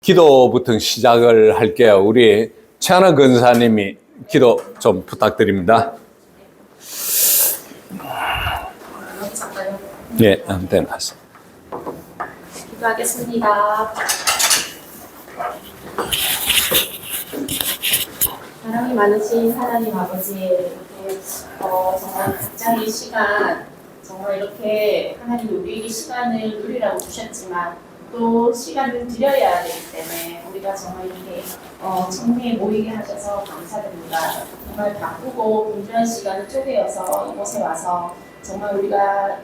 기도부터 시작을 할게요. 우리 최하나 권사님이 기도 좀 부탁드립니다. 잠깐요. 예, 아무튼 하세요. 기도하겠습니다. 사랑이 많으신 하나님 아버지, 이렇게 정말 각자의 시간, 정말 이렇게 하나님 우리에게 시간을 누리라고 주셨지만 또 시간을 드려야 되기 때문에 우리가 정말 이렇게 청미에 모이게 하셔서 감사드립니다. 정말 바쁘고 분주한 시간을 쪼개어서 이곳에 와서 정말 우리가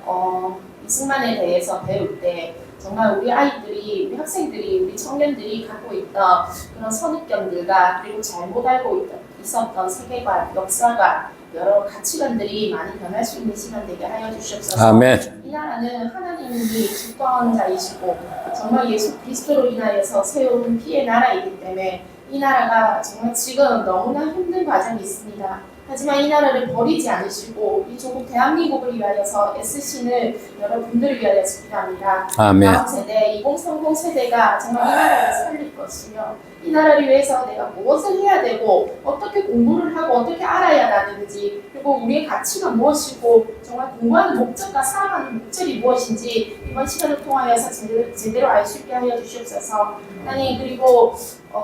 이승만에 대해서 배울 때 정말 우리 아이들이, 우리 학생들이, 우리 청년들이 갖고 있던 그런 선입견들과 그리고 잘못 알고 있었던 세계관, 역사가 여러 가치관들이 많이 변할 수 있는 시간 되게 하여 주시옵소서. 아멘. 이 나라는 하나님이 주권자이시고 정말 예수 그리스도로 인하여서 세운 피의 나라이기 때문에 이 나라가 정말 지금 너무나 힘든 과정이 있습니다. 하지만 이 나라를 버리지 않으시고 이 조국 대한민국을 위하여서 애쓰시는 여러분들을 위하여서 기도합니다. 아멘. 다음 세대, 2030 세대가 정말 이 나라를 살릴 것이며 이 나라를 위해서 내가 무엇을 해야 되고 어떻게 공부를 하고 어떻게 알아야 하는지 그리고 우리의 가치가 무엇이고 정말 공부하는 목적과 살아가는 목적이 무엇인지 이번 시간을 통하여서 제대로 알 수 있게 하여 주시옵소서. 하나님 그리고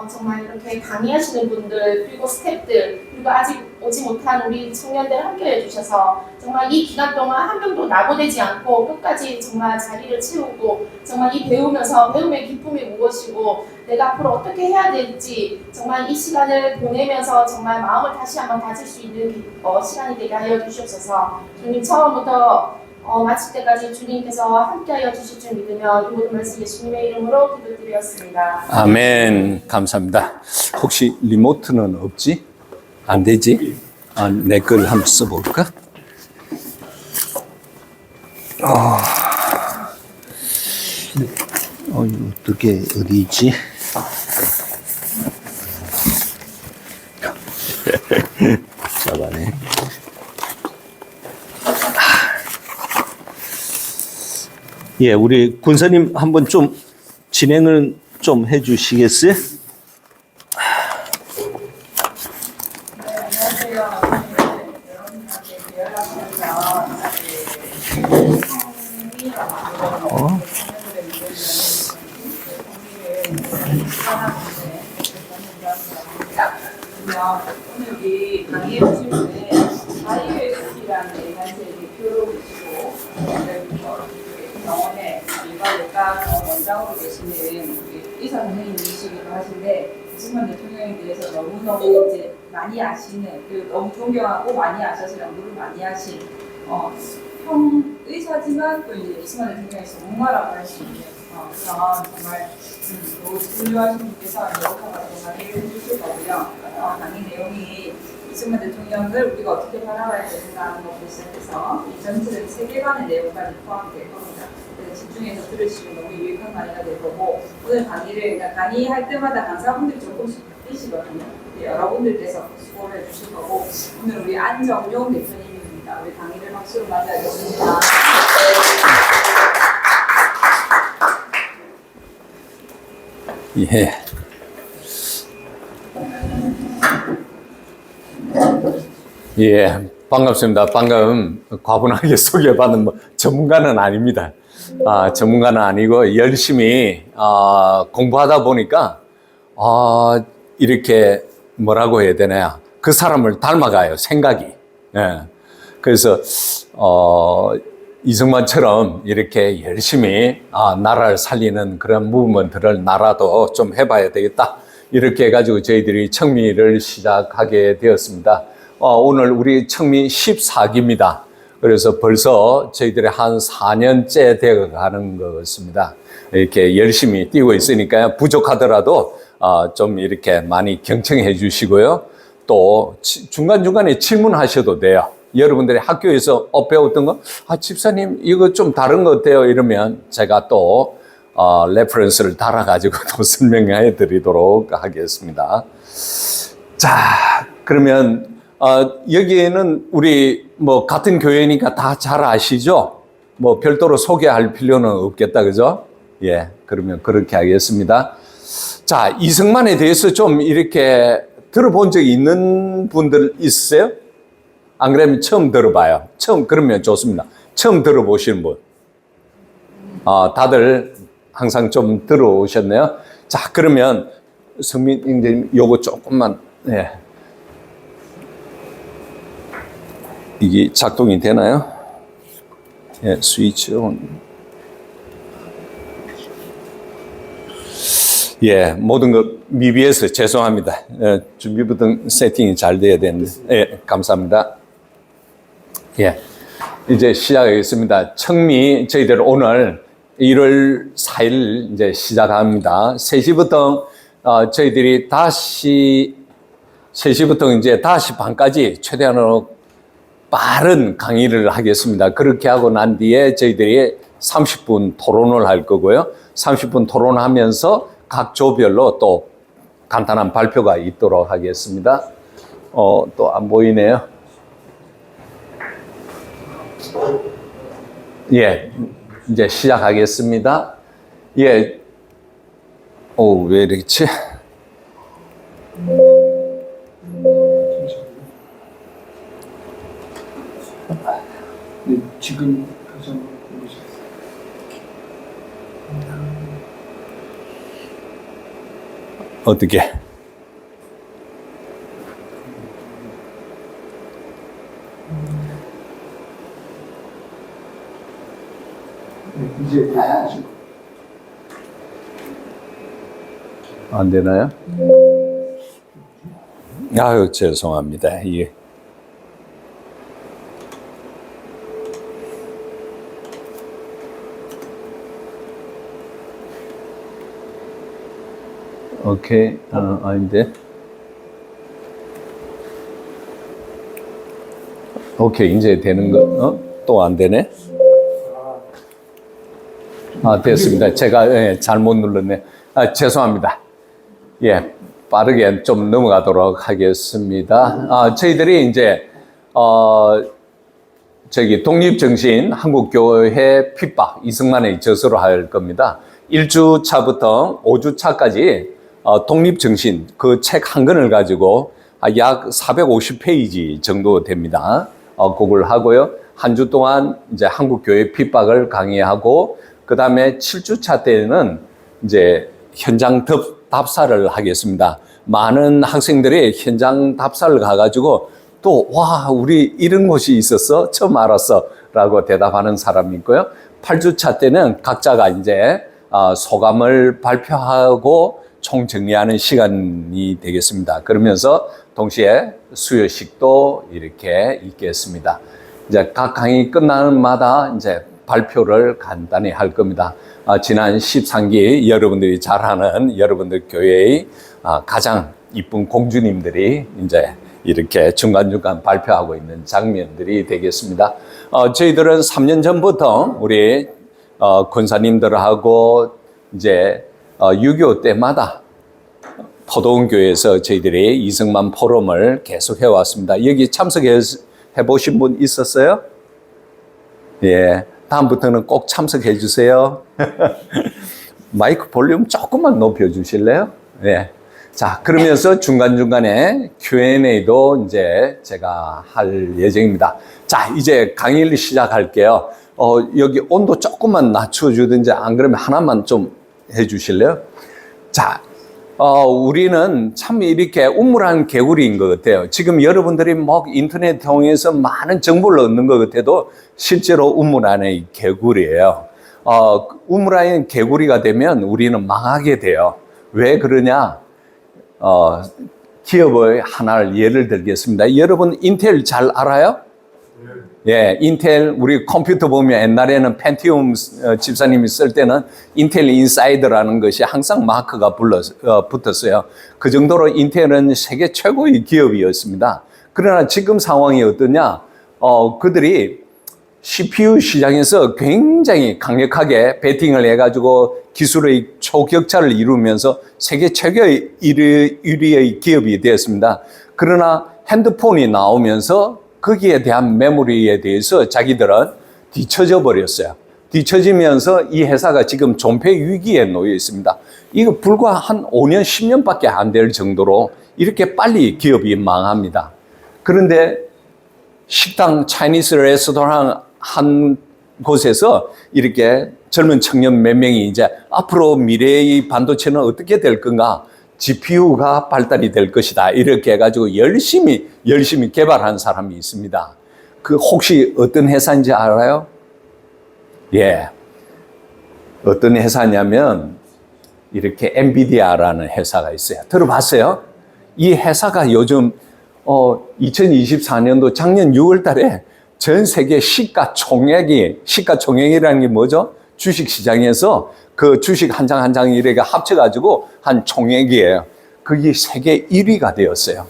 정말 이렇게 강의하시는 분들 그리고 스태프들 그리고 아직 오지 못한 우리 청년들 함께해 주셔서 정말 이 기간 동안 한 명도 나고되지 않고 끝까지 정말 자리를 채우고 정말 이 배우면서 배움의 기쁨이 무엇이고 내가 앞으로 어떻게 해야 될지 정말 이 시간을 보내면서 정말 마음을 다시 한번 다질 수 있는 시간이 되게 하여 주시옵소서. 주님 처음부터 마칠 때까지 주님께서 함께하여 주실 줄 믿으며 이 모든 말씀 예수님의 이름으로 기도드렸습니다. 아멘. 감사합니다. 혹시 리모트는 없지? 안 되지? 내 걸 한번 써볼까? 어떻게 어디 있지? 잡아내. 예, 우리 군사님 한번 좀 진행을 좀 해주시겠어요? 오늘 여기 강의해 주신 분은 바이오에스티라는 에이전시의 대표로 계시고 병원의 일반외과 원장으로 계시는 우리 의사 선생님이시기도 하신데 이승만 대통령에 대해서 너무너무 이제 많이 아시는 그리고 너무 존경하고 많이 아셔서 연구를 많이 하신 형 의사지만 또 이제 이승만 대통령의 전문가라고 할 수 있는 그런 정말 훌륭하신 분께서 연구하고 강의를 해주실 거고요. 강의 내용이 이승만 대통령을 우리가 어떻게 바라봐야 되는가 하는 것부터 시작해서 이 전체적인 세계관의 내용까지 포함될 겁니다. 그래서 집중해서 들으시면 너무 유익한 강의가 될 거고 오늘 강의를 강의할 때마다 강사분들이 조금씩 바뀌시거든요. 여러분들께서 수고를 해주실 거고 오늘 우리 안정용 대표님입니다. 우리 강의를 박수로 맞이하겠습니다. 예. 예, 반갑습니다. 방금 과분하게 소개받은 전문가는 아닙니다. 전문가는 아니고 열심히 공부하다 보니까 이렇게 뭐라고 해야 되나요? 그 사람을 닮아가요, 생각이. 예. 그래서 이승만처럼 이렇게 열심히 나라를 살리는 그런 무브먼트를 나라도 좀 해봐야 되겠다. 이렇게 해가지고 저희들이 청미를 시작하게 되었습니다. 오늘 우리 청미 14기입니다. 그래서 벌써 저희들이 한 4년째 되어 가는 것 같습니다. 이렇게 열심히 뛰고 있으니까요. 부족하더라도 좀 이렇게 많이 경청해 주시고요. 또 중간중간에 질문하셔도 돼요. 여러분들이 학교에서 배웠던 거, 집사님 이거 좀 다른 것 같아요 이러면 제가 또 레퍼런스를 달아가지고 또 설명해 드리도록 하겠습니다. 자, 그러면 여기에는 우리 같은 교회니까 다 잘 아시죠? 별도로 소개할 필요는 없겠다, 그죠? 예, 그러면 그렇게 하겠습니다. 자, 이승만에 대해서 좀 이렇게 들어본 적이 있는 분들 있으세요? 안 그러면 처음 들어봐요. 처음, 그러면 좋습니다. 처음 들어보시는 분. 다들 항상 좀 들어오셨네요. 자, 그러면 성민 형님 요거 조금만, 네. 이게 작동이 되나요? 예, 스위치 온. 예, 모든 거 미비해서 죄송합니다. 준비부터 세팅이 잘 돼야 되는데. 예, 감사합니다. 예, 이제 시작하겠습니다. 청미 저희들 오늘 1월 4일 이제 시작합니다. 3시부터 저희들이 다시 3시부터 이제 5시 반까지 최대한으로 빠른 강의를 하겠습니다. 그렇게 하고 난 뒤에 저희들이 30분 토론을 할 거고요. 30분 토론하면서 각 조별로 또 간단한 발표가 있도록 하겠습니다. 또 안 보이네요. 예, 이제 시작하겠습니다. 예, 왜 이렇지? 네, 지금 다시 한번 보시겠어요? 어떻게? 네, 이제 안 되나요? 아유, 죄송합니다. 예. 오케이, 아닌데. 오케이, 이제 되는 거, 또 안 되네? 됐습니다. 제가 잘못 눌렀네. 죄송합니다. 예, 빠르게 좀 넘어가도록 하겠습니다. 저희들이 이제, 독립정신 한국교회 핍박 이승만의 저서로 할 겁니다. 1주차부터 5주차까지 독립정신 그 책 한 권을 가지고 약 450페이지 정도 됩니다. 그걸 하고요. 한 주 동안 이제 한국교회 핍박을 강의하고 그 다음에 7주차 때는 이제 현장 답사를 하겠습니다. 많은 학생들이 현장 답사를 가가지고 또, 와, 우리 이런 곳이 있었어? 처음 알았어. 라고 대답하는 사람이 있고요. 8주차 때는 각자가 이제 소감을 발표하고 총정리하는 시간이 되겠습니다. 그러면서 동시에 수여식도 이렇게 있겠습니다. 이제 각 강의 끝나는 마다 이제 발표를 간단히 할 겁니다. 지난 13기 여러분들이 잘 아는 여러분들 교회의 가장 이쁜 공주님들이 이제 이렇게 중간중간 발표하고 있는 장면들이 되겠습니다. 저희들은 3년 전부터 우리 권사님들하고 이제 6.25 때마다 포도원교회에서 저희들이 이승만 포럼을 계속 해왔습니다. 여기 참석해 보신 분 있었어요? 예, 다음부터는 꼭 참석해 주세요. 마이크 볼륨 조금만 높여 주실래요? 예. 자, 그러면서 중간중간에 Q&A도 이제 제가 할 예정입니다. 자, 이제 강의를 시작할게요. 여기 온도 조금만 낮춰주든지 안 그러면 하나만 좀 해주실래요? 자, 우리는 참 이렇게 우물한 개구리인 것 같아요. 지금 여러분들이 뭐 인터넷 통해서 많은 정보를 얻는 것 같아도 실제로 우물 안의 개구리예요. 우물 안의 개구리가 되면 우리는 망하게 돼요. 왜 그러냐? 기업의 하나를 예를 들겠습니다. 여러분 인텔 잘 알아요? 예, 인텔 우리 컴퓨터 보면 옛날에는 펜티움 집사님이 쓸 때는 인텔 인사이드라는 것이 항상 마크가 붙었어요. 그 정도로 인텔은 세계 최고의 기업이었습니다. 그러나 지금 상황이 어떠냐? 그들이 CPU 시장에서 굉장히 강력하게 배팅을 해가지고 기술의 초격차를 이루면서 세계 최고의 1위의 기업이 되었습니다. 그러나 핸드폰이 나오면서 거기에 대한 메모리에 대해서 자기들은 뒤처져 버렸어요. 뒤처지면서 이 회사가 지금 존폐 위기에 놓여 있습니다. 이거 불과 한 5년, 10년밖에 안 될 정도로 이렇게 빨리 기업이 망합니다. 그런데 식당, 차이니스 레스토랑 한 곳에서 이렇게 젊은 청년 몇 명이 이제 앞으로 미래의 반도체는 어떻게 될 건가? GPU가 발달이 될 것이다. 이렇게 해가지고 열심히 개발한 사람이 있습니다. 그 혹시 어떤 회사인지 알아요? 예. 어떤 회사냐면 이렇게 엔비디아라는 회사가 있어요. 들어봤어요? 이 회사가 요즘 2024년도 작년 6월 달에 전 세계 시가총액이라는 게 뭐죠? 주식 시장에서 그 주식 한 장 한 장 이렇게 합쳐가지고 한 총액이에요. 그게 세계 1위가 되었어요.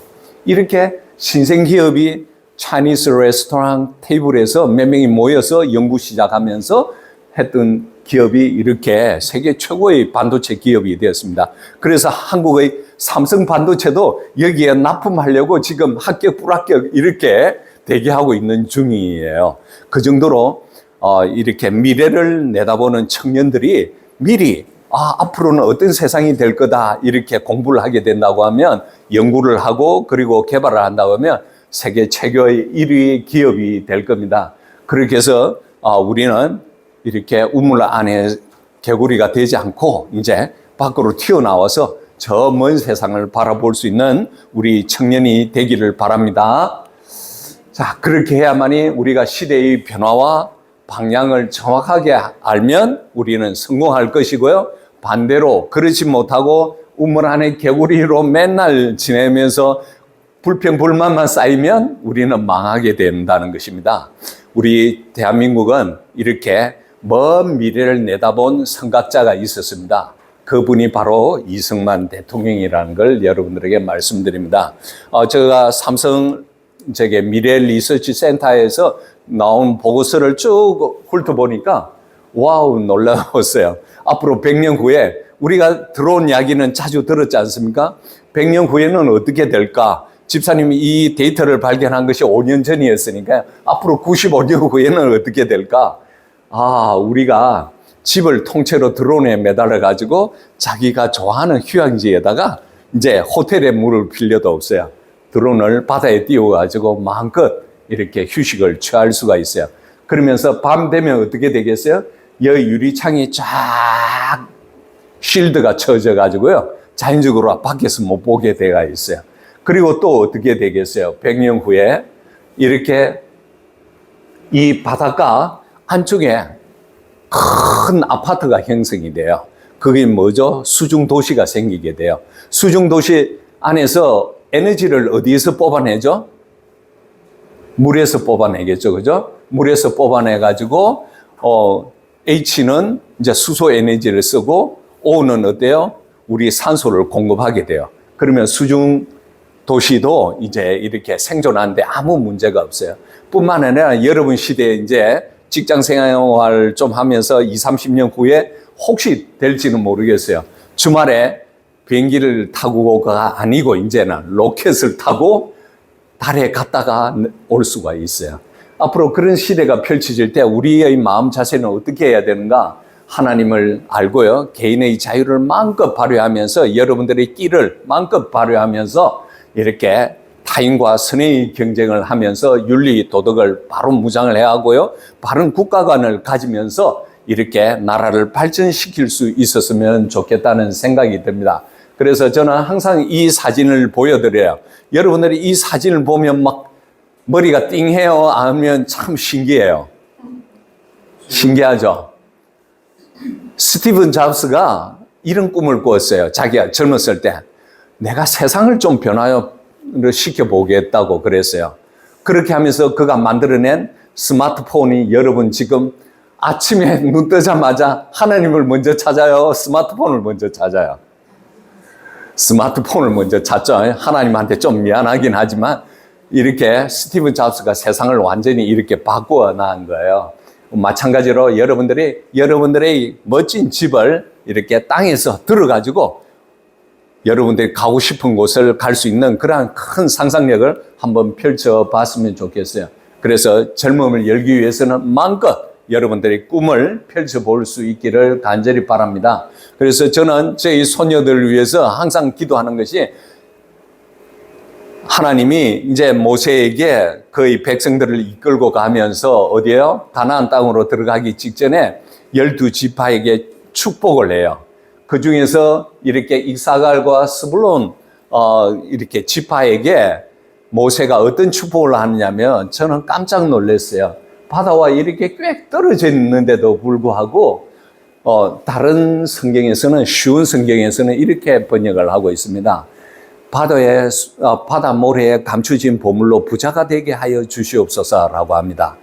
이렇게 신생 기업이 차이니스 레스토랑 테이블에서 몇 명이 모여서 연구 시작하면서 했던 기업이 이렇게 세계 최고의 반도체 기업이 되었습니다. 그래서 한국의 삼성 반도체도 여기에 납품하려고 지금 합격, 불합격 이렇게 대기하고 있는 중이에요. 그 정도로 이렇게 미래를 내다보는 청년들이 미리 앞으로는 어떤 세상이 될 거다 이렇게 공부를 하게 된다고 하면 연구를 하고 그리고 개발을 한다고 하면 세계 최고의 1위 기업이 될 겁니다. 그렇게 해서 우리는 이렇게 우물 안에 개구리가 되지 않고 이제 밖으로 튀어나와서 저 먼 세상을 바라볼 수 있는 우리 청년이 되기를 바랍니다. 자, 그렇게 해야만이 우리가 시대의 변화와 방향을 정확하게 알면 우리는 성공할 것이고요. 반대로 그렇지 못하고 우물 안에 개구리로 맨날 지내면서 불평불만만 쌓이면 우리는 망하게 된다는 것입니다. 우리 대한민국은 이렇게 먼 미래를 내다본 선각자가 있었습니다. 그분이 바로 이승만 대통령이라는 걸 여러분들에게 말씀드립니다. 제가 삼성 미래 리서치 센터에서 나온 보고서를 쭉 훑어보니까 와우 놀라웠어요. 앞으로 100년 후에 우리가 들어온 이야기는 자주 들었지 않습니까? 100년 후에는 어떻게 될까? 집사님이 이 데이터를 발견한 것이 5년 전이었으니까 앞으로 95년 후에는 어떻게 될까? 우리가 집을 통째로 드론에 매달아 가지고 자기가 좋아하는 휴양지에다가 이제 호텔에 물을 빌려도 없어요. 드론을 바다에 띄워 가지고 마음껏 이렇게 휴식을 취할 수가 있어요. 그러면서 밤 되면 어떻게 되겠어요? 유리창이 쫙 쉴드가 쳐져 가지고요. 자연적으로 밖에서 못 보게 돼가 있어요. 그리고 또 어떻게 되겠어요? 100년 후에 이렇게 이 바닷가 안쪽에 큰 아파트가 형성이 돼요. 그게 뭐죠? 수중 도시가 생기게 돼요. 수중 도시 안에서 에너지를 어디에서 뽑아내죠? 물에서 뽑아내겠죠. 그죠? 물에서 뽑아내가지고, H는 이제 수소 에너지를 쓰고, O는 어때요? 우리 산소를 공급하게 돼요. 그러면 수중 도시도 이제 이렇게 생존하는데 아무 문제가 없어요. 뿐만 아니라 여러분 시대에 이제 직장 생활 좀 하면서 20, 30년 후에 혹시 될지는 모르겠어요. 주말에 비행기를 타고가 아니고 이제는 로켓을 타고 달에 갔다가 올 수가 있어요. 앞으로 그런 시대가 펼쳐질 때 우리의 마음 자세는 어떻게 해야 되는가? 하나님을 알고요. 개인의 자유를 마음껏 발휘하면서 여러분들의 끼를 마음껏 발휘하면서 이렇게 타인과 선의 경쟁을 하면서 윤리, 도덕을 바로 무장을 해야 하고요. 바른 국가관을 가지면서 이렇게 나라를 발전시킬 수 있었으면 좋겠다는 생각이 듭니다. 그래서 저는 항상 이 사진을 보여드려요. 여러분들이 이 사진을 보면 막 머리가 띵해요? 아니면 참 신기해요? 신기하죠? 스티븐 잡스가 이런 꿈을 꾸었어요. 자기가 젊었을 때. 내가 세상을 좀 변화를 시켜보겠다고 그랬어요. 그렇게 하면서 그가 만들어낸 스마트폰이 여러분 지금 아침에 눈 뜨자마자 하나님을 먼저 찾아요? 스마트폰을 먼저 찾아요? 스마트폰을 먼저 찾죠. 하나님한테 좀 미안하긴 하지만 이렇게 스티븐 잡스가 세상을 완전히 이렇게 바꾸어 나간 거예요. 마찬가지로 여러분들의 멋진 집을 이렇게 땅에서 들어가지고 여러분들이 가고 싶은 곳을 갈 수 있는 그러한 큰 상상력을 한번 펼쳐 봤으면 좋겠어요. 그래서 젊음을 열기 위해서는 마음껏 여러분들이 꿈을 펼쳐볼 수 있기를 간절히 바랍니다. 그래서 저는 저희 소녀들을 위해서 항상 기도하는 것이 하나님이 이제 모세에게 거의 백성들을 이끌고 가면서 어디에요? 가나안 땅으로 들어가기 직전에 12지파에게 축복을 해요. 그 중에서 이렇게 이사갈과 스불론 이렇게 지파에게 모세가 어떤 축복을 하느냐면 저는 깜짝 놀랐어요. 바다와 이렇게 꽤 떨어져 있는데도 불구하고 다른 성경에서는 쉬운 성경에서는 이렇게 번역을 하고 있습니다. 바다 모래에 감추진 보물로 부자가 되게 하여 주시옵소서라고 합니다.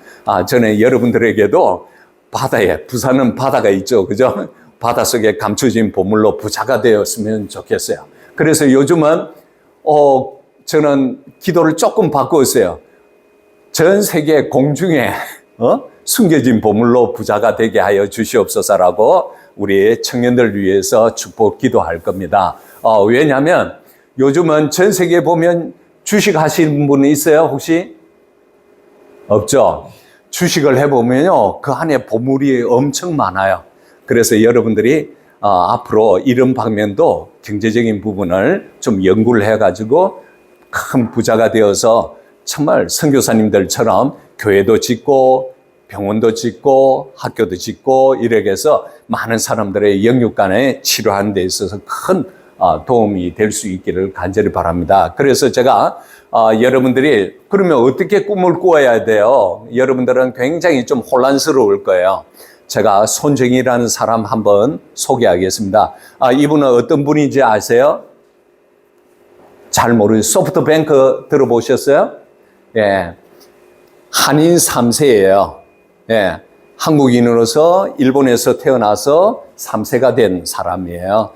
저는 여러분들에게도 바다에, 부산은 바다가 있죠. 그죠? 바다 속에 감추진 보물로 부자가 되었으면 좋겠어요. 그래서 요즘은, 저는 기도를 조금 바꾸었어요. 전 세계 공중에, 숨겨진 보물로 부자가 되게 하여 주시옵소서라고 우리 청년들 위해서 축복 기도할 겁니다. 왜냐하면 요즘은 전 세계에 보면 주식 하시는 분이 있어요? 혹시? 없죠? 주식을 해보면요, 그 안에 보물이 엄청 많아요. 그래서 여러분들이 앞으로 이런 방면도 경제적인 부분을 좀 연구를 해가지고 큰 부자가 되어서 정말 선교사님들처럼 교회도 짓고 병원도 짓고 학교도 짓고 이렇게 해서 많은 사람들의 영육간에 치료하는 데 있어서 큰 도움이 될 수 있기를 간절히 바랍니다. 그래서 제가 여러분들이 그러면 어떻게 꿈을 꾸어야 돼요? 여러분들은 굉장히 좀 혼란스러울 거예요. 제가 손정희라는 사람 한번 소개하겠습니다. 이분은 어떤 분인지 아세요? 잘 모르죠. 소프트뱅크 들어보셨어요? 예, 한인 3세예요. 예, 한국인으로서 일본에서 태어나서 3세가 된 사람이에요.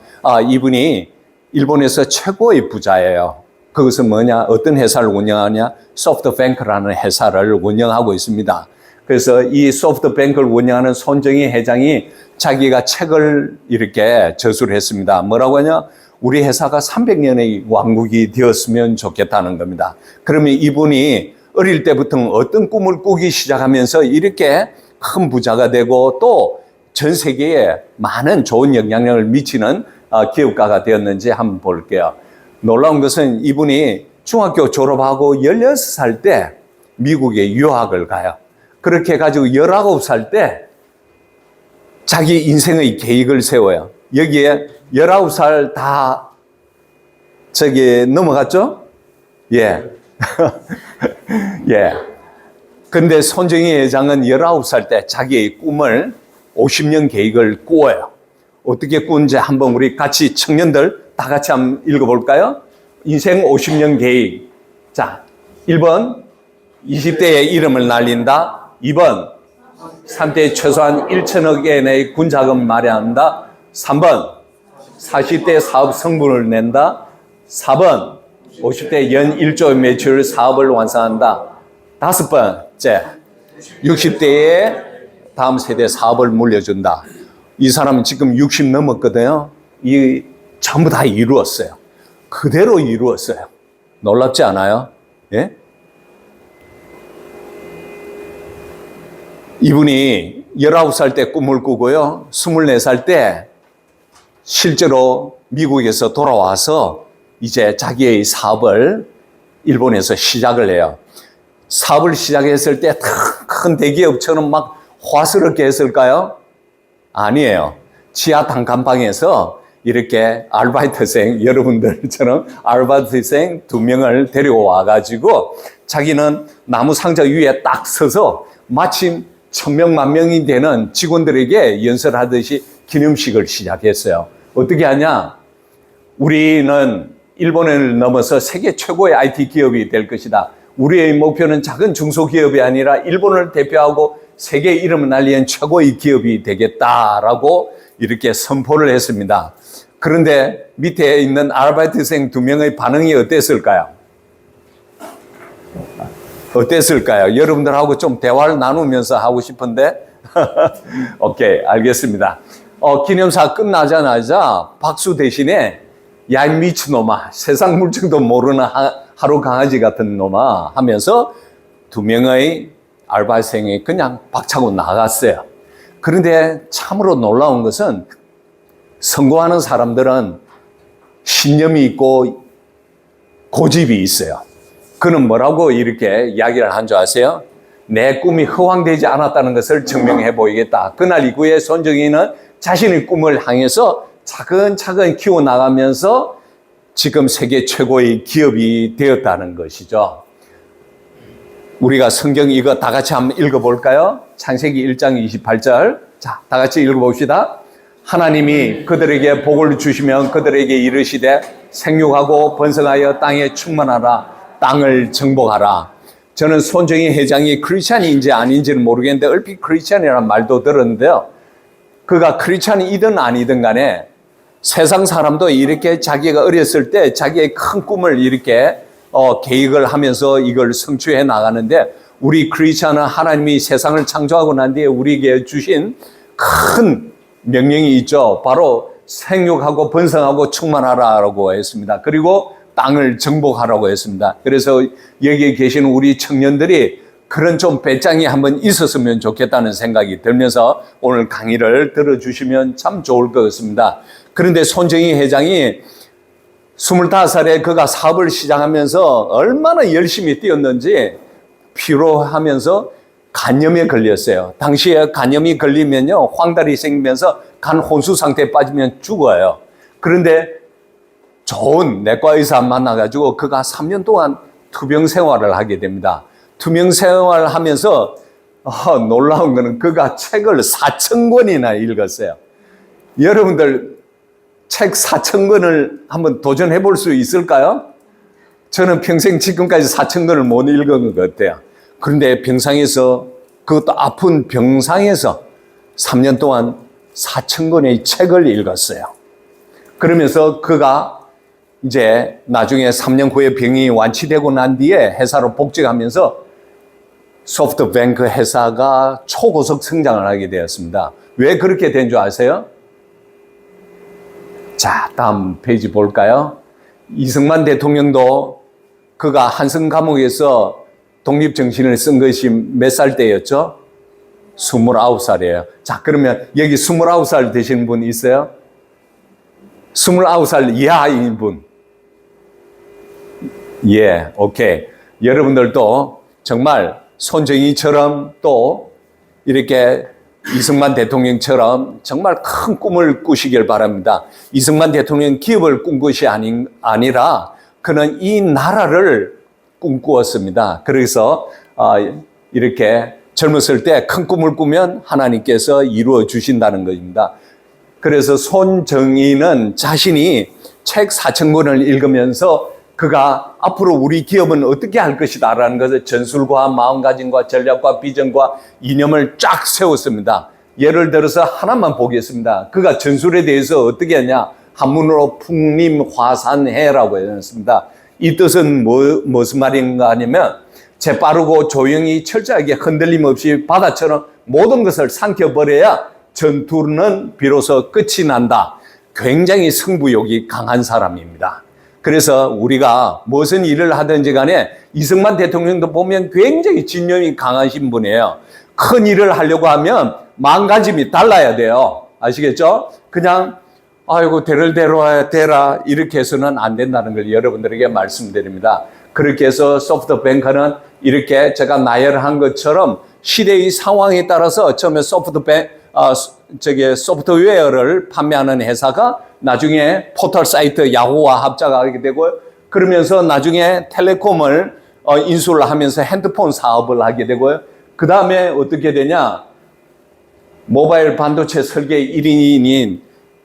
이분이 일본에서 최고의 부자예요. 그것은 뭐냐? 어떤 회사를 운영하냐? 소프트뱅크라는 회사를 운영하고 있습니다. 그래서 이 소프트뱅크를 운영하는 손정희 회장이 자기가 책을 이렇게 저술을 했습니다. 뭐라고 하냐? 우리 회사가 300년의 왕국이 되었으면 좋겠다는 겁니다. 그러면 이분이 어릴 때부터 어떤 꿈을 꾸기 시작하면서 이렇게 큰 부자가 되고 또 전 세계에 많은 좋은 영향력을 미치는 기업가가 되었는지 한번 볼게요. 놀라운 것은 이분이 중학교 졸업하고 16살 때 미국에 유학을 가요. 그렇게 해가지고 19살 때 자기 인생의 계획을 세워요. 여기에 19살 다 넘어갔죠? 예. 예. 근데 손정희 회장은 19살 때 자기의 꿈을 50년 계획을 꾸어요. 어떻게 꾸는지 한번 우리 같이 청년들 다 같이 한번 읽어볼까요? 인생 50년 계획. 자, 1번 20대에 이름을 날린다. 2번 3대에 최소한 1천억 엔의 군자금 마련한다. 3번 40대 사업 성분을 낸다. 4번 50대 연 1조 매출 사업을 완성한다. 5번째 60대에 다음 세대 사업을 물려준다. 이 사람은 지금 60 넘었거든요. 이 전부 다 이루었어요. 그대로 이루었어요. 놀랍지 않아요? 예? 이분이 19살 때 꿈을 꾸고요. 24살 때 실제로 미국에서 돌아와서 이제 자기의 사업을 일본에서 시작을 해요. 사업을 시작했을 때 큰 대기업처럼 막 화스럽게 했을까요? 아니에요. 지하 단칸방에서 이렇게 아르바이트생, 여러분들처럼 아르바이트생 2명을 데려와 가지고 자기는 나무 상자 위에 딱 서서 마침 1000명, 10,000명이 되는 직원들에게 연설하듯이 기념식을 시작했어요. 어떻게 하냐? 우리는 일본을 넘어서 세계 최고의 IT 기업이 될 것이다. 우리의 목표는 작은 중소기업이 아니라 일본을 대표하고 세계 이름을 날리는 최고의 기업이 되겠다라고 이렇게 선포를 했습니다. 그런데 밑에 있는 아르바이트생 2명의 반응이 어땠을까요? 어땠을까요? 여러분들하고 좀 대화를 나누면서 하고 싶은데 오케이, 알겠습니다. 기념사 끝나자마자 박수 대신에 야, 이 미친놈아, 세상 물정도 모르는 하루 강아지 같은 놈아 하면서 2명의 알바생이 그냥 박차고 나갔어요. 그런데 참으로 놀라운 것은 성공하는 사람들은 신념이 있고 고집이 있어요. 그는 뭐라고 이렇게 이야기를 한 줄 아세요? 내 꿈이 허황되지 않았다는 것을 증명해 보이겠다. 그날 이후에 손정희는 자신의 꿈을 향해서 차근차근 키워나가면서 지금 세계 최고의 기업이 되었다는 것이죠. 우리가 성경 이거 다 같이 한번 읽어볼까요? 창세기 1장 28절. 자, 다 같이 읽어봅시다. 하나님이 그들에게 복을 주시면 그들에게 이르시되 생육하고 번성하여 땅에 충만하라. 땅을 정복하라. 저는 손정희 회장이 크리스찬인지 아닌지는 모르겠는데 얼핏 크리스찬이라는 말도 들었는데요. 그가 크리스찬이든 아니든 간에 세상 사람도 이렇게 자기가 어렸을 때 자기의 큰 꿈을 이렇게 계획을 하면서 이걸 성취해 나가는데 우리 크리스찬은 하나님이 세상을 창조하고 난 뒤에 우리에게 주신 큰 명령이 있죠. 바로 생육하고 번성하고 충만하라고 했습니다. 그리고 땅을 정복하라고 했습니다. 그래서 여기에 계신 우리 청년들이 그런 좀 배짱이 한번 있었으면 좋겠다는 생각이 들면서 오늘 강의를 들어주시면 참 좋을 것 같습니다. 그런데 손정희 회장이 25살에 그가 사업을 시작하면서 얼마나 열심히 뛰었는지 피로하면서 간염에 걸렸어요. 당시에 간염이 걸리면요, 황달이 생기면서 간 혼수 상태에 빠지면 죽어요. 그런데 좋은 내과 의사 만나가지고 그가 3년 동안 투병 생활을 하게 됩니다. 투병 생활을 하면서 놀라운 거는 그가 책을 4,000권이나 읽었어요. 여러분들 책 4,000권을 한번 도전해 볼 수 있을까요? 저는 평생 지금까지 4,000권을 못 읽은 것 같아요. 그런데 병상에서, 그것도 아픈 병상에서 3년 동안 4,000권의 책을 읽었어요. 그러면서 그가 이제 나중에 3년 후에 병이 완치되고 난 뒤에 회사로 복직하면서 소프트뱅크 회사가 초고속 성장을 하게 되었습니다. 왜 그렇게 된 줄 아세요? 자, 다음 페이지 볼까요? 이승만 대통령도 그가 한성 감옥에서 독립정신을 쓴 것이 몇 살 때였죠? 29살이에요. 자, 그러면 여기 29살 되시는 분 있어요? 29살 이하인 분. 예, 오케이. 여러분들도 정말 손정희처럼 또 이렇게 이승만 대통령처럼 정말 큰 꿈을 꾸시길 바랍니다. 이승만 대통령 기업을 꾼 것이 아니라 그는 이 나라를 꿈꾸었습니다. 그래서 이렇게 젊었을 때 큰 꿈을 꾸면 하나님께서 이루어 주신다는 것입니다. 그래서 손정희는 자신이 책 4,000권을 읽으면서 그가 앞으로 우리 기업은 어떻게 할 것이다 라는 것을 전술과 마음가짐과 전략과 비전과 이념을 쫙 세웠습니다. 예를 들어서 하나만 보겠습니다. 그가 전술에 대해서 어떻게 하냐? 한문으로 풍림화산해라고 했습니다. 이 뜻은 무슨 말인가 하냐면 재빠르고 조용히 철저하게 흔들림 없이 바다처럼 모든 것을 삼켜버려야 전투는 비로소 끝이 난다. 굉장히 승부욕이 강한 사람입니다. 그래서 우리가 무슨 일을 하든지 간에 이승만 대통령도 보면 굉장히 진념이 강하신 분이에요. 큰 일을 하려고 하면 마음가짐이 달라야 돼요. 아시겠죠? 그냥 아이고 대를 대라 이렇게 해서는 안 된다는 걸 여러분들에게 말씀드립니다. 그렇게 해서 소프트뱅크는 이렇게 제가 나열한 것처럼 시대의 상황에 따라서 처음에 소프트웨어를 판매하는 회사가 나중에 포털 사이트 야후와 합작하게 되고 그러면서 나중에 텔레콤을 인수를 하면서 핸드폰 사업을 하게 되고요. 그 다음에 어떻게 되냐? 모바일 반도체 설계 1인인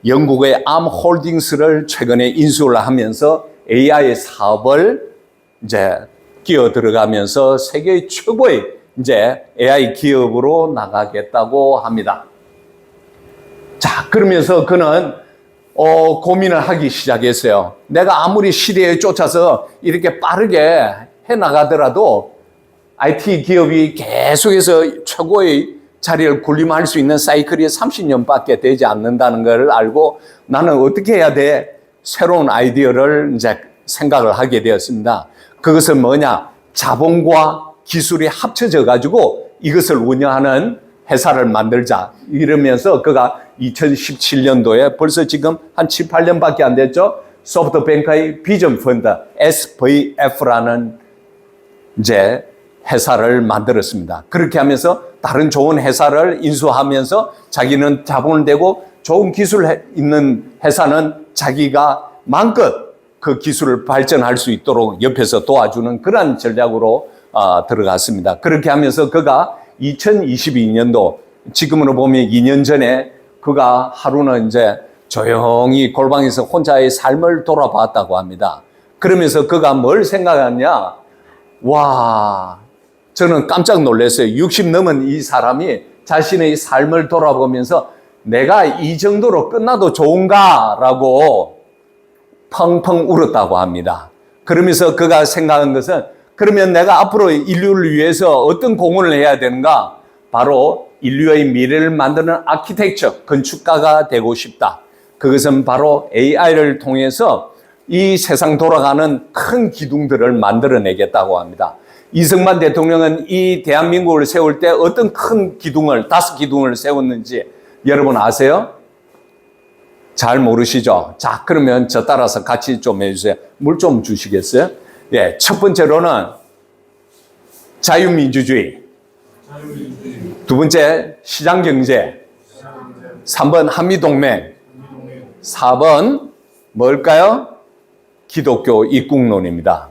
영국의 암홀딩스를 최근에 인수를 하면서 AI 사업을 이제 끼어 들어가면서 세계 최고의 이제 AI 기업으로 나가겠다고 합니다. 자, 그러면서 그는 고민을 하기 시작했어요. 내가 아무리 시대에 쫓아서 이렇게 빠르게 해나가더라도 IT 기업이 계속해서 최고의 자리를 군림할 수 있는 사이클이 30년밖에 되지 않는다는 걸 알고 나는 어떻게 해야 돼? 새로운 아이디어를 이제 생각을 하게 되었습니다. 그것은 뭐냐? 자본과 기술이 합쳐져 가지고 이것을 운영하는 회사를 만들자 이러면서 그가 2017년도에 벌써 지금 한 7, 8년밖에 안 됐죠. 소프트뱅크의 비전 펀드 SVF라는 이제 회사를 만들었습니다. 그렇게 하면서 다른 좋은 회사를 인수하면서 자기는 자본을 대고 좋은 기술 있는 회사는 자기가 마음껏 그 기술을 발전할 수 있도록 옆에서 도와주는 그런 전략으로 들어갔습니다. 그렇게 하면서 그가 2022년도 지금으로 보면 2년 전에 그가 하루는 이제 조용히 골방에서 혼자의 삶을 돌아봤다고 합니다. 그러면서 그가 뭘 생각하냐? 와, 저는 깜짝 놀랐어요. 60 넘은 이 사람이 자신의 삶을 돌아보면서 내가 이 정도로 끝나도 좋은가라고 펑펑 울었다고 합니다. 그러면서 그가 생각한 것은 그러면 내가 앞으로 인류를 위해서 어떤 공헌을 해야 되는가? 바로 인류의 미래를 만드는 아키텍처, 건축가가 되고 싶다. 그것은 바로 AI를 통해서 이 세상 돌아가는 큰 기둥들을 만들어내겠다고 합니다. 이승만 대통령은 이 대한민국을 세울 때 어떤 큰 기둥을, 5기둥을 세웠는지 여러분 아세요? 잘 모르시죠? 자, 그러면 저 따라서 같이 좀 해주세요. 물 좀 주시겠어요? 예, 첫 번째로는 자유민주주의. 두 번째, 시장경제. 3번, 한미동맹. 4번, 뭘까요? 기독교 입국론입니다.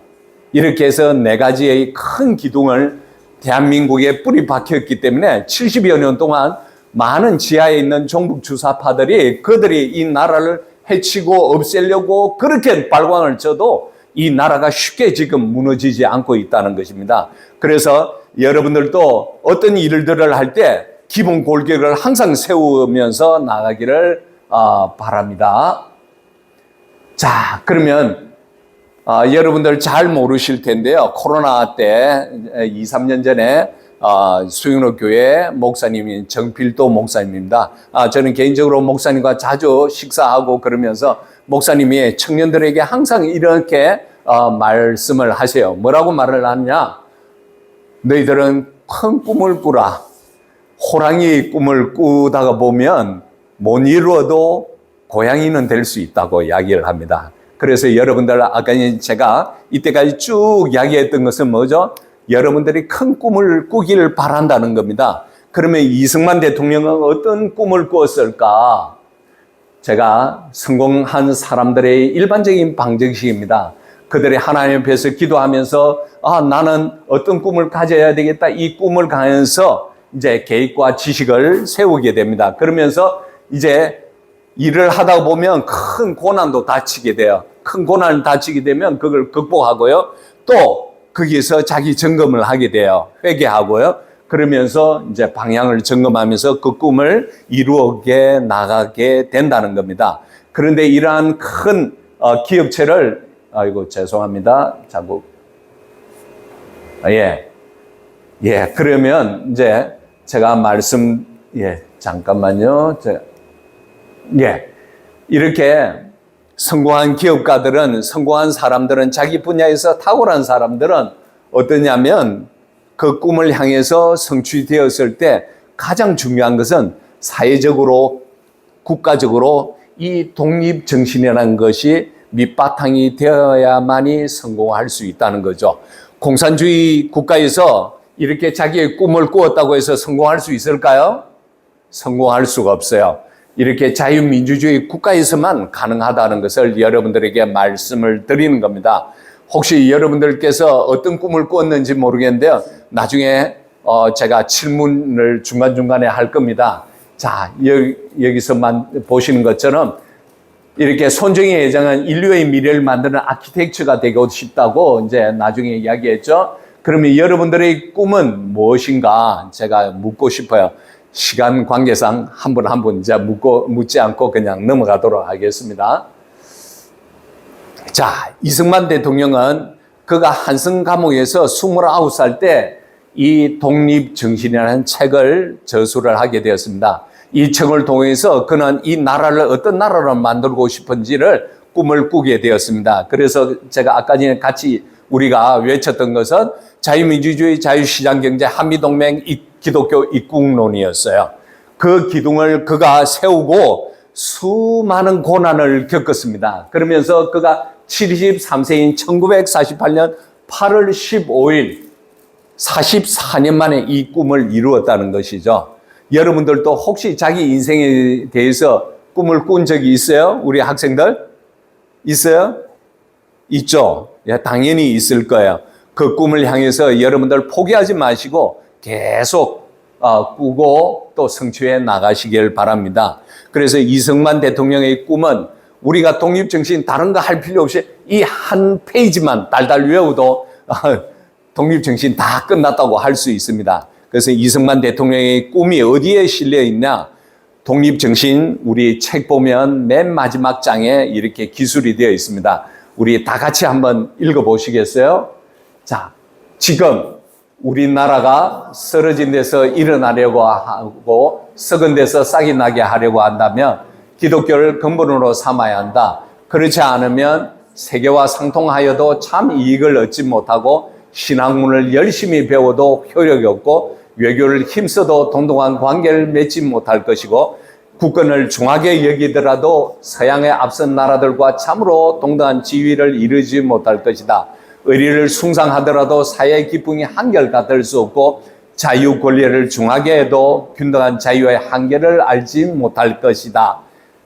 이렇게 해서 4가지의 큰 기둥을 대한민국에 뿌리 박혔기 때문에 70여 년 동안 많은 지하에 있는 종북 주사파들이 그들이 이 나라를 해치고 없애려고 그렇게 발광을 쳐도 이 나라가 쉽게 지금 무너지지 않고 있다는 것입니다. 그래서 여러분들도 어떤 일들을 할 때 기본 골격을 항상 세우면서 나가기를 바랍니다. 자, 그러면 여러분들 잘 모르실 텐데요. 코로나 때 2, 3년 전에 수영로 교회 목사님인 정필도 목사님입니다. 저는 개인적으로 목사님과 자주 식사하고 그러면서 목사님이 청년들에게 항상 이렇게 말씀을 하세요. 뭐라고 말을 하느냐? 너희들은 큰 꿈을 꾸라. 호랑이 꿈을 꾸다가 보면 못 이루어도 고양이는 될 수 있다고 이야기를 합니다. 그래서 여러분들 아까 제가 이때까지 쭉 이야기했던 것은 뭐죠? 여러분들이 큰 꿈을 꾸기를 바란다는 겁니다. 그러면 이승만 대통령은 어떤 꿈을 꾸었을까? 제가 성공한 사람들의 일반적인 방정식입니다. 그들이 하나님 앞에서 기도하면서 나는 어떤 꿈을 가져야 되겠다. 이 꿈을 가면서 이제 계획과 지식을 세우게 됩니다. 그러면서 이제 일을 하다 보면 큰 고난도 닥치게 돼요. 큰 고난을 닥치게 되면 그걸 극복하고요. 또 거기에서 자기 점검을 하게 돼요. 회개하고요. 그러면서 이제 방향을 점검하면서 그 꿈을 이루게 나가게 된다는 겁니다. 그런데 이러한 큰 기업체를 죄송합니다. 자꾸 그러면 이제 제가 잠깐만요. 이렇게 성공한 기업가들은, 성공한 사람들은, 자기 분야에서 탁월한 사람들은 어떠냐면 그 꿈을 향해서 성취되었을 때 가장 중요한 것은 사회적으로, 국가적으로 이 독립정신이라는 것이 밑바탕이 되어야만이 성공할 수 있다는 거죠. 공산주의 국가에서 이렇게 자기의 꿈을 꾸었다고 해서 성공할 수 있을까요? 성공할 수가 없어요. 이렇게 자유민주주의 국가에서만 가능하다는 것을 여러분들에게 말씀을 드리는 겁니다. 혹시 여러분들께서 어떤 꿈을 꾸었는지 모르겠는데요. 나중에 제가 질문을 중간중간에 할 겁니다. 자, 여기서만 보시는 것처럼 이렇게 손정희 회장은 인류의 미래를 만드는 아키텍처가 되고 싶다고 이제 나중에 이야기했죠. 그러면 여러분들의 꿈은 무엇인가 제가 묻고 싶어요. 시간 관계상 한 분 이제 묻지 않고 그냥 넘어가도록 하겠습니다. 자, 이승만 대통령은 그가 한성 감옥에서 29살 때 이 독립정신이라는 책을 저술을 하게 되었습니다. 이 책을 통해서 그는 이 나라를 어떤 나라로 만들고 싶은지를 꿈을 꾸게 되었습니다. 그래서 제가 아까 전에 같이 우리가 외쳤던 것은 자유민주주의, 자유시장경제, 한미동맹, 기독교 입국론이었어요. 그 기둥을 그가 세우고 수많은 고난을 겪었습니다. 그러면서 그가 73세인 1948년 8월 15일 44년 만에 이 꿈을 이루었다는 것이죠. 여러분들도 혹시 자기 인생에 대해서 꿈을 꾼 적이 있어요? 우리 학생들? 있어요? 있죠? 당연히 있을 거예요. 그 꿈을 향해서 여러분들 포기하지 마시고 계속 꾸고 또 성취해 나가시길 바랍니다. 그래서 이승만 대통령의 꿈은 우리가 독립정신 다른 거 할 필요 없이 이 한 페이지만 달달 외워도 독립정신 다 끝났다고 할 수 있습니다. 그래서 이승만 대통령의 꿈이 어디에 실려 있냐? 독립정신 우리 책 보면 맨 마지막 장에 이렇게 기술이 되어 있습니다. 우리 다 같이 한번 읽어보시겠어요? 자, 지금 우리나라가 쓰러진 데서 일어나려고 하고 썩은 데서 싹이 나게 하려고 한다면 기독교를 근본으로 삼아야 한다. 그렇지 않으면 세계와 상통하여도 참 이익을 얻지 못하고 신학문을 열심히 배워도 효력이 없고 외교를 힘써도 동등한 관계를 맺지 못할 것이고 국권을 중하게 여기더라도 서양의 앞선 나라들과 참으로 동등한 지위를 이루지 못할 것이다. 의리를 숭상하더라도 사회의 기쁨이 한결같을 수 없고 자유 권리를 중하게 해도 균등한 자유의 한계를 알지 못할 것이다.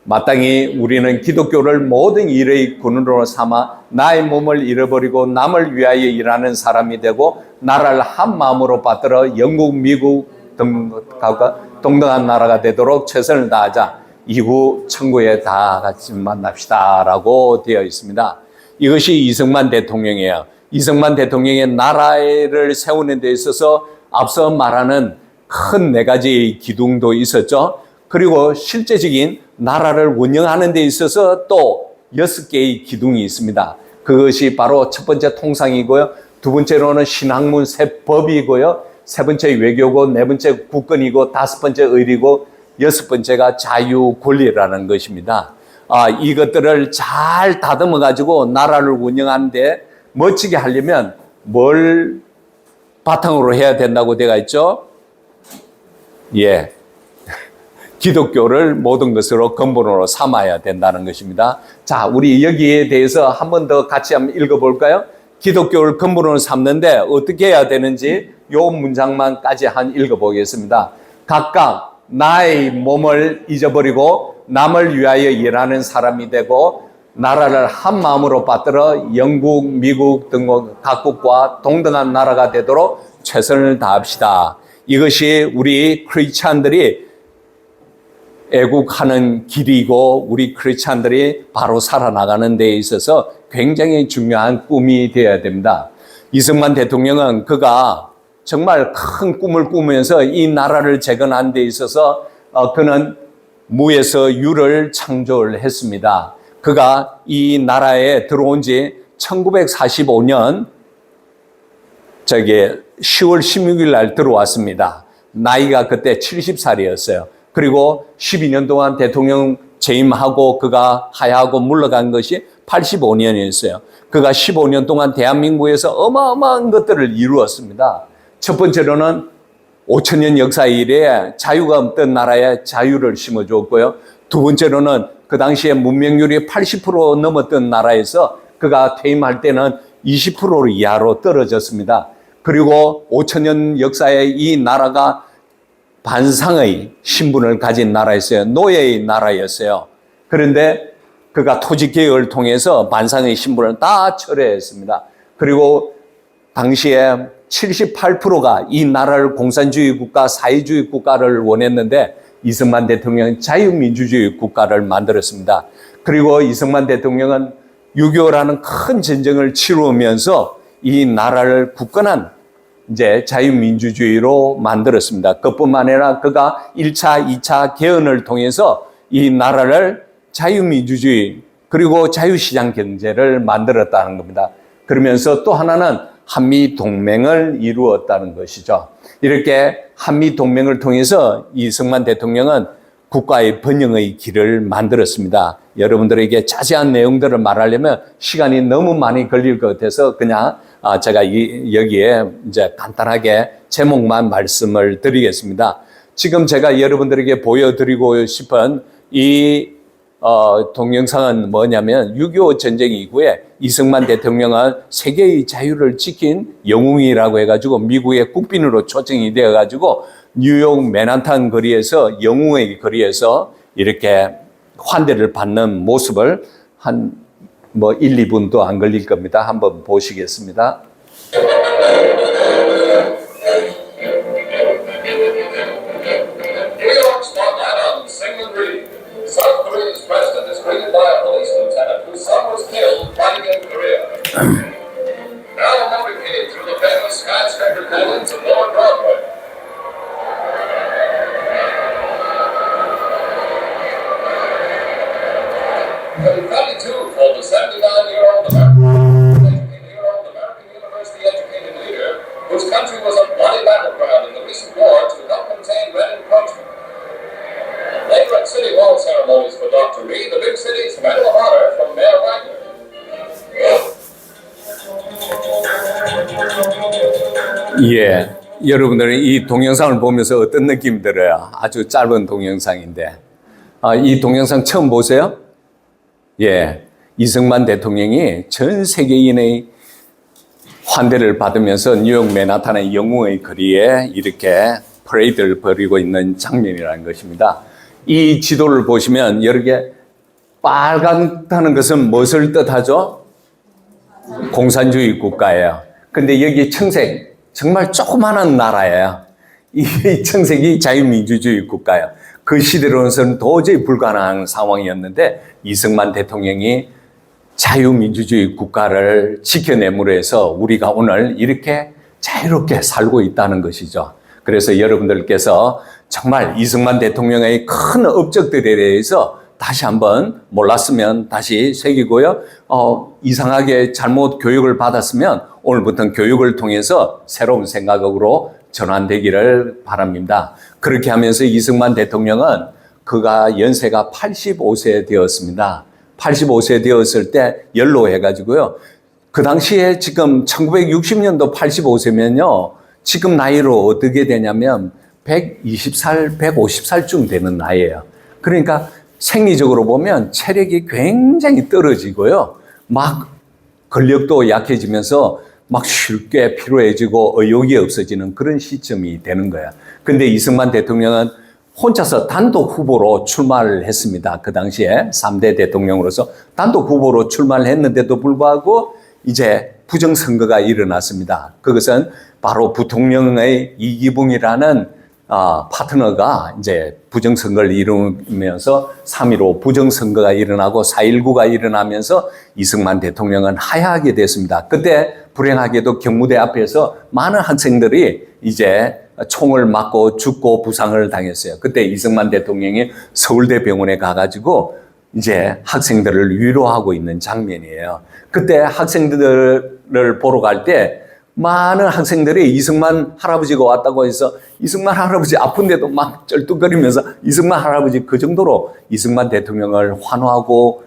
마땅히 우리는 기독교를 모든 일의 근원으로 삼아 나의 몸을 잃어버리고 남을 위하여 일하는 사람이 되고 나라를 한 마음으로 받들어 영국, 미국 등과 동등한 나라가 되도록 최선을 다하자. 이후 천국에 다 같이 만납시다 라고 되어 있습니다. 이것이 이승만 대통령이에요. 이승만 대통령의 나라를 세우는 데 있어서 앞서 말하는 큰 4가지의 기둥도 있었죠. 그리고 실제적인 나라를 운영하는 데 있어서 또 6개의 기둥이 있습니다. 그것이 바로 첫 번째 통상이고요. 두 번째로는 신학문 법이고요. 세 번째 외교고, 네 번째 국권이고, 다섯 번째 의리고, 여섯 번째가 자유 권리라는 것입니다. 이것들을 잘 다듬어 가지고 나라를 운영하는데 멋지게 하려면 뭘 바탕으로 해야 된다고 되어 있죠? 예. 기독교를 모든 것으로 근본으로 삼아야 된다는 것입니다. 자, 우리 여기에 대해서 한 번 더 같이 한번 읽어볼까요? 기독교를 근본으로 삼는데 어떻게 해야 되는지 요 문장만까지 한 읽어보겠습니다. 각각 나의 몸을 잊어버리고 남을 위하여 일하는 사람이 되고 나라를 한 마음으로 받들어 영국, 미국 등 각국과 동등한 나라가 되도록 최선을 다합시다. 이것이 우리 크리스찬들이 애국하는 길이고 우리 크리스찬들이 바로 살아나가는 데 있어서 굉장히 중요한 꿈이 되어야 됩니다. 이승만 대통령은 그가 정말 큰 꿈을 꾸면서 이 나라를 재건하는 데 있어서 그는 무에서 유를 창조를 했습니다. 그가 이 나라에 들어온 지 1945년 10월 16일 날 들어왔습니다. 나이가 그때 70살이었어요. 그리고 12년 동안 대통령 재임하고 그가 하야하고 물러간 것이 85년이었어요. 그가 15년 동안 대한민국에서 어마어마한 것들을 이루었습니다. 첫 번째로는 5천년 역사 이래에 자유가 없던 나라에 자유를 심어주었고요. 두 번째로는 그 당시에 문명률이 80% 넘었던 나라에서 그가 퇴임할 때는 20% 이하로 떨어졌습니다. 그리고 5천년 역사에 이 나라가 반상의 신분을 가진 나라였어요. 노예의 나라였어요. 그런데 그가 토지개혁을 통해서 반상의 신분을 다 철회했습니다. 그리고 당시에 78%가 이 나라를 공산주의 국가, 사회주의 국가를 원했는데 이승만 대통령은 자유민주주의 국가를 만들었습니다. 그리고 이승만 대통령은 6.25라는 큰 전쟁을 치루면서 이 나라를 굳건한 이제 자유민주주의로 만들었습니다. 그뿐만 아니라 그가 1차, 2차 개헌을 통해서 이 나라를 자유민주주의 그리고 자유시장 경제를 만들었다는 겁니다. 그러면서 또 하나는 한미동맹을 이루었다는 것이죠. 이렇게 한미동맹을 통해서 이승만 대통령은 국가의 번영의 길을 만들었습니다. 여러분들에게 자세한 내용들을 말하려면 시간이 너무 많이 걸릴 것 같아서 그냥 제가 여기에 이제 간단하게 제목만 말씀을 드리겠습니다. 지금 제가 여러분들에게 보여드리고 싶은 이 동영상은 뭐냐면 6.25 전쟁 이후에 이승만 대통령은 세계의 자유를 지킨 영웅이라고 해가지고 미국의 국빈으로 초청이 되어가지고 뉴욕 맨하탄 거리에서 영웅의 거리에서 이렇게 환대를 받는 모습을 한 1, 2분도 안 걸릴 겁니다. 한번 보시겠습니다. South Korea's president is greeted by a police lieutenant whose son was killed fighting in Korea. Now a motorcade through the famous skyscraper buildings of Lower Broadway. Called the 79-year-old American university educated leader whose country was a bloody battleground in the recent war to help contain Red encroachment. Later at City Hall ceremonies for Dr. Reed, the big city's Medal of Honor from Mayor Wagner. 예, 여러분들은 이 동영상을 보면서 어떤 느낌 들어요? 아주 짧은 동영상인데 이 동영상 처음 보세요? 예, 이승만 대통령이 전 세계인의 환대를 받으면서 뉴욕 맨하탄의 영웅의 거리에 이렇게 퍼레이드를 벌이고 있는 장면이라는 것입니다. 이 지도를 보시면 여러 개 빨갛다는 것은 무엇을 뜻하죠? 공산주의 국가예요. 근데 여기 청색, 정말 조그마한 나라예요. 이 청색이 자유민주주의 국가예요. 그 시대로서는 도저히 불가능한 상황이었는데 이승만 대통령이 자유민주주의 국가를 지켜내므로 해서 우리가 오늘 이렇게 자유롭게 살고 있다는 것이죠. 그래서 여러분들께서 정말 이승만 대통령의 큰 업적들에 대해서 다시 한번 몰랐으면 다시 새기고요. 이상하게 잘못 교육을 받았으면 오늘부터는 교육을 통해서 새로운 생각으로 전환되기를 바랍니다. 그렇게 하면서 이승만 대통령은 그가 연세가 85세 되었습니다. 85세 되었을 때 연로해가지고요. 그 당시에 지금 1960년도 85세면요. 지금 나이로 어떻게 되냐면 120살, 150살쯤 되는 나이예요. 그러니까 생리적으로 보면 체력이 굉장히 떨어지고요. 막 근력도 약해지면서 막 쉽게 피로해지고 의욕이 없어지는 그런 시점이 되는 거야. 근데 이승만 대통령은 혼자서 단독 후보로 출마를 했습니다. 그 당시에 3대 대통령으로서 단독 후보로 출마를 했는데도 불구하고 이제 부정선거가 일어났습니다. 그것은 바로 부통령의 이기붕이라는 파트너가 이제 부정선거를 이루면서 3.15 부정선거가 일어나고 4.19가 일어나면서 이승만 대통령은 하야하게 됐습니다. 그때 불행하게도 경무대 앞에서 많은 학생들이 이제 총을 맞고 죽고 부상을 당했어요. 그때 이승만 대통령이 서울대병원에 가가지고 이제 학생들을 위로하고 있는 장면이에요. 그때 학생들을 보러 갈 때 많은 학생들이 이승만 할아버지가 왔다고 해서 이승만 할아버지 아픈데도 막 쩔뚝거리면서 이승만 할아버지 그 정도로 이승만 대통령을 환호하고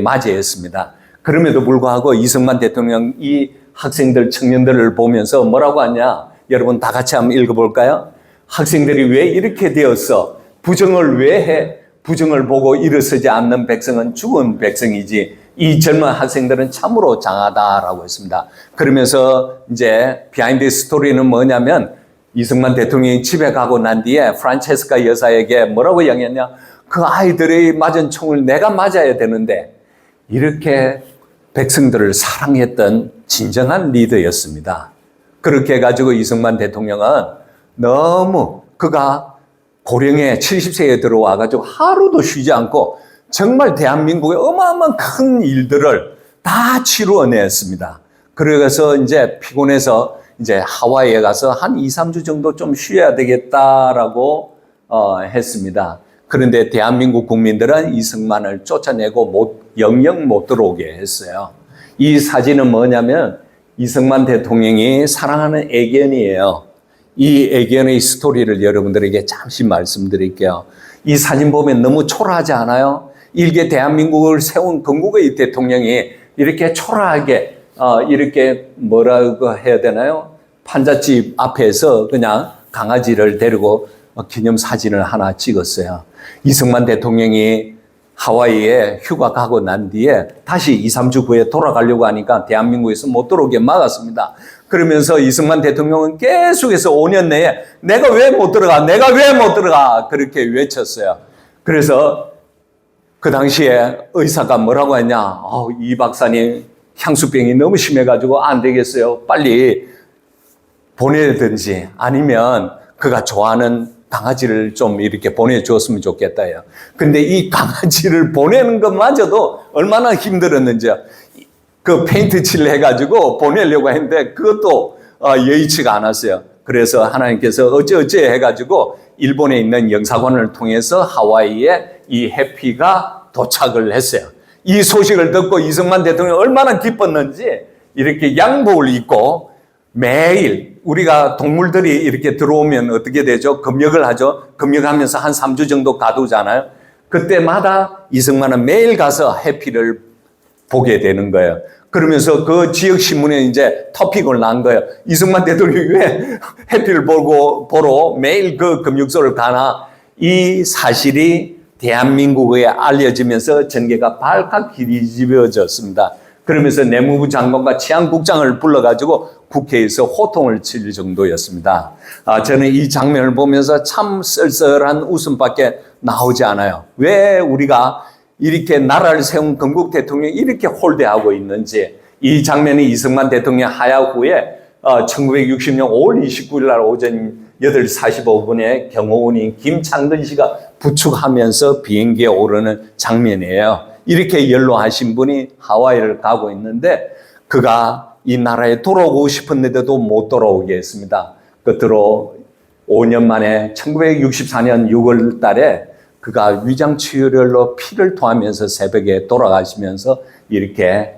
맞이했습니다. 그럼에도 불구하고 이승만 대통령 이 학생들, 청년들을 보면서 뭐라고 하냐? 여러분 다 같이 한번 읽어볼까요? 학생들이 왜 이렇게 되었어? 부정을 왜 해? 부정을 보고 일어서지 않는 백성은 죽은 백성이지. 이 젊은 학생들은 참으로 장하다라고 했습니다. 그러면서 이제 비하인드 스토리는 뭐냐면 이승만 대통령이 집에 가고 난 뒤에 프란체스카 여사에게 뭐라고 이야기했냐? 그 아이들이 맞은 총을 내가 맞아야 되는데 이렇게 백성들을 사랑했던 진정한 리더였습니다. 그렇게 해가지고 이승만 대통령은 너무 그가 고령에 70세에 들어와가지고 하루도 쉬지 않고 정말 대한민국의 어마어마한 큰 일들을 다 치루어냈습니다. 그래서 이제 피곤해서 이제 하와이에 가서 한 2, 3주 정도 좀 쉬어야 되겠다라고 했습니다. 그런데 대한민국 국민들은 이승만을 쫓아내고 영영 못 들어오게 했어요. 이 사진은 뭐냐면 이승만 대통령이 사랑하는 애견이에요. 이 애견의 스토리를 여러분들에게 잠시 말씀드릴게요. 이 사진 보면 너무 초라하지 않아요? 일개 대한민국을 세운 건국의 대통령이 이렇게 초라하게 이렇게 뭐라고 해야 되나요? 판잣집 앞에서 그냥 강아지를 데리고 기념사진을 하나 찍었어요. 이승만 대통령이 하와이에 휴가 가고 난 뒤에 다시 2, 3주 후에 돌아가려고 하니까 대한민국에서 못 들어오게 막았습니다. 그러면서 이승만 대통령은 계속해서 5년 내에 내가 왜 못 들어가? 내가 왜 못 들어가? 그렇게 외쳤어요. 그래서 그 당시에 의사가 뭐라고 했냐? 이 박사님 향수병이 너무 심해가지고 안 되겠어요. 빨리 보내든지 아니면 그가 좋아하는 강아지를 좀 이렇게 보내주었으면 좋겠다요. 근데 이 강아지를 보내는 것마저도 얼마나 힘들었는지요. 그 페인트 칠 해가지고 보내려고 했는데 그것도 여의치가 않았어요. 그래서 하나님께서 어찌어찌 해가지고 일본에 있는 영사관을 통해서 하와이에 이 해피가 도착을 했어요. 이 소식을 듣고 이승만 대통령이 얼마나 기뻤는지 이렇게 양복을 입고 매일 우리가 동물들이 이렇게 들어오면 어떻게 되죠? 검역을 하죠. 검역하면서 한 3주 정도 가두잖아요. 그때마다 이승만은 매일 가서 해피를 보게 되는 거예요. 그러면서 그 지역 신문에 이제 토픽을 난 거예요. 이승만 대통령이 왜 해피를 보러 매일 그 검역소를 가나? 이 사실이 대한민국에 알려지면서 전개가 발칵 뒤집어졌습니다. 그러면서 내무부 장관과 치안국장을 불러가지고 국회에서 호통을 칠 정도였습니다. 저는 이 장면을 보면서 참 쓸쓸한 웃음밖에 나오지 않아요. 왜 우리가 이렇게 나라를 세운 건국 대통령이 이렇게 홀대하고 있는지. 이 장면이 이승만 대통령 하야 후에 1960년 5월 29일 날 오전 8시 45분에 경호원인 김창근 씨가 부축하면서 비행기에 오르는 장면이에요. 이렇게 연로하신 분이 하와이를 가고 있는데 그가 이 나라에 돌아오고 싶었는데도 못 돌아오게 했습니다. 끝으로 5년 만에 1964년 6월 달에 그가 위장치열로 피를 토하면서 새벽에 돌아가시면서 이렇게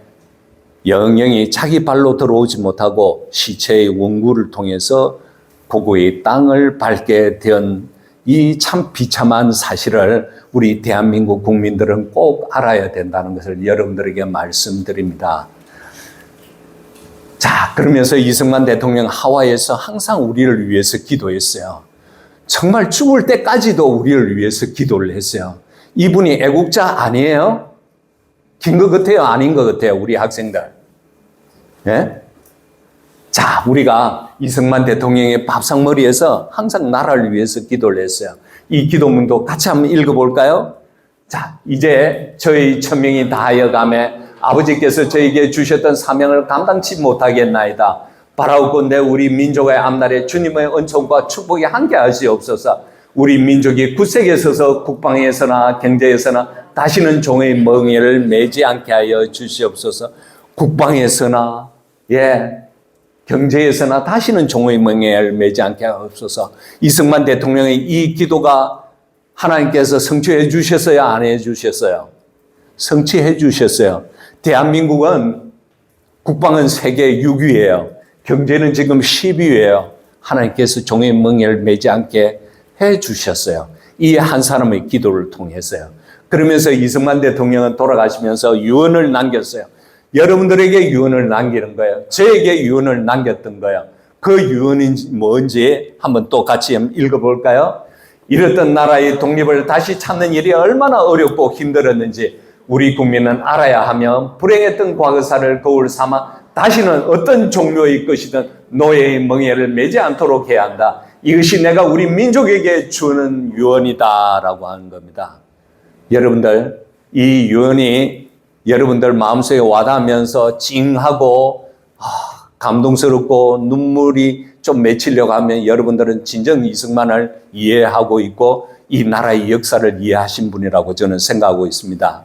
영영이 자기 발로 들어오지 못하고 시체의 원구를 통해서 고국의 땅을 밟게 된 이 참 비참한 사실을 우리 대한민국 국민들은 꼭 알아야 된다는 것을 여러분들에게 말씀드립니다. 자, 그러면서 이승만 대통령 하와이에서 항상 우리를 위해서 기도했어요. 정말 죽을 때까지도 우리를 위해서 기도를 했어요. 이분이 애국자 아니에요? 긴 것 같아요? 아닌 것 같아요? 우리 학생들. 예? 자, 우리가 이승만 대통령의 밥상머리에서 항상 나라를 위해서 기도를 했어요. 이 기도문도 같이 한번 읽어볼까요? 자, 이제 저희 천명이 다하여가매 아버지께서 저에게 주셨던 사명을 감당치 못하겠나이다. 바라옵건대 우리 민족의 앞날에 주님의 은총과 축복이 함께 하시옵소서. 우리 민족이 굳세게 서서 국방에서나 경제에서나 다시는 종의 멍에를 매지 않게 하여 주시옵소서. 국방에서나 경제에서나 다시는 종의 멍에를 매지 않게 하옵소서. 이승만 대통령의 이 기도가 하나님께서 성취해 주셨어요? 안 해 주셨어요? 성취해 주셨어요. 대한민국은 국방은 세계 6위예요. 경제는 지금 10위예요. 하나님께서 종의 멍에를 매지 않게 해 주셨어요. 이 한 사람의 기도를 통해서요. 그러면서 이승만 대통령은 돌아가시면서 유언을 남겼어요. 여러분들에게 유언을 남기는 거예요. 저에게 유언을 남겼던 거예요. 그 유언이 뭔지 한번 또 같이 읽어볼까요? 이랬던 나라의 독립을 다시 찾는 일이 얼마나 어렵고 힘들었는지 우리 국민은 알아야 하며 불행했던 과거사를 거울 삼아 다시는 어떤 종류의 것이든 노예의 멍에를 매지 않도록 해야 한다. 이것이 내가 우리 민족에게 주는 유언이다라고 하는 겁니다. 여러분들, 이 유언이 여러분들 마음속에 와닿으면서 찡하고 감동스럽고 눈물이 좀 맺히려고 하면 여러분들은 진정 이승만을 이해하고 있고 이 나라의 역사를 이해하신 분이라고 저는 생각하고 있습니다.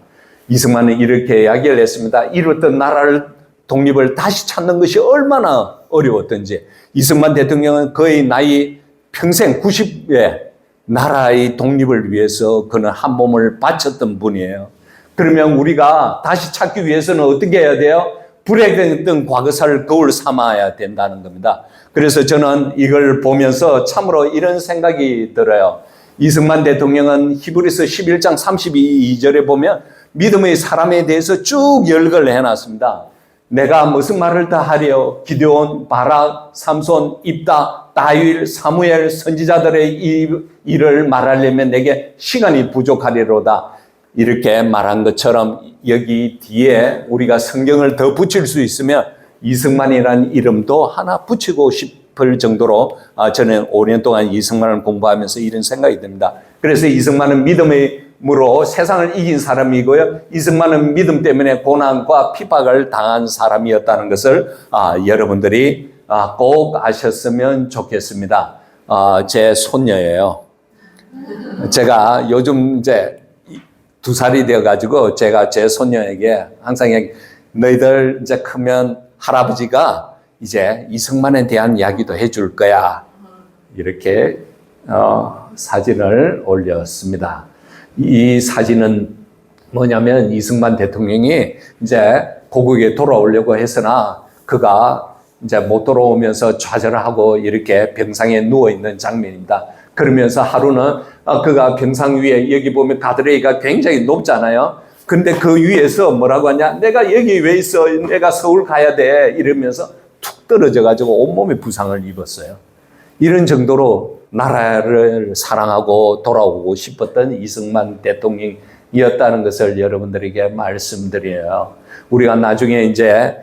이승만은 이렇게 이야기를 했습니다. 이뤘던 나라를 독립을 다시 찾는 것이 얼마나 어려웠던지. 이승만 대통령은 그의 나이 평생 90에 나라의 독립을 위해서 그는 한 몸을 바쳤던 분이에요. 그러면 우리가 다시 찾기 위해서는 어떻게 해야 돼요? 불행했던 과거사를 거울 삼아야 된다는 겁니다. 그래서 저는 이걸 보면서 참으로 이런 생각이 들어요. 이승만 대통령은 히브리서 11장 32절에 보면 믿음의 사람에 대해서 쭉 열거를 해놨습니다. 내가 무슨 말을 다 하려? 기드온, 바락, 삼손, 입다, 다윗, 사무엘 선지자들의 이 일을 말하려면 내게 시간이 부족하리로다. 이렇게 말한 것처럼 여기 뒤에 우리가 성경을 더 붙일 수 있으면 이승만이라는 이름도 하나 붙이고 싶을 정도로 저는 5년 동안 이승만을 공부하면서 이런 생각이 듭니다. 그래서 이승만은 믿음으로 세상을 이긴 사람이고요. 이승만은 믿음 때문에 고난과 핍박을 당한 사람이었다는 것을 여러분들이 꼭 아셨으면 좋겠습니다. 제 손녀예요. 제가 요즘 이제 2살이 되어가지고 제가 제 손녀에게 항상 너희들 이제 크면 할아버지가 이제 이승만에 대한 이야기도 해줄 거야. 이렇게 사진을 올렸습니다. 이 사진은 뭐냐면 이승만 대통령이 이제 고국에 돌아오려고 했으나 그가 이제 못 돌아오면서 좌절하고 이렇게 병상에 누워 있는 장면입니다. 그러면서 하루는 그가 병상 위에 여기 보면 가드레일가 굉장히 높잖아요. 근데 그 위에서 뭐라고 하냐? 내가 여기 왜 있어? 내가 서울 가야 돼. 이러면서 툭 떨어져가지고 온몸에 부상을 입었어요. 이런 정도로 나라를 사랑하고 돌아오고 싶었던 이승만 대통령이었다는 것을 여러분들에게 말씀드려요. 우리가 나중에 이제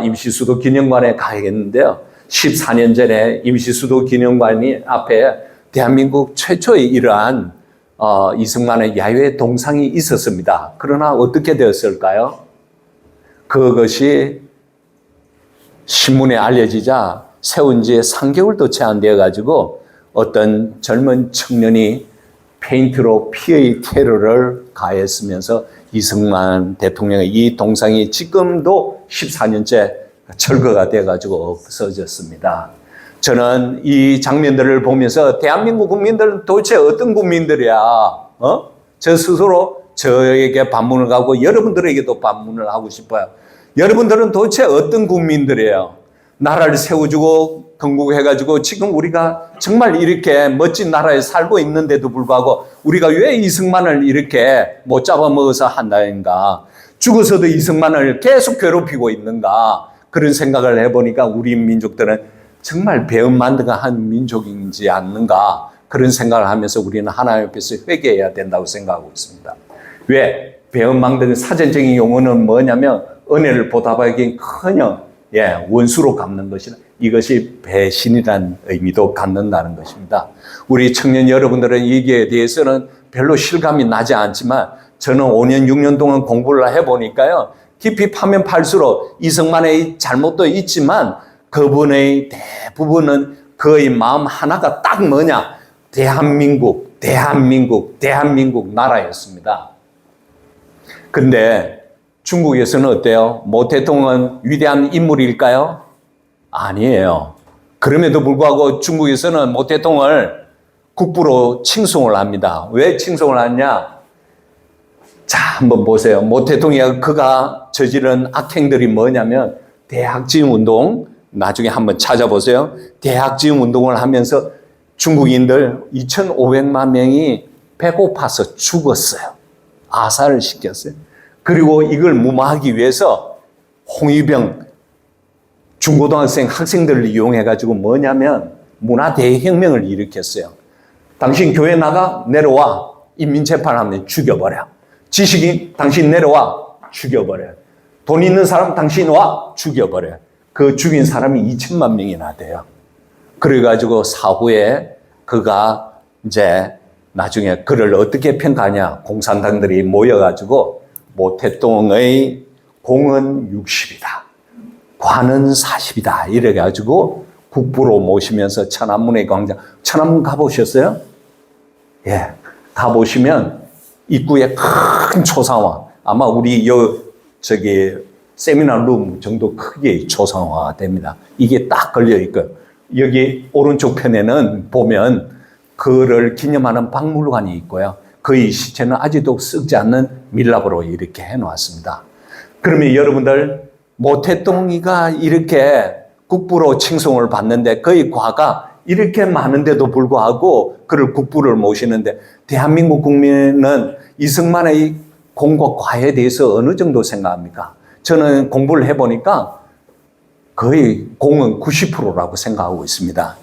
임시수도 기념관에 가야겠는데요. 14년 전에 임시수도 기념관이 앞에 대한민국 최초의 이러한 이승만의 야외 동상이 있었습니다. 그러나 어떻게 되었을까요? 그것이 신문에 알려지자 세운 지 3개월도 채 안 되어가지고 어떤 젊은 청년이 페인트로 피의 테러를 가했으면서 이승만 대통령의 이 동상이 지금도 14년째 철거가 되어가지고 없어졌습니다. 저는 이 장면들을 보면서 대한민국 국민들은 도대체 어떤 국민들이야? 저 스스로 저에게 반문을 가고 여러분들에게도 반문을 하고 싶어요. 여러분들은 도대체 어떤 국민들이에요? 나라를 세워주고 건국해가지고 지금 우리가 정말 이렇게 멋진 나라에 살고 있는데도 불구하고 우리가 왜 이승만을 이렇게 못 잡아먹어서 한다는가? 죽어서도 이승만을 계속 괴롭히고 있는가? 그런 생각을 해보니까 우리 민족들은 정말 배은만등한 민족인지 않는가? 그런 생각을 하면서 우리는 하나님 앞에서 회개해야 된다고 생각하고 있습니다. 왜? 배은망덕의 사전적인 용어는 뭐냐면 은혜를 보답하기는커녕 원수로 갚는 것이다. 이것이 배신이라는 의미도 갖는다는 것입니다. 우리 청년 여러분들은 이기에 대해서는 별로 실감이 나지 않지만 저는 5년, 6년 동안 공부를 해보니까요. 깊이 파면 팔수록 이승만의 잘못도 있지만 그분의 대부분은 그의 마음 하나가 딱 뭐냐? 대한민국 나라였습니다. 근데 중국에서는 어때요? 모 대통령은 위대한 인물일까요? 아니에요. 그럼에도 불구하고 중국에서는 모 대통령을 국부로 칭송을 합니다. 왜 칭송을 하냐? 자, 한번 보세요. 모 대통령이 그가 저지른 악행들이 뭐냐면 대학지음 운동, 나중에 한번 찾아보세요. 대학지음 운동을 하면서 중국인들 2,500만 명이 배고파서 죽었어요. 아사를 시켰어요. 그리고 이걸 무마하기 위해서 홍위병 중고등학생 학생들을 이용해가지고 뭐냐면 문화대혁명을 일으켰어요. 당신 교회 나가 내려와 인민재판하면 죽여버려. 지식인 당신 내려와 죽여버려. 돈 있는 사람 당신 와 죽여버려. 그 죽인 사람이 2천만 명이나 돼요. 그래가지고 사후에 그가 이제 나중에 그를 어떻게 평가하냐. 공산당들이 모여가지고 모태똥의 공은 60이다. 관은 40이다. 이래가지고 국부로 모시면서 천안문의 광장. 천안문 가보셨어요? 예. 가보시면 입구에 큰 초상화. 아마 우리 세미나 룸 정도 크기의 초상화가 됩니다. 이게 딱 걸려있고요. 여기 오른쪽 편에는 보면 그를 기념하는 박물관이 있고요. 그의 시체는 아직도 썩지 않는 밀랍으로 이렇게 해놓았습니다. 그러면 여러분들 모태똥이가 이렇게 국부로 칭송을 받는데 그의 과가 이렇게 많은데도 불구하고 그를 국부를 모시는데 대한민국 국민은 이승만의 공과 과에 대해서 어느 정도 생각합니까? 저는 공부를 해보니까 거의 공은 90%라고 생각하고 있습니다.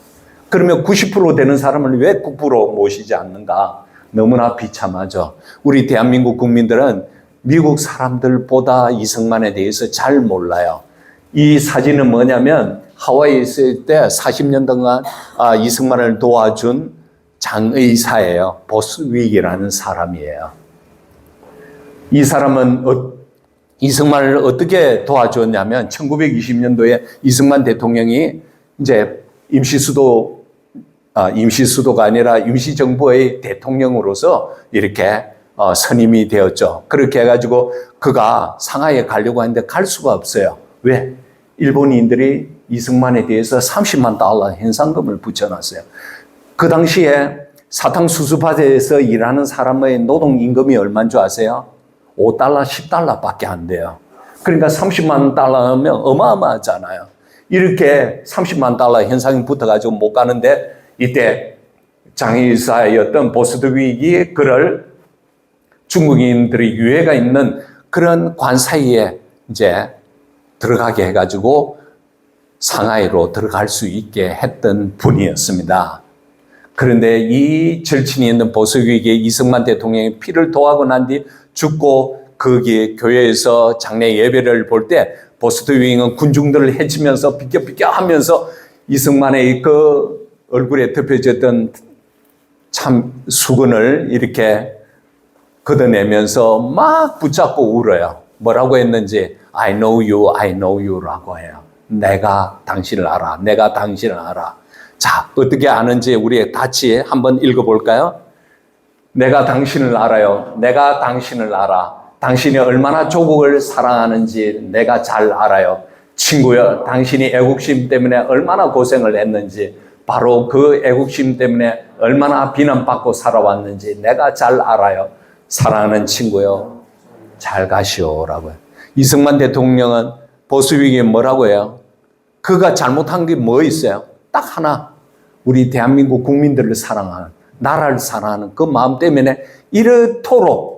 그러면 90% 되는 사람을 왜 국부로 모시지 않는가? 너무나 비참하죠. 우리 대한민국 국민들은 미국 사람들보다 이승만에 대해서 잘 몰라요. 이 사진은 뭐냐면 하와이에 있을 때 40년 동안 이승만을 도와준 장의사예요. 보스윅이라는 사람이에요. 이 사람은 이승만을 어떻게 도와줬냐면 1920년도에 이승만 대통령이 이제 임시수도가 아니라 임시정부의 대통령으로서 이렇게 선임이 되었죠. 그렇게 해가지고 그가 상하이에 가려고 하는데 갈 수가 없어요. 왜? 일본인들이 이승만에 대해서 30만 달러 현상금을 붙여놨어요. 그 당시에 사탕수수밭에서 일하는 사람의 노동임금이 얼마인 줄 아세요? 5달러, 10달러 밖에 안 돼요. 그러니까 30만 달러면 어마어마하잖아요. 이렇게 30만 달러 현상이 붙어가지고 못 가는데 이때 장의사였던 보스드윅이 그를 중국인들의 유해가 있는 그런 관 사이에 이제 들어가게 해가지고 상하이로 들어갈 수 있게 했던 분이었습니다. 그런데 이 절친이 있는 보스윅이 이승만 대통령의 피를 토하고 난 뒤 죽고 거기 교회에서 장례 예배를 볼 때 보스드윅은 군중들을 해치면서 비껴 하면서 이승만의 그 얼굴에 덮여졌던 참 수건을 이렇게 걷어내면서 막 붙잡고 울어요. 뭐라고 했는지 I know you 라고 해요. 내가 당신을 알아. 내가 당신을 알아. 자, 어떻게 아는지 우리 같이 한번 읽어볼까요? 내가 당신을 알아요. 내가 당신을 알아. 당신이 얼마나 조국을 사랑하는지 내가 잘 알아요. 친구여, 당신이 애국심 때문에 얼마나 고생을 했는지, 바로 그 애국심 때문에 얼마나 비난받고 살아왔는지 내가 잘 알아요. 사랑하는 친구요, 잘 가시오라고요. 이승만 대통령은 보스윅이 뭐라고 해요? 그가 잘못한 게 뭐 있어요? 딱 하나. 우리 대한민국 국민들을 사랑하는, 나라를 사랑하는 그 마음 때문에 이렇도록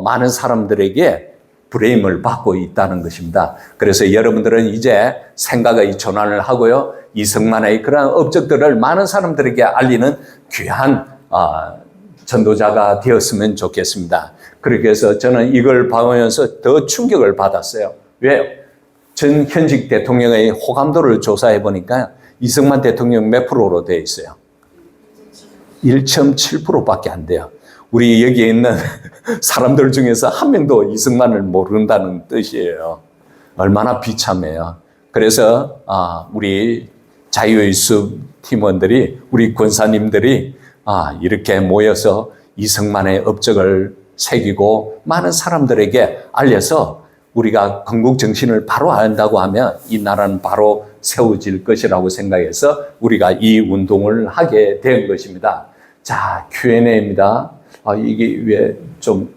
많은 사람들에게 브레임을 받고 있다는 것입니다. 그래서 여러분들은 이제 생각의 전환을 하고요, 이승만의 그러한 업적들을 많은 사람들에게 알리는 귀한 전도자가 되었으면 좋겠습니다. 그렇게 해서 저는 이걸 보면서 더 충격을 받았어요. 왜요? 전 현직 대통령의 호감도를 조사해 보니까 이승만 대통령 몇 프로로 되어 있어요? 1.7%밖에 안 돼요. 우리 여기에 있는 사람들 중에서 한 명도 이승만을 모른다는 뜻이에요. 얼마나 비참해요. 그래서 우리 자유의수 팀원들이, 우리 권사님들이 이렇게 모여서 이승만의 업적을 새기고 많은 사람들에게 알려서 우리가 건국 정신을 바로 안다고 하면 이 나라는 바로 세워질 것이라고 생각해서 우리가 이 운동을 하게 된 것입니다. 자, Q&A입니다. 이게 왜 좀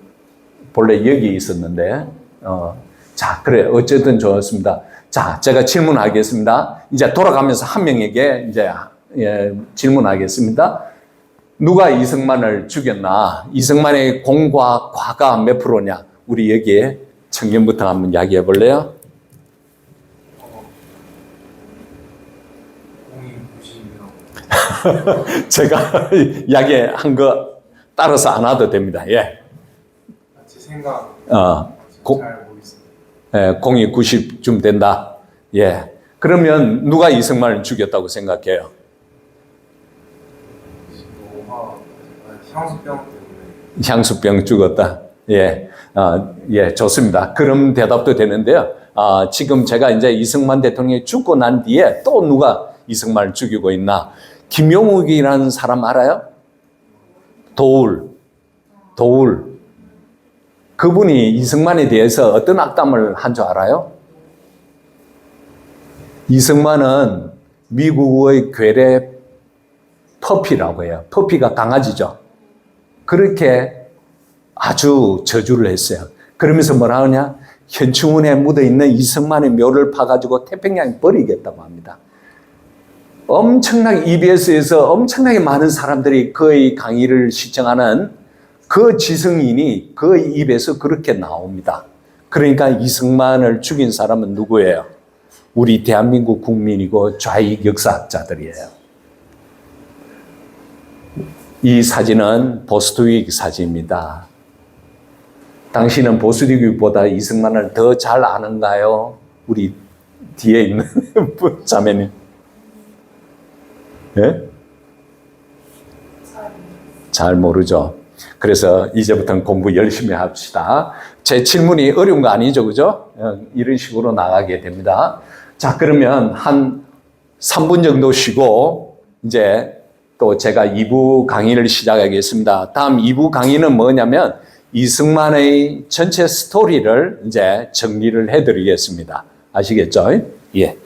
본래 여기 있었는데 자, 그래, 어쨌든 좋았습니다. 자, 제가 질문하겠습니다. 이제 돌아가면서 한 명에게 이제 질문하겠습니다. 누가 이승만을 죽였나? 이승만의 공과 과가 몇 프로냐? 우리 여기에 청년부터 한번 이야기해 볼래요? 제가 이야기한 거 따라서 안 와도 됩니다. 예. 제 생각 잘 모르겠습니다. 예, 공이 90쯤 된다. 예. 그러면 누가 이승만을 죽였다고 생각해요? 향수병 때문에. 향수병 죽었다. 예. 예, 좋습니다. 그럼 대답도 되는데요. 지금 제가 이제 이승만 대통령이 죽고 난 뒤에 또 누가 이승만을 죽이고 있나? 김용욱이라는 사람 알아요? 도울. 그분이 이승만에 대해서 어떤 악담을 한 줄 알아요? 이승만은 미국의 괴뢰 퍼피라고 해요. 퍼피가 강아지죠. 그렇게 아주 저주를 했어요. 그러면서 뭐라 하냐? 현충원에 묻어있는 이승만의 묘를 파가지고 태평양에 버리겠다고 합니다. 엄청나게 EBS에서 엄청나게 많은 사람들이 그의 강의를 시청하는 그 지성인이 그 입에서 그렇게 나옵니다. 그러니까 이승만을 죽인 사람은 누구예요? 우리 대한민국 국민이고 좌익 역사학자들이에요. 이 사진은 보스토익 사진입니다. 당신은 보스토익보다 이승만을 더 잘 아는가요? 우리 뒤에 있는 자매님. 예? 잘 모르죠. 그래서 이제부터는 공부 열심히 합시다. 제 질문이 어려운 거 아니죠, 그죠? 이런 식으로 나가게 됩니다. 자, 그러면 한 3분 정도 쉬고 이제 또 제가 2부 강의를 시작하겠습니다. 다음 2부 강의는 뭐냐면 이승만의 전체 스토리를 이제 정리를 해드리겠습니다. 아시겠죠? 예.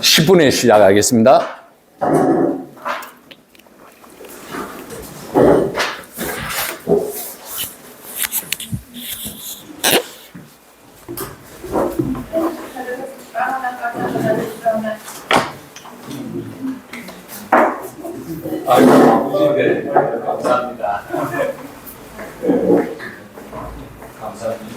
(10분에) 시작하겠습니다. 감사합니다. 감사합니다.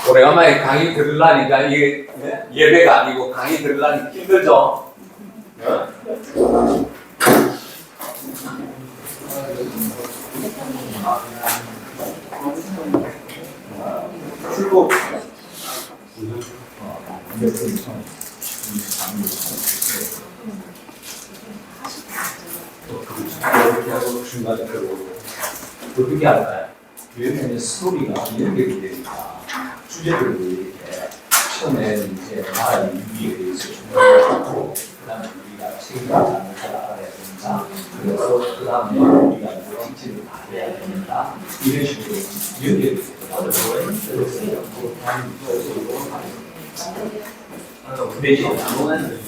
오래간만에 강의 들으려니까 이게 예배가 아니고 강의 들으려니까 힘들죠? 출국 이렇게 하고 중간에 어떻게 할까요? 왜냐면 스토리가 연결이 되니까 주제들도 이렇게 처음에는 이제 나라의 위기에 대해서 준비하고 그 다음에 우리가 책임을 잘 알아야 된다. 그래서 그 다음에 우리가 정치를 다 해야 된다. 이런 식으로 연결이 되더라고요. 그래서 그 대신 나눠가는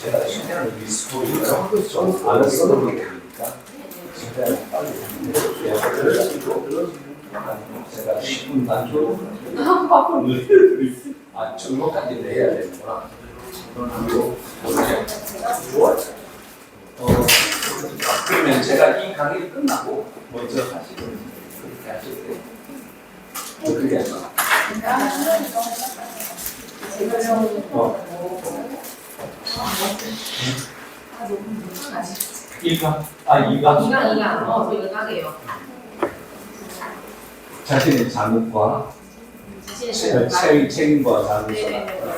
제가 신뢰하는 이 스토리를 좀 알아서 되니까 제가 10분 단위로 정도까지 해야 되는구나. 그러면 제가 이 강의를 끝나고 먼저 하시고 그렇게 하실 때 어떻게 할까? 이강? 이강? 저 이강이에요. 자신의 자극과 책임과 자극과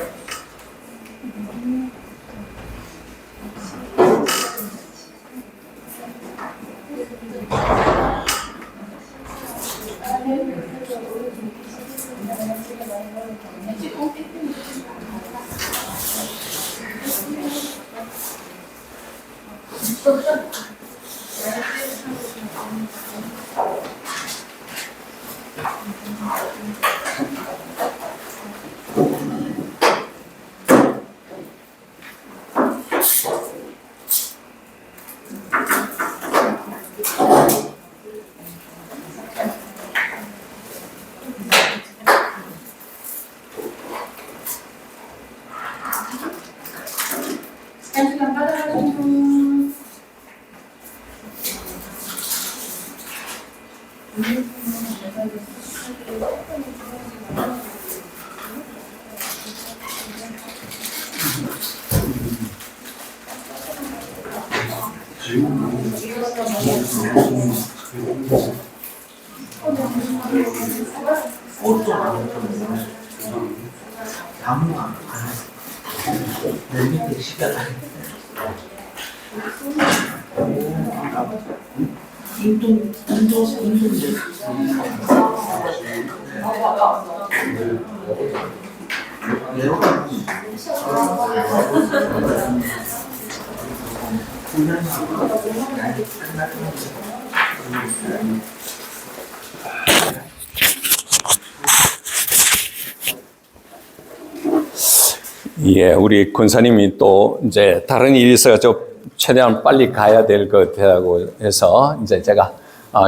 예, 우리 권사님이 또 이제 다른 일이 있어서 최대한 빨리 가야 될 것 같다고 해서 이제 제가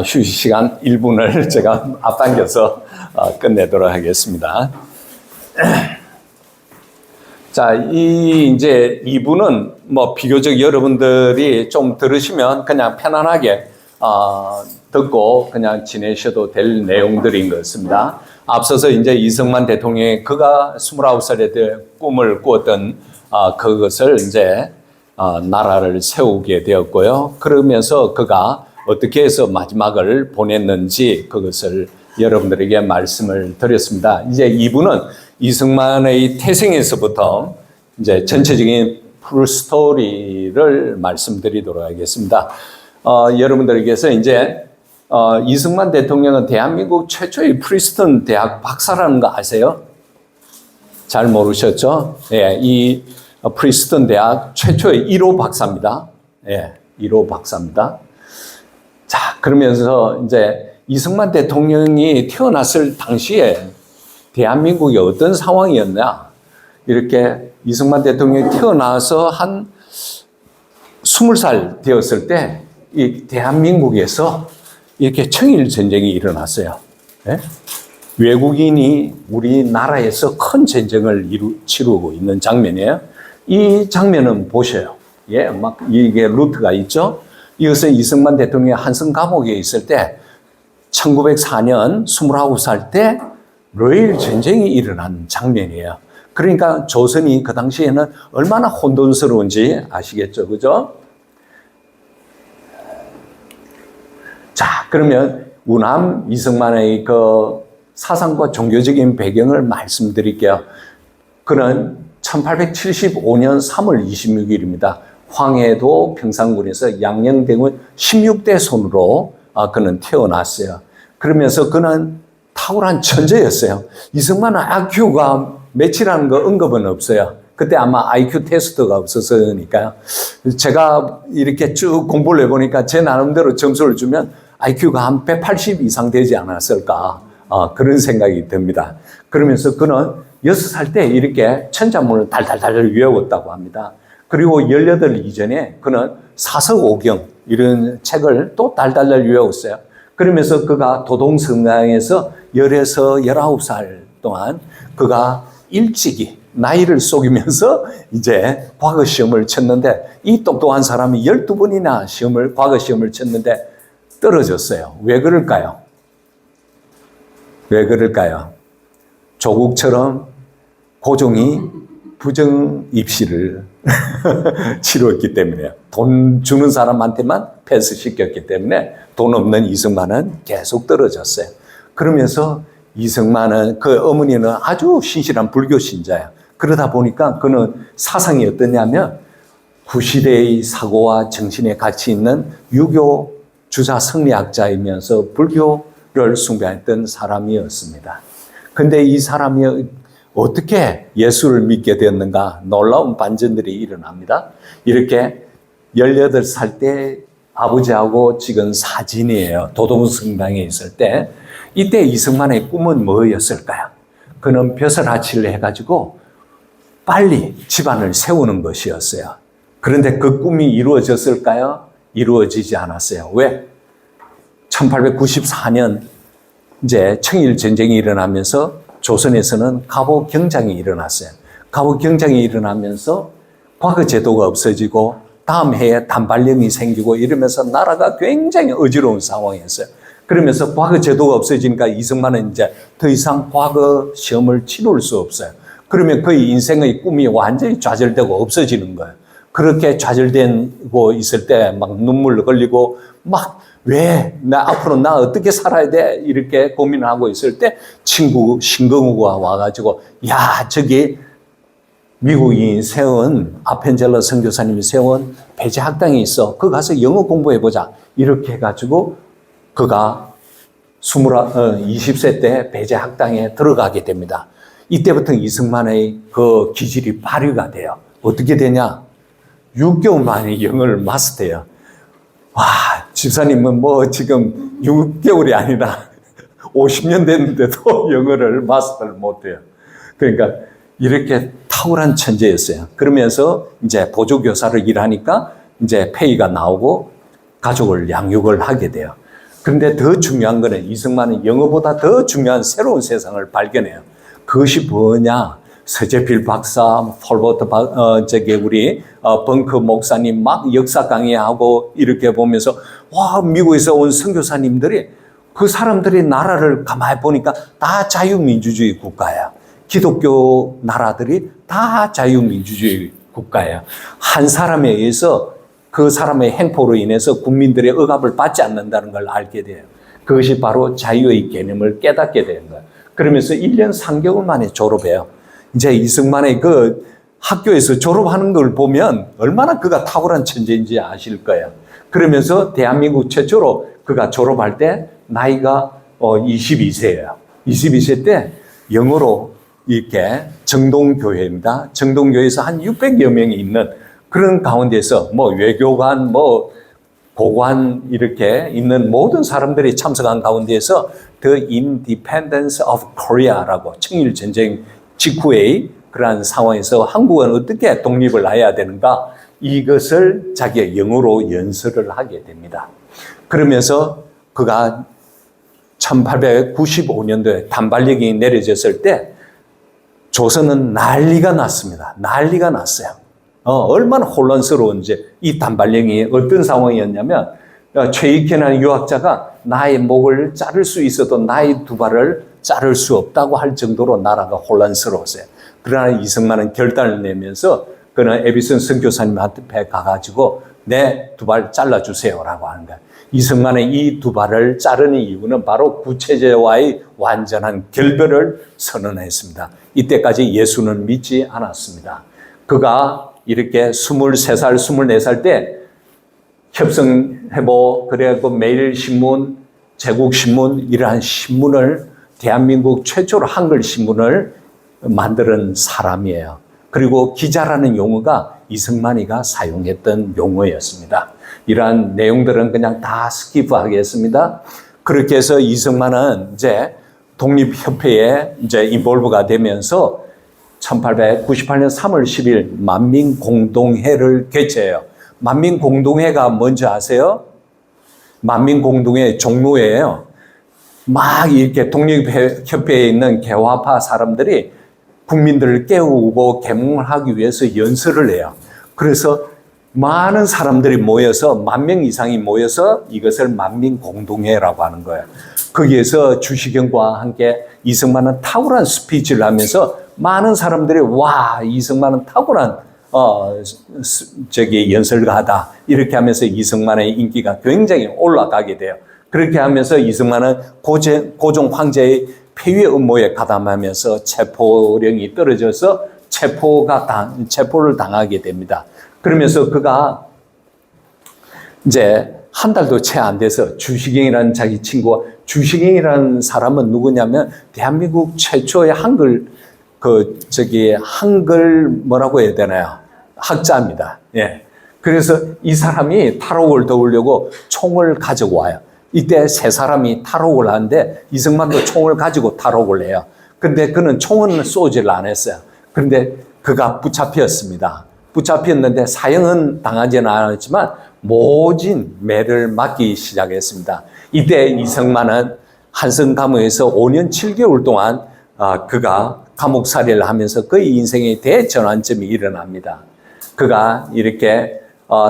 휴식 시간 1분을 제가 앞당겨서 끝내도록 하겠습니다. 자, 이제 2부는 뭐 비교적 여러분들이 좀 들으시면 그냥 편안하게 듣고 그냥 지내셔도 될 내용들인 것 같습니다. 앞서서 이제 이승만 대통령이 그가 29살에 때 꿈을 꾸었던 그것을 이제 나라를 세우게 되었고요. 그러면서 그가 어떻게 해서 마지막을 보냈는지 그것을 여러분들에게 말씀을 드렸습니다. 이제 2부는 이승만의 태생에서부터 이제 전체적인 풀 스토리를 말씀드리도록 하겠습니다. 여러분들에게서 이제 이승만 대통령은 대한민국 최초의 프리스턴 대학 박사라는 거 아세요? 잘 모르셨죠? 예, 이 프리스턴 대학 최초의 1호 박사입니다. 예, 1호 박사입니다. 자, 그러면서 이제 이승만 대통령이 태어났을 당시에 대한민국이 어떤 상황이었냐? 이렇게 이승만 대통령이 태어나서 한 20살 되었을 때 이 대한민국에서 이렇게 청일 전쟁이 일어났어요. 예? 외국인이 우리나라에서 큰 전쟁을 치르고 있는 장면이에요. 이 장면은 보셔요. 예, 막 이게 루트가 있죠. 이것은 이승만 대통령이 한성 감옥에 있을 때 1904년 29살 때 러일 전쟁이 일어난 장면이에요. 그러니까 조선이 그 당시에는 얼마나 혼돈스러운지 아시겠죠, 그죠? 자, 그러면 우남 이승만의 그 사상과 종교적인 배경을 말씀드릴게요. 그는 1875년 3월 26일입니다. 황해도 평산군에서 양녕대군 16대 손으로 그는 태어났어요. 그러면서 그는 탁월한 천재였어요. 이승만은 IQ가 몇이라는 거 언급은 없어요. 그때 아마 IQ 테스트가 없었으니까요. 제가 이렇게 쭉 공부를 해보니까 제 나름대로 점수를 주면 IQ가 한 180 이상 되지 않았을까 그런 생각이 듭니다. 그러면서 그는 6살 때 이렇게 천자문을 달달달 외웠다고 합니다. 그리고 18 이전에 그는 사서오경 이런 책을 또 달달달 외웠어요. 그러면서 그가 도동성당에서 10에서 19살 동안 그가 일찍이 나이를 속이면서 이제 과거 시험을 쳤는데 이 똑똑한 사람이 12번이나 과거 시험을 쳤는데 떨어졌어요. 왜 그럴까요? 왜 그럴까요? 조국처럼 고종이 부정 입시를 치렀기 때문에요. 돈 주는 사람한테만 패스시켰기 때문에 돈 없는 이승만은 계속 떨어졌어요. 그러면서 이승만은 그 어머니는 아주 신실한 불교 신자예요. 그러다 보니까 그는 사상이 어떠냐면 구시대의 사고와 정신에 같이 있는 유교 주자 성리학자이면서 불교를 숭배했던 사람이었습니다. 근데 이 사람이 어떻게 예수를 믿게 되었는가 놀라운 반전들이 일어납니다. 이렇게 18살 때 아버지하고 찍은 사진이에요. 도동성당에 있을 때. 이때 이승만의 꿈은 뭐였을까요? 그는 벼슬아치를 해가지고 빨리 집안을 세우는 것이었어요. 그런데 그 꿈이 이루어졌을까요? 이루어지지 않았어요. 왜? 1894년 이제 청일 전쟁이 일어나면서 조선에서는 갑오 경장이 일어났어요. 갑오 경장이 일어나면서 과거 제도가 없어지고 다음 해에 단발령이 생기고 이러면서 나라가 굉장히 어지러운 상황이었어요. 그러면서 과거 제도가 없어지니까 이승만은 이제 더 이상 과거 시험을 치룰 수 없어요. 그러면 그의 인생의 꿈이 완전히 좌절되고 없어지는 거예요. 그렇게 좌절되고 있을 때 막 눈물 흘리고 막 왜 앞으로 나 어떻게 살아야 돼 이렇게 고민하고 있을 때 친구 신경우가 와가지고 야 저기 미국이 세운 아펜젤러 선교사님이 세운 배제학당이 있어. 그 가서 영어 공부해보자 이렇게 해가지고 그가 20세 때 배제 학당에 들어가게 됩니다. 이때부터 이승만의 그 기질이 발휘가 돼요. 어떻게 되냐? 6개월 만에 영어를 마스터해요. 와, 집사님은 뭐 지금 6개월이 아니라 50년 됐는데도 영어를 마스터를 못해요. 그러니까 이렇게 탁월한 천재였어요. 그러면서 이제 보조교사를 일하니까 이제 페이가 나오고 가족을 양육을 하게 돼요. 그런데 더 중요한 거는 이승만은 영어보다 더 중요한 새로운 세상을 발견해요. 그것이 뭐냐? 서재필 박사, 폴버트 우리 벙커 목사님 막 역사 강의하고 이렇게 보면서 와, 미국에서 온 선교사님들이 그 사람들이 나라를 가만히 보니까 다 자유민주주의 국가야. 기독교 나라들이 다 자유민주주의 국가야. 한 사람에 의해서 그 사람의 행포로 인해서 국민들의 억압을 받지 않는다는 걸 알게 돼요. 그것이 바로 자유의 개념을 깨닫게 되는 거예요. 그러면서 1년 3개월 만에 졸업해요. 이제 이승만의 그 학교에서 졸업하는 걸 보면 얼마나 그가 탁월한 천재인지 아실 거예요. 그러면서 대한민국 최초로 그가 졸업할 때 나이가 22세예요. 22세 때 영어로 이렇게 정동교회입니다. 정동교회에서 한 600여 명이 있는 그런 가운데서 뭐 외교관, 뭐 고관 이렇게 있는 모든 사람들이 참석한 가운데에서 The Independence of Korea라고 청일전쟁 직후의 그러한 상황에서 한국은 어떻게 독립을 해야 되는가 이것을 자기의 영어로 연설을 하게 됩니다. 그러면서 그가 1895년도에 단발력이 내려졌을 때 조선은 난리가 났습니다. 난리가 났어요. 얼마나 혼란스러운지 이 단발령이 어떤 상황이었냐면 최익현이라는 유학자가 나의 목을 자를 수 있어도 나의 두 발을 자를 수 없다고 할 정도로 나라가 혼란스러웠어요. 그러나 이승만은 결단을 내면서 그는 에비슨 선교사님 앞에 가가지고 내 두 발 잘라주세요라고 하는 거예요. 이승만의 이 두 발을 자르는 이유는 바로 구체제와의 완전한 결별을 선언했습니다. 이때까지 예수는 믿지 않았습니다. 그가 이렇게 23살, 24살 때 협성해보, 그래갖고 매일신문, 제국신문, 이러한 신문을 대한민국 최초로 한글 신문을 만드는 사람이에요. 그리고 기자라는 용어가 이승만이가 사용했던 용어였습니다. 이러한 내용들은 그냥 다 스킵하겠습니다. 그렇게 해서 이승만은 이제 독립협회에 이제 인볼브가 되면서 1898년 3월 10일 만민공동회를 개최해요. 만민공동회가 뭔지 아세요? 만민공동회 종로예요. 막 이렇게 독립협회에 있는 개화파 사람들이 국민들을 깨우고 계몽하기 위해서 연설을 해요. 그래서 많은 사람들이 모여서 10,000명 이상이 모여서 이것을 만민공동회라고 하는 거예요. 거기에서 주시경과 함께 이승만은 탁월한 스피치를 하면서 많은 사람들이 와, 이승만은 탁월한 연설가다 이렇게 하면서 이승만의 인기가 굉장히 올라가게 돼요. 그렇게 하면서 이승만은 고종 황제의 폐위 음모에 가담하면서 체포령이 떨어져서 체포를 당하게 됩니다. 그러면서 그가 이제 한 달도 채 안 돼서 주시경이라는 자기 친구와 주시경이라는 사람은 누구냐면 대한민국 최초의 한글 뭐라고 해야 되나요? 학자입니다. 예. 그래서 이 사람이 탈옥을 도우려고 총을 가지고 와요. 이때 세 사람이 탈옥을 하는데 이승만도 총을 가지고 탈옥을 해요. 근데 그는 총은 쏘지를 않았어요. 그런데 그가 붙잡혔습니다. 붙잡혔는데 사형은 당하지는 않았지만 모진 매를 맞기 시작했습니다. 이때 이승만은 한성 감옥에서 5년 7개월 동안 그가 감옥살이를 하면서 그의 인생의 대전환점이 일어납니다. 그가 이렇게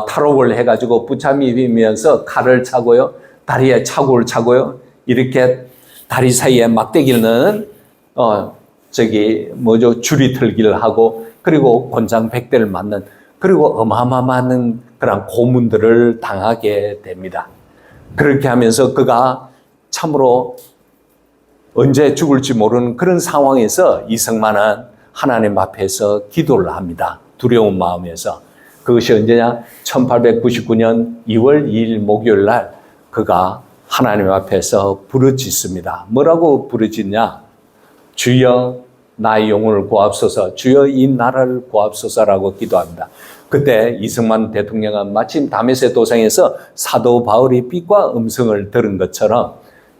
탈옥을 해가지고 붙잡히면서 칼을 차고요, 다리에 차고를 차고요, 이렇게 다리 사이에 막대기를 넣은 줄이 털기를 하고, 그리고 곤장백대를 맞는, 그리고 어마어마한 그런 고문들을 당하게 됩니다. 그렇게 하면서 그가 참으로 언제 죽을지 모르는 그런 상황에서 이승만은 하나님 앞에서 기도를 합니다. 두려운 마음에서. 그것이 언제냐? 1899년 2월 2일 목요일 날 그가 하나님 앞에서 부르짖습니다. 뭐라고 부르짖냐? 주여 나의 영혼을 구하옵소서, 주여 이 나라를 구하옵소서라고 기도합니다. 그때 이승만 대통령은 마침 다메섹 도상에서 사도 바울이 빛과 음성을 들은 것처럼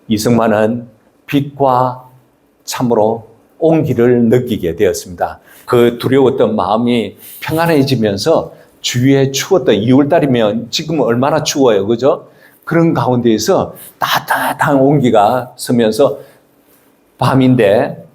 이승만은 빛과 참으로 온기를 느끼게 되었습니다. 그 두려웠던 마음이 평안해지면서 주위에 추웠던 2월달이면 지금 얼마나 추워요, 그죠? 그런 가운데에서 따뜻한 온기가 서면서 밤인데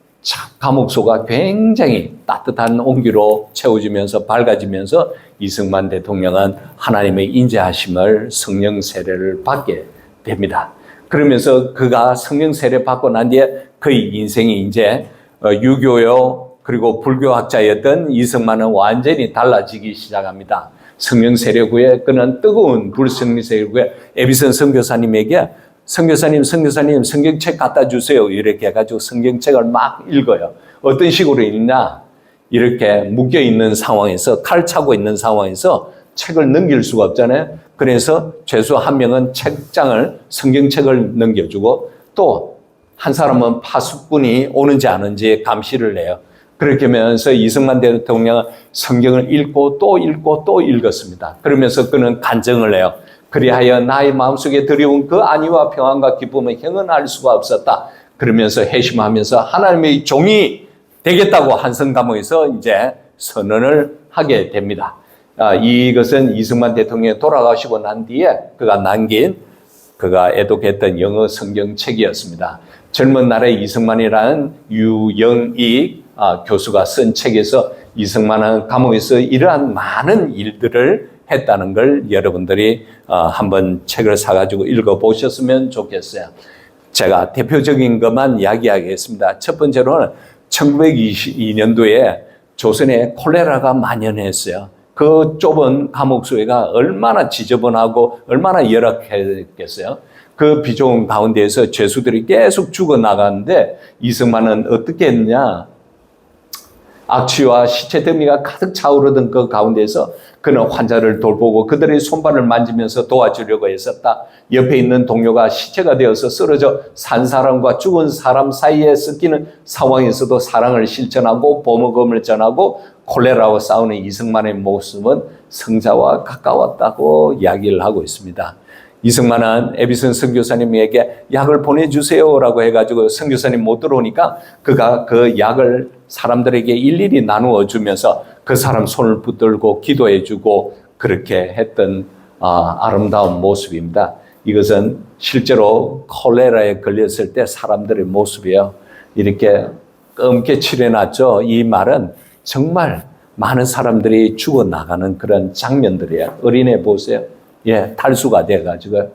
감옥소가 굉장히 따뜻한 온기로 채워지면서 밝아지면서 이승만 대통령은 하나님의 인자하심을 성령 세례를 받게 됩니다. 그러면서 그가 성령 세례 받고 난 뒤에 그의 인생이 이제 유교요 그리고 불교학자였던 이승만은 완전히 달라지기 시작합니다. 성령 세례 후에 그는 뜨거운 불성령 세례 후에 에비슨 선교사님에게 선교사님 성경책 갖다 주세요. 이렇게 해가지고 성경책을 막 읽어요. 어떤 식으로 읽냐? 이렇게 묶여있는 상황에서 칼 차고 있는 상황에서 책을 넘길 수가 없잖아요. 그래서 죄수 한 명은 성경책을 넘겨주고 또 한 사람은 파수꾼이 오는지 안 오는지 감시를 해요. 그렇게 하면서 이승만 대통령은 성경을 읽고 또 읽고 또 읽었습니다. 그러면서 그는 간증을 해요. 그리하여 나의 마음속에 들여온 그 안위와 평안과 기쁨을 형은 알 수가 없었다. 그러면서 회심하면서 하나님의 종이 되겠다고 한성감에서 이제 선언을 하게 됩니다. 이것은 이승만 대통령이 돌아가시고 난 뒤에 그가 애독했던 영어 성경책이었습니다. 젊은 날에 이승만이라는 유영익 교수가 쓴 책에서 이승만은 감옥에서 이러한 많은 일들을 했다는 걸 여러분들이 한번 책을 사가지고 읽어보셨으면 좋겠어요. 제가 대표적인 것만 이야기하겠습니다. 첫 번째로는 1922년도에 조선에 콜레라가 만연했어요. 그 좁은 감옥소가 얼마나 지저분하고 얼마나 열악했겠어요. 그 비좁은 가운데에서 죄수들이 계속 죽어나가는데 이승만은 어떻게 했냐? 악취와 시체 더미가 가득 차오르던 그 가운데서 그는 환자를 돌보고 그들의 손발을 만지면서 도와주려고 했었다. 옆에 있는 동료가 시체가 되어서 쓰러져 산 사람과 죽은 사람 사이에 섞이는 상황에서도 사랑을 실천하고 보복음을 전하고 콜레라와 싸우는 이승만의 모습은 성자와 가까웠다고 이야기를 하고 있습니다. 이승만은 에비슨 선교사님에게 약을 보내주세요라고 해가지고 선교사님 못 들어오니까 그가 그 약을 사람들에게 일일이 나누어 주면서 그 사람 손을 붙들고 기도해주고 그렇게 했던 아름다운 모습입니다. 이것은 실제로 콜레라에 걸렸을 때 사람들의 모습이에요. 이렇게 검게 칠해놨죠. 이 말은 정말 많은 사람들이 죽어나가는 그런 장면들이에요. 어린애 보세요. 탈수가 돼가지고.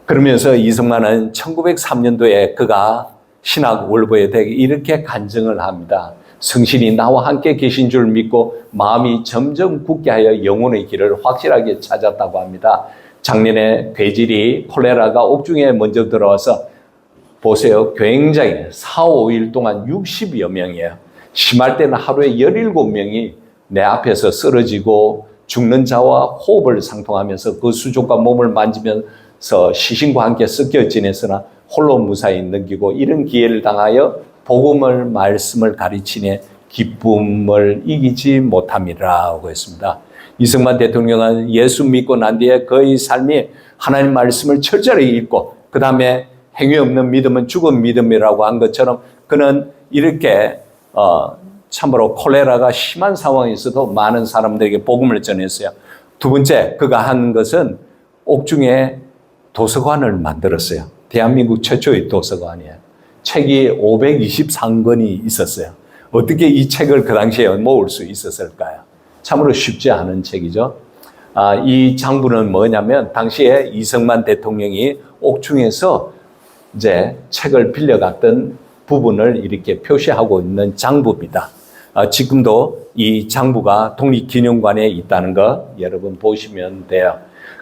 그러면서 이승만은 1903년도에 그가 신학 월보에 대해 이렇게 간증을 합니다. 성신이 나와 함께 계신 줄 믿고 마음이 점점 굳게 하여 영혼의 길을 확실하게 찾았다고 합니다. 작년에 괴질이 콜레라가 옥중에 먼저 들어와서 보세요. 굉장히 4, 5일 동안 60여 명이에요. 심할 때는 하루에 17명이 내 앞에서 쓰러지고 죽는 자와 호흡을 상통하면서 그 수족과 몸을 만지면서 시신과 함께 섞여 지냈으나 홀로 무사히 넘기고 이런 기회를 당하여 복음을 말씀을 가르치니 기쁨을 이기지 못함이라고 했습니다. 이승만 대통령은 예수 믿고 난 뒤에 그의 삶이 하나님 말씀을 철저히 읽고 그 다음에 행위 없는 믿음은 죽은 믿음이라고 한 것처럼 그는 이렇게 참으로 콜레라가 심한 상황에서도 많은 사람들에게 복음을 전했어요. 두 번째, 그가 한 것은 옥중에 도서관을 만들었어요. 대한민국 최초의 도서관이에요. 책이 523권이 있었어요. 어떻게 이 책을 그 당시에 모을 수 있었을까요? 참으로 쉽지 않은 책이죠. 이 장부는 뭐냐면 당시에 이승만 대통령이 옥중에서 이제 책을 빌려갔던 부분을 이렇게 표시하고 있는 장부입니다. 지금도 이 장부가 독립기념관에 있다는 거 여러분 보시면 돼요.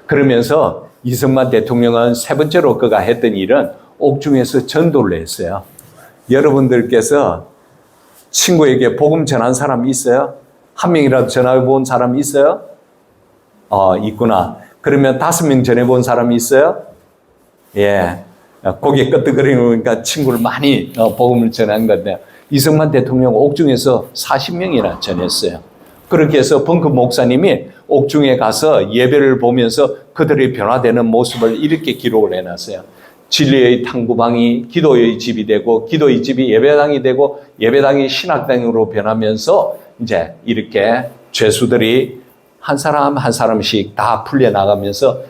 그러면서 이승만 대통령은 세 번째로 그가 했던 일은 옥중에서 전도를 했어요. 여러분들께서 친구에게 복음 전한 사람 있어요? 한 명이라도 전해 본 사람 있어요? 있구나. 그러면 5명 전해 본 사람 있어요? 예, 고개 끄덕거리니까 친구를 많이 복음을 전한 건데 이승만 대통령 옥중에서 40명이나 전했어요. 그렇게 해서 벙크 목사님이 옥중에 가서 예배를 보면서 그들이 변화되는 모습을 이렇게 기록을 해놨어요. 진리의 탐구방이 기도의 집이 되고 기도의 집이 예배당이 되고 예배당이 신학당으로 변하면서 이제 이렇게 죄수들이 한 사람 한 사람씩 다 풀려나가면서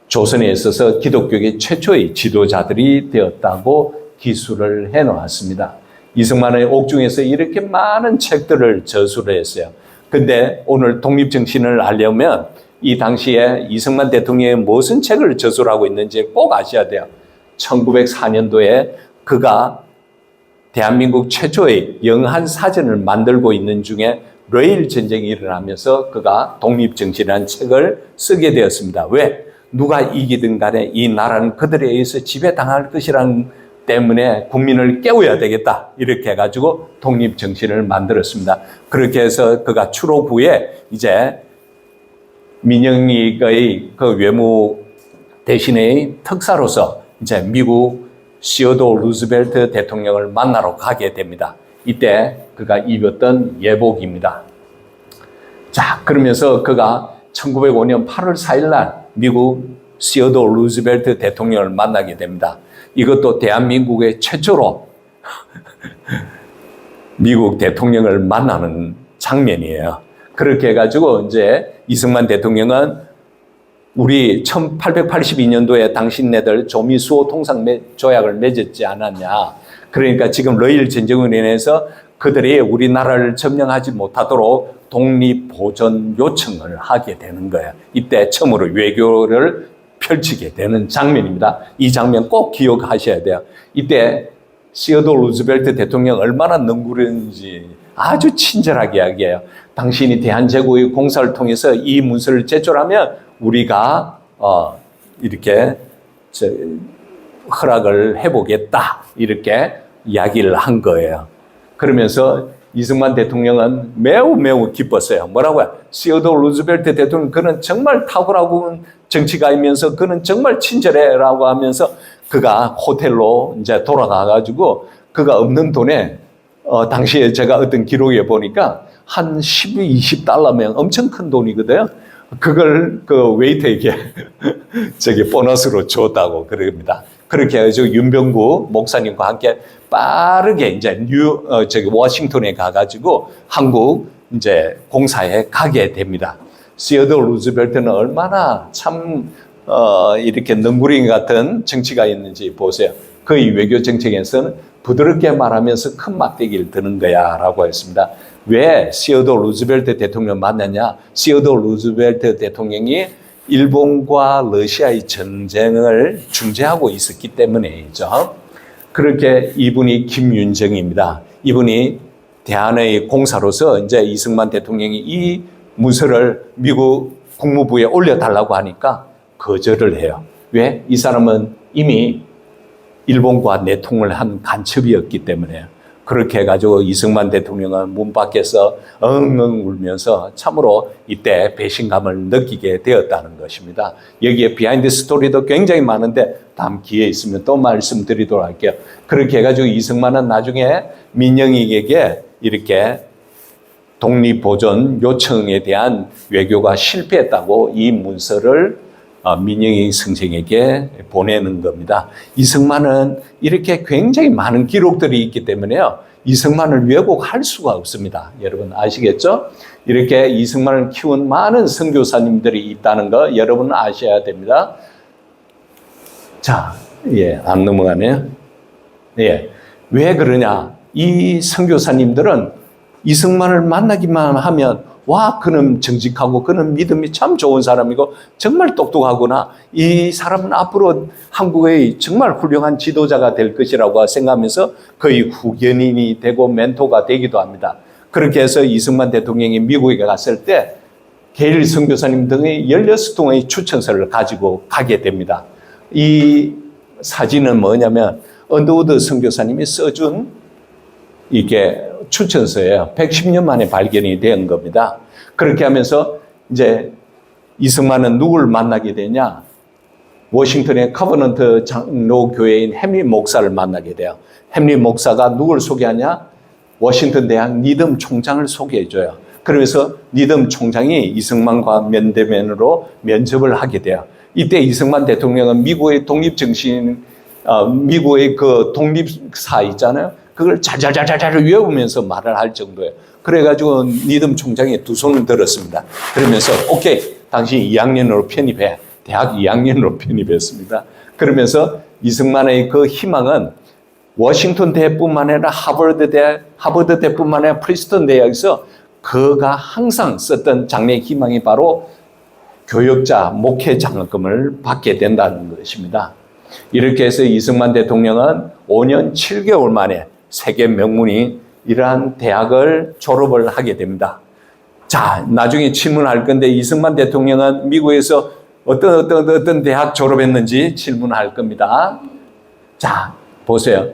조선에 있어서 기독교계 최초의 지도자들이 되었다고 기술을 해놓았습니다. 이승만의 옥중에서 이렇게 많은 책들을 저술을 했어요. 근데 오늘 독립정신을 알려면 이 당시에 이승만 대통령이 무슨 책을 저술하고 있는지 꼭 아셔야 돼요. 1904년도에 그가 대한민국 최초의 영한 사전을 만들고 있는 중에 레일 전쟁이 일어나면서 그가 독립정신이라는 책을 쓰게 되었습니다. 왜? 누가 이기든 간에 이 나라는 그들에 의해서 지배당할 것이라는 때문에 국민을 깨워야 되겠다. 이렇게 해가지고 독립정신을 만들었습니다. 그렇게 해서 그가 추록 후에 이제 민영익의 그 외무 대신의 특사로서 이제 미국 시어도 루즈벨트 대통령을 만나러 가게 됩니다. 이때 그가 입었던 예복입니다. 자, 그러면서 그가 1905년 8월 4일 날 미국 시어도 루즈벨트 대통령을 만나게 됩니다. 이것도 대한민국의 최초로 미국 대통령을 만나는 장면이에요. 그렇게 해가지고 이제 이승만 대통령은 우리 1882년도에 당신네들 조미수호 통상 조약을 맺었지 않았냐. 그러니까 지금 러일 전쟁으로 인해서 그들이 우리나라를 점령하지 못하도록 독립보전 요청을 하게 되는 거예요. 이때 처음으로 외교를 펼치게 되는 장면입니다. 이 장면 꼭 기억하셔야 돼요. 이때 시어도 루즈벨트 대통령 얼마나 능구렸는지 아주 친절하게 이야기해요. 당신이 대한제국의 공사를 통해서 이 문서를 제출하면 우리가 이렇게 허락을 해보겠다. 이렇게 이야기를 한 거예요. 그러면서 이승만 대통령은 매우 기뻤어요. 뭐라고요? 시어도 루즈벨트 대통령 그는 정말 탁월하고 정치가이면서 그는 정말 친절해라고 하면서 그가 호텔로 이제 돌아가가지고 그가 없는 돈에 당시에 제가 어떤 기록에 보니까 한 12, 20달러면 엄청 큰 돈이거든요. 그걸 그 웨이터에게 보너스로 줬다고 그럽니다. 그렇게 해서 윤병구 목사님과 함께 빠르게 이제 워싱턴에 가가지고 한국 이제 공사에 가게 됩니다. 시어도 루즈벨트는 얼마나 참 이렇게 능구링 같은 정치가 있는지 보세요. 그의 외교 정책에서는 부드럽게 말하면서 큰 막대기를 드는 거야라고 했습니다. 왜 시어도 루즈벨트 대통령 만났냐? 시어도 루즈벨트 대통령이 일본과 러시아의 전쟁을 중재하고 있었기 때문이죠. 그렇게 이분이 김윤정입니다. 이분이 대한의 공사로서 이제 이승만 대통령이 이 문서를 미국 국무부에 올려달라고 하니까 거절을 해요. 왜? 이 사람은 이미 일본과 내통을 한 간첩이었기 때문에. 그렇게 해가지고 이승만 대통령은 문 밖에서 엉엉 울면서 참으로 이때 배신감을 느끼게 되었다는 것입니다. 여기에 비하인드 스토리도 굉장히 많은데 다음 기회 있으면 또 말씀드리도록 할게요. 그렇게 해가지고 이승만은 나중에 민영익에게 이렇게 독립보전 요청에 대한 외교가 실패했다고 이 문서를 민영익 선생에게 보내는 겁니다. 이승만은 이렇게 굉장히 많은 기록들이 있기 때문에요. 이승만을 왜곡할 수가 없습니다. 여러분 아시겠죠? 이렇게 이승만을 키운 많은 선교사님들이 있다는 거 여러분 아셔야 됩니다. 자, 안 넘어가네요. 왜 그러냐? 이 선교사님들은 이승만을 만나기만 하면 와, 그는 정직하고 그는 믿음이 참 좋은 사람이고 정말 똑똑하구나. 이 사람은 앞으로 한국의 정말 훌륭한 지도자가 될 것이라고 생각하면서 그의 후견인이 되고 멘토가 되기도 합니다. 그렇게 해서 이승만 대통령이 미국에 갔을 때 게일 선교사님 등의 16통의 추천서를 가지고 가게 됩니다. 이 사진은 뭐냐면 언더우드 선교사님이 써준 이게 추천서예요. 110년 만에 발견이 된 겁니다. 그렇게 하면서 이제 이승만은 누구를 만나게 되냐? 워싱턴의 커버넌트 장로교회인 햄리 목사를 만나게 돼요. 햄리 목사가 누굴 소개하냐? 워싱턴 대학 니덤 총장을 소개해줘요. 그러면서 니덤 총장이 이승만과 면대면으로 면접을 하게 돼요. 이때 이승만 대통령은 미국의 독립정신, 미국의 그 독립사 있잖아요. 그걸 잘잘잘잘 외우면서 말을 할 정도예요. 그래가지고 니덤 총장이 두 손을 들었습니다. 그러면서 오케이, 당신 2학년으로 편입해. 대학 2학년으로 편입했습니다. 그러면서 이승만의 그 희망은 워싱턴 대뿐만 아니라 하버드 대뿐만 아니라 프린스턴 대학에서 그가 항상 썼던 장래 희망이 바로 교역자, 목회 장학금을 받게 된다는 것입니다. 이렇게 해서 이승만 대통령은 5년 7개월 만에 세계 명문이 이러한 대학을 졸업을 하게 됩니다. 자, 나중에 질문할 건데 이승만 대통령은 미국에서 어떤 대학 졸업했는지 질문할 겁니다. 자, 보세요.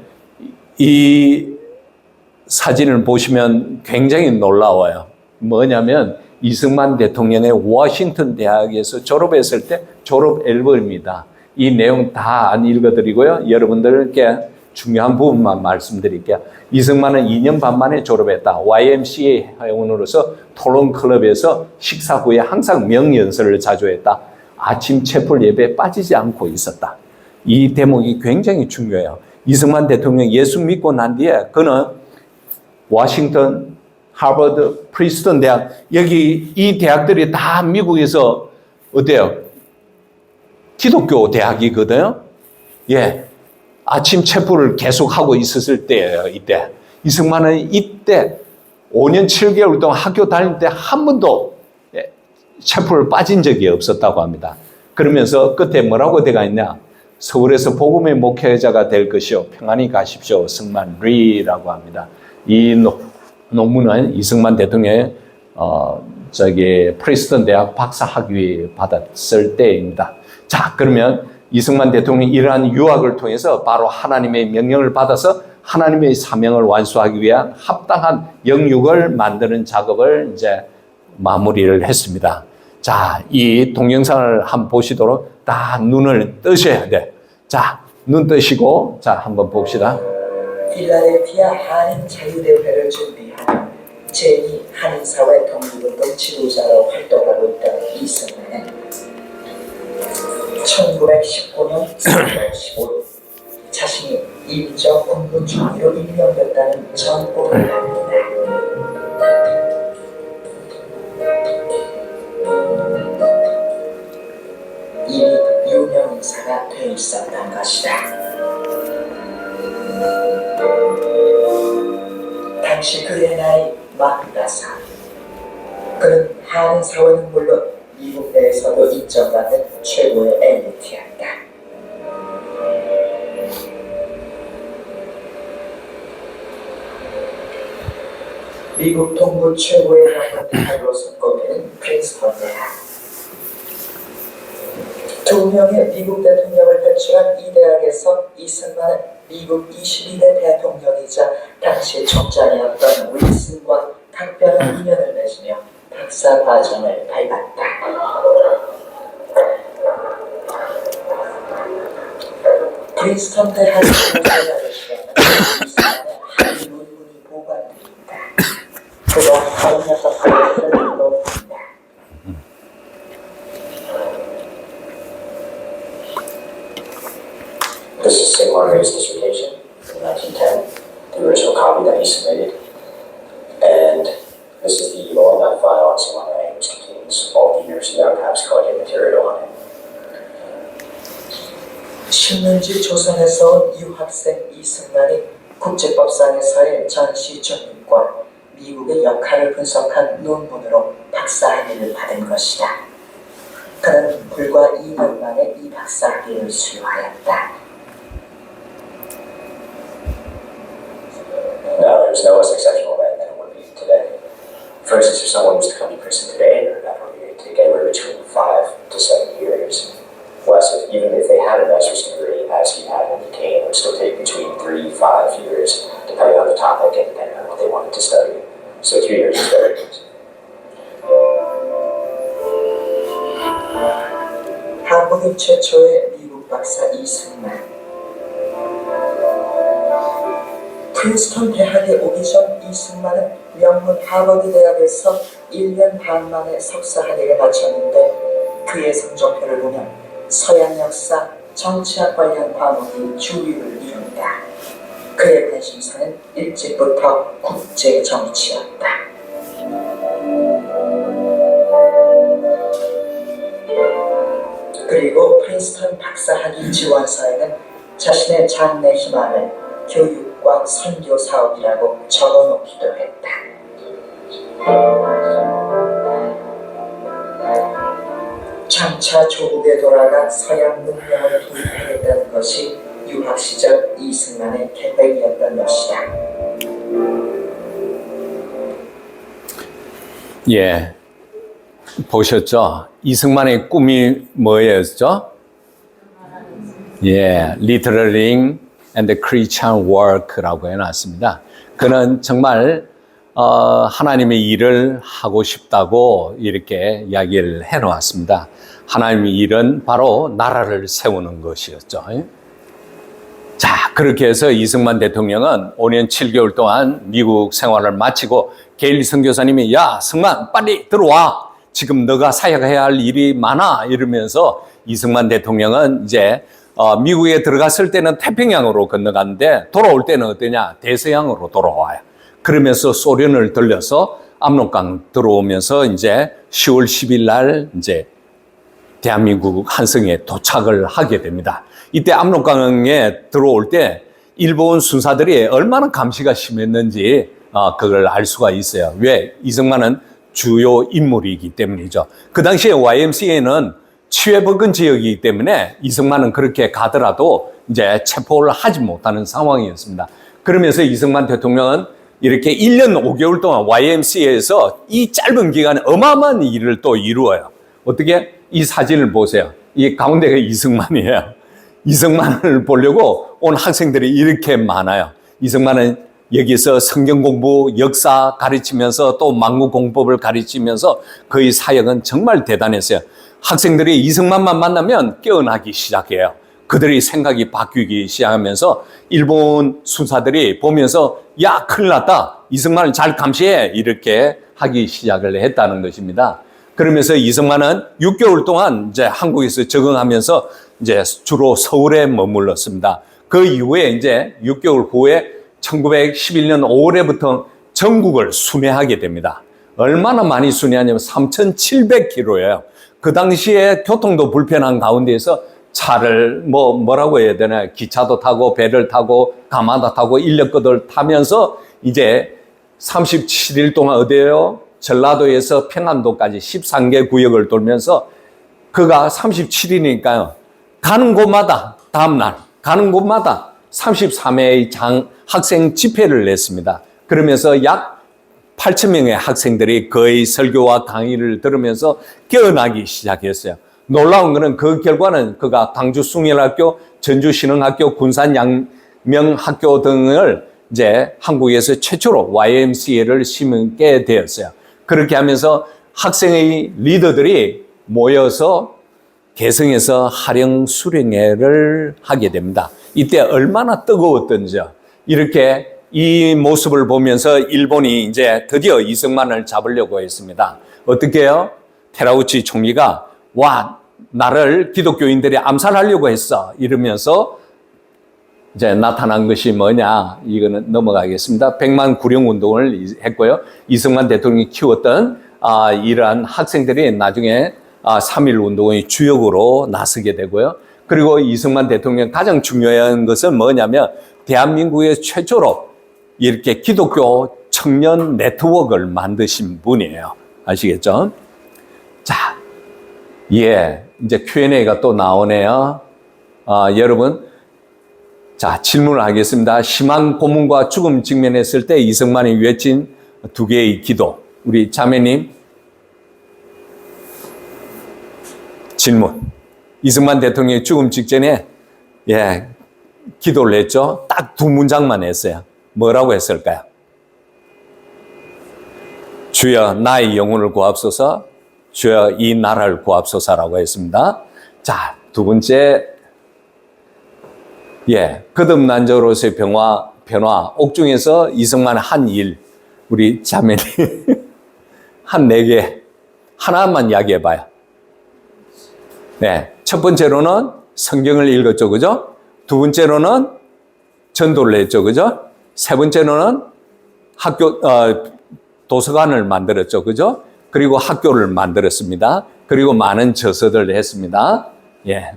이 사진을 보시면 굉장히 놀라워요. 뭐냐면 이승만 대통령의 워싱턴 대학에서 졸업했을 때 졸업 앨범입니다. 이 내용 다 안 읽어드리고요. 여러분들께 중요한 부분만 말씀드릴게요. 이승만은 2년 반 만에 졸업했다. YMCA 회원으로서 토론클럽에서 식사 후에 항상 명연설을 자주 했다. 아침 채플 예배에 빠지지 않고 있었다. 이 대목이 굉장히 중요해요. 이승만 대통령 예수 믿고 난 뒤에 그는 워싱턴, 하버드, 프린스턴 대학, 여기 이 대학들이 다 미국에서 어때요? 기독교 대학이거든요. 예. 아침 체포를 계속하고 있었을 때예요, 이때. 이승만은 이때 5년 7개월 동안 학교 다닐 때 한 번도 체포를 빠진 적이 없었다고 합니다. 그러면서 끝에 뭐라고 되어 있냐? 서울에서 복음의 목회자가 될 것이요. 평안히 가십시오. 승만 리라고 합니다. 이 논문은 이승만 대통령의 프린스턴 대학 박사학위 받았을 때입니다. 자, 그러면 이승만 대통령이 이러한 유학을 통해서 바로 하나님의 명령을 받아서 하나님의 사명을 완수하기 위한 합당한 영육을 만드는 작업을 이제 마무리를 했습니다. 자, 이 동영상을 한번 보시도록 다 눈을 뜨셔야 돼. 자, 눈 뜨시고, 자, 한번 봅시다. 필라델피아 한인 자유대회를 준비한 제2 한인사회 독립운동 지도자로 활동하고 있던 이승만은 1919년 3월 15일 자신이 임정 군부총리로 임명됐다는 정보를 합니다. 이미 유명 인사가 돼 있었던 것이다. 당시 그의 나이 45. 그는 한인 사회는 물론 미국 내에서도 인정받는 최고의 엘리트였다. 미국 동부 최고의 대학으로 손꼽히는 프린스턴 대학. 2명의 미국 대통령을 배출한 이 대학에서 이승만은 미국 22대 대통령이자 당시 총장이었던 윌슨과 각별한 인연을 맺으며 박사 과정을 밟았다. 프린스턴 대학의 교수를 시작한 이승만의 한 논문이 보관되어 있다. 그가 36가지를 넣었다. This is Sigmar Ray's dissertation from 1910, the original copy that he submitted. And this is the OLMAP file on Sigmar Ray, which contains all the University archives collected material on it. 신문지 조선에서 온 유학생 이승만이 국제법상에서의 전시 전문과 미국의 역할을 분석한 논문으로 박사학위를 받은 것이다. 그는 불과 2년 만에 이 박사학위를 수료하였다. Now, there's no less exceptional event than it would be today. For instance, if someone was to come to prison today, their death would take anywhere between 5 to 7 years. Less, even if they had a master's degree, as he had in decay, it would still take between 3 to 5 years, depending on the topic and depending on what they wanted to study. So 2 years is very good. 한국인 최초의 미국 미국 박사 이승만. 프린스턴 대학에 오기 전 이승만은 명문 하버드 대학에서 1년 반 만에 석사학위를 마쳤는데 그의 성적표를 보면 서양 역사, 정치학 관련 과목이 주류를 이룬다. 그의 관심사는 일찍부터 국제 정치였다. 그리고 프린스턴 박사학위 지원서에는 자신의 장래 희망을 교육과 선교 사업이라고 적어놓기도 했다. 장차 조국에 돌아가 서양 문명을 도입하겠다는 것이 유학 시절 이승만의 계획이었던 것이다. 예, 보셨죠? 이승만의 꿈이 뭐였죠? 예, Literary and Christian Work라고 해놨습니다. 그는 정말 하나님의 일을 하고 싶다고 이렇게 이야기를 해놓았습니다. 하나님의 일은 바로 나라를 세우는 것이었죠. 자, 그렇게 해서 이승만 대통령은 5년 7개월 동안 미국 생활을 마치고 게일 선교사님이 야, 승만 빨리 들어와. 지금 너가 사역해야 할 일이 많아. 이러면서 이승만 대통령은 이제 미국에 들어갔을 때는 태평양으로 건너갔는데 돌아올 때는 어떠냐? 대서양으로 돌아와요. 그러면서 소련을 들려서 압록강 들어오면서 이제 10월 10일 날 이제 대한민국 한성에 도착을 하게 됩니다. 이때 압록강에 들어올 때 일본 순사들이 얼마나 감시가 심했는지 그걸 알 수가 있어요. 왜? 이승만은 주요 인물이기 때문이죠. 그 당시에 YMCA는 치외버근 지역이기 때문에 이승만은 그렇게 가더라도 이제 체포를 하지 못하는 상황이었습니다. 그러면서 이승만 대통령은 이렇게 1년 5개월 동안 YMCA에서 이 짧은 기간에 어마어마한 일을 또 이루어요. 어떻게? 이 사진을 보세요. 이 가운데가 이승만이에요. 이승만을 보려고 온 학생들이 이렇게 많아요. 이승만은 여기서 성경 공부, 역사 가르치면서 또 만국 공법을 가르치면서 그의 사역은 정말 대단했어요. 학생들이 이승만만 만나면 깨어나기 시작해요. 그들의 생각이 바뀌기 시작하면서 일본 순사들이 보면서 야, 큰일 났다. 이승만을 잘 감시해. 이렇게 하기 시작을 했다는 것입니다. 그러면서 이승만은 6개월 동안 이제 한국에서 적응하면서 이제 주로 서울에 머물렀습니다. 그 이후에 이제 6개월 후에 1911년 5월에부터 전국을 순회하게 됩니다. 얼마나 많이 순회하냐면 3,700km예요. 그 당시에 교통도 불편한 가운데에서 차를 뭐라고 해야 되나, 기차도 타고 배를 타고 가마도 타고 인력거들 타면서 이제 37일 동안 어디에요? 전라도에서 평안도까지 13개 구역을 돌면서 그가 37일이니까요. 가는 곳마다 다음날 가는 곳마다 33회의 학생 집회를 냈습니다. 그러면서 약 8,000명의 학생들이 그의 설교와 강의를 들으면서 깨어나기 시작했어요. 놀라운 것은 그 결과는 그가 광주 숭일학교, 전주 신흥학교, 군산 양명학교 등을 이제 한국에서 최초로 YMCA를 심게 되었어요. 그렇게 하면서 학생의 리더들이 모여서 개성에서 하령 수련회를 하게 됩니다. 이때 얼마나 뜨거웠던지요. 이렇게 이 모습을 보면서 일본이 이제 드디어 이승만을 잡으려고 했습니다. 어떻게 해요? 테라우치 총리가 와, 나를 기독교인들이 암살하려고 했어. 이러면서 이제 나타난 것이 뭐냐? 이거는 넘어가겠습니다. 100만 구령 운동을 했고요. 이승만 대통령이 키웠던 이러한 학생들이 나중에 3.1 운동의 주역으로 나서게 되고요. 그리고 이승만 대통령 가장 중요한 것은 뭐냐면 대한민국의 최초로 이렇게 기독교 청년 네트워크를 만드신 분이에요. 아시겠죠? 자, 예, 이제 Q&A가 또 나오네요. 여러분, 자, 질문을 하겠습니다. 심한 고문과 죽음 직면했을 때 이승만이 외친 두 개의 기도. 우리 자매님, 질문. 이승만 대통령이 죽음 직전에 기도를 했죠. 딱 두 문장만 했어요. 뭐라고 했을까요? 주여 나의 영혼을 구합소서, 주여 이 나라를 구합소서라고 했습니다. 자, 두 번째 예, 거듭난자로서의 변화, 옥중에서 이승만 한 일, 우리 자매님 한 4개, 하나만 이야기해 봐요. 네, 첫 번째로는 성경을 읽었죠, 그죠? 두 번째로는 전도를 했죠, 그죠? 세 번째로는 도서관을 만들었죠, 그죠? 그리고 학교를 만들었습니다. 그리고 많은 저서들을 했습니다. 예.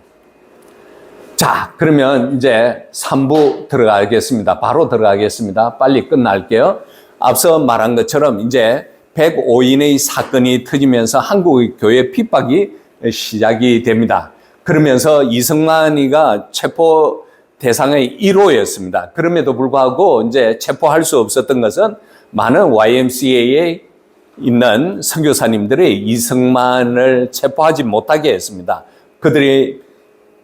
자, 그러면 이제 3부 들어가겠습니다. 바로 들어가겠습니다. 빨리 끝날게요. 앞서 말한 것처럼 이제 105인의 사건이 터지면서 한국의 교회 핍박이 시작이 됩니다. 그러면서 이승만이가 체포 대상의 1호였습니다. 그럼에도 불구하고 이제 체포할 수 없었던 것은 많은 YMCA에 있는 선교사님들이 이승만을 체포하지 못하게 했습니다. 그들이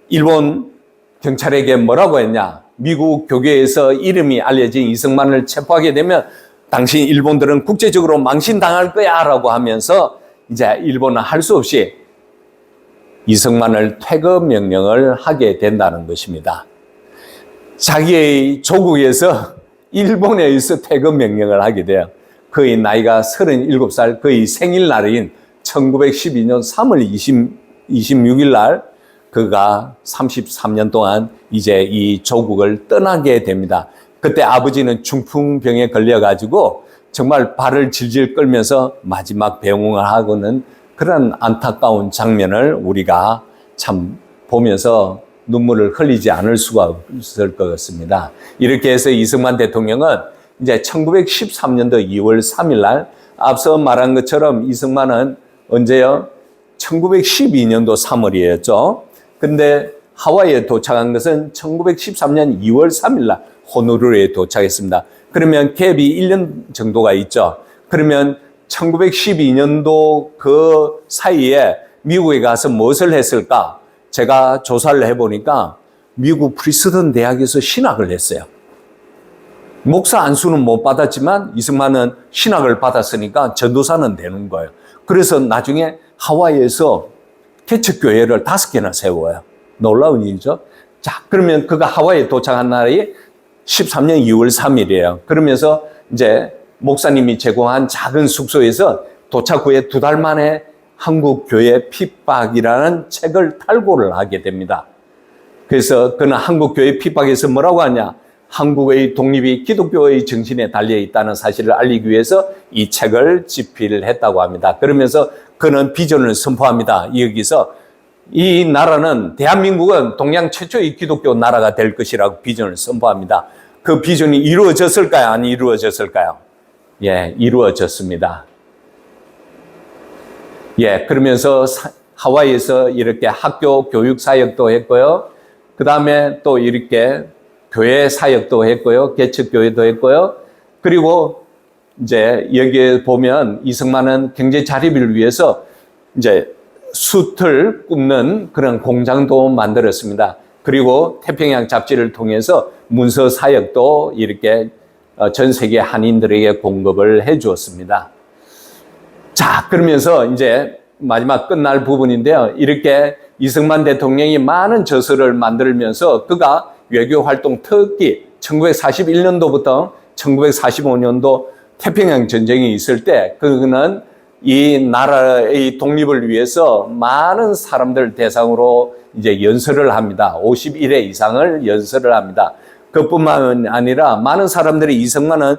일본 경찰에게 뭐라고 했냐? 미국 교계에서 이름이 알려진 이승만을 체포하게 되면 당신 일본들은 국제적으로 망신당할 거야 라고 하면서 이제 일본은 할 수 없이 이승만을 퇴거 명령을 하게 된다는 것입니다. 자기의 조국에서 일본에 의해서 퇴거 명령을 하게 돼요. 그의 나이가 37살, 그의 생일날인 1912년 3월 26일 날 그가 33년 동안 이제 이 조국을 떠나게 됩니다. 그때 아버지는 중풍병에 걸려가지고 정말 발을 질질 끌면서 마지막 배웅을 하고는 그런 안타까운 장면을 우리가 참 보면서 눈물을 흘리지 않을 수가 없을 것 같습니다. 이렇게 해서 이승만 대통령은 이제 1913년도 2월 3일 날 앞서 말한 것처럼 이승만은 언제요? 1912년도 3월이었죠. 근데 하와이에 도착한 것은 1913년 2월 3일 날 호놀룰루에 도착했습니다. 그러면 갭이 1년 정도가 있죠. 그러면 1912년도 그 사이에 미국에 가서 무엇을 했을까? 제가 조사를 해보니까 미국 프리스턴 대학에서 신학을 했어요. 목사 안수는 못 받았지만 이승만은 신학을 받았으니까 전도사는 되는 거예요. 그래서 나중에 하와이에서 개척교회를 5개나 세워요. 놀라운 일이죠. 자, 그러면 그가 하와이에 도착한 날이 13년 2월 3일이에요. 그러면서 이제 목사님이 제공한 작은 숙소에서 도착 후에 2달 만에 한국교회 핍박이라는 책을 탈고를 하게 됩니다. 그래서 그는 한국교회 핍박에서 뭐라고 하냐? 한국의 독립이 기독교의 정신에 달려 있다는 사실을 알리기 위해서 이 책을 집필했다고 합니다. 그러면서 그는 비전을 선포합니다. 여기서 이 나라는 대한민국은 동양 최초의 기독교 나라가 될 것이라고 비전을 선포합니다. 그 비전이 이루어졌을까요? 안 이루어졌을까요? 예, 이루어졌습니다. 예, 그러면서 하와이에서 이렇게 학교 교육 사역도 했고요. 그 다음에 또 이렇게 교회 사역도 했고요. 개척교회도 했고요. 그리고 이제 여기에 보면 이승만은 경제 자립을 위해서 이제 숯을 굽는 그런 공장도 만들었습니다. 그리고 태평양 잡지를 통해서 문서 사역도 이렇게 전 세계 한인들에게 공급을 해 주었습니다. 자, 그러면서 이제 마지막 끝날 부분인데요. 이렇게 이승만 대통령이 많은 저서를 만들면서 그가 외교 활동 특히 1941년도부터 1945년도 태평양 전쟁이 있을 때 그는 이 나라의 독립을 위해서 많은 사람들 대상으로 이제 연설을 합니다. 51회 이상을 연설을 합니다. 그뿐만 아니라 많은 사람들이 이승만은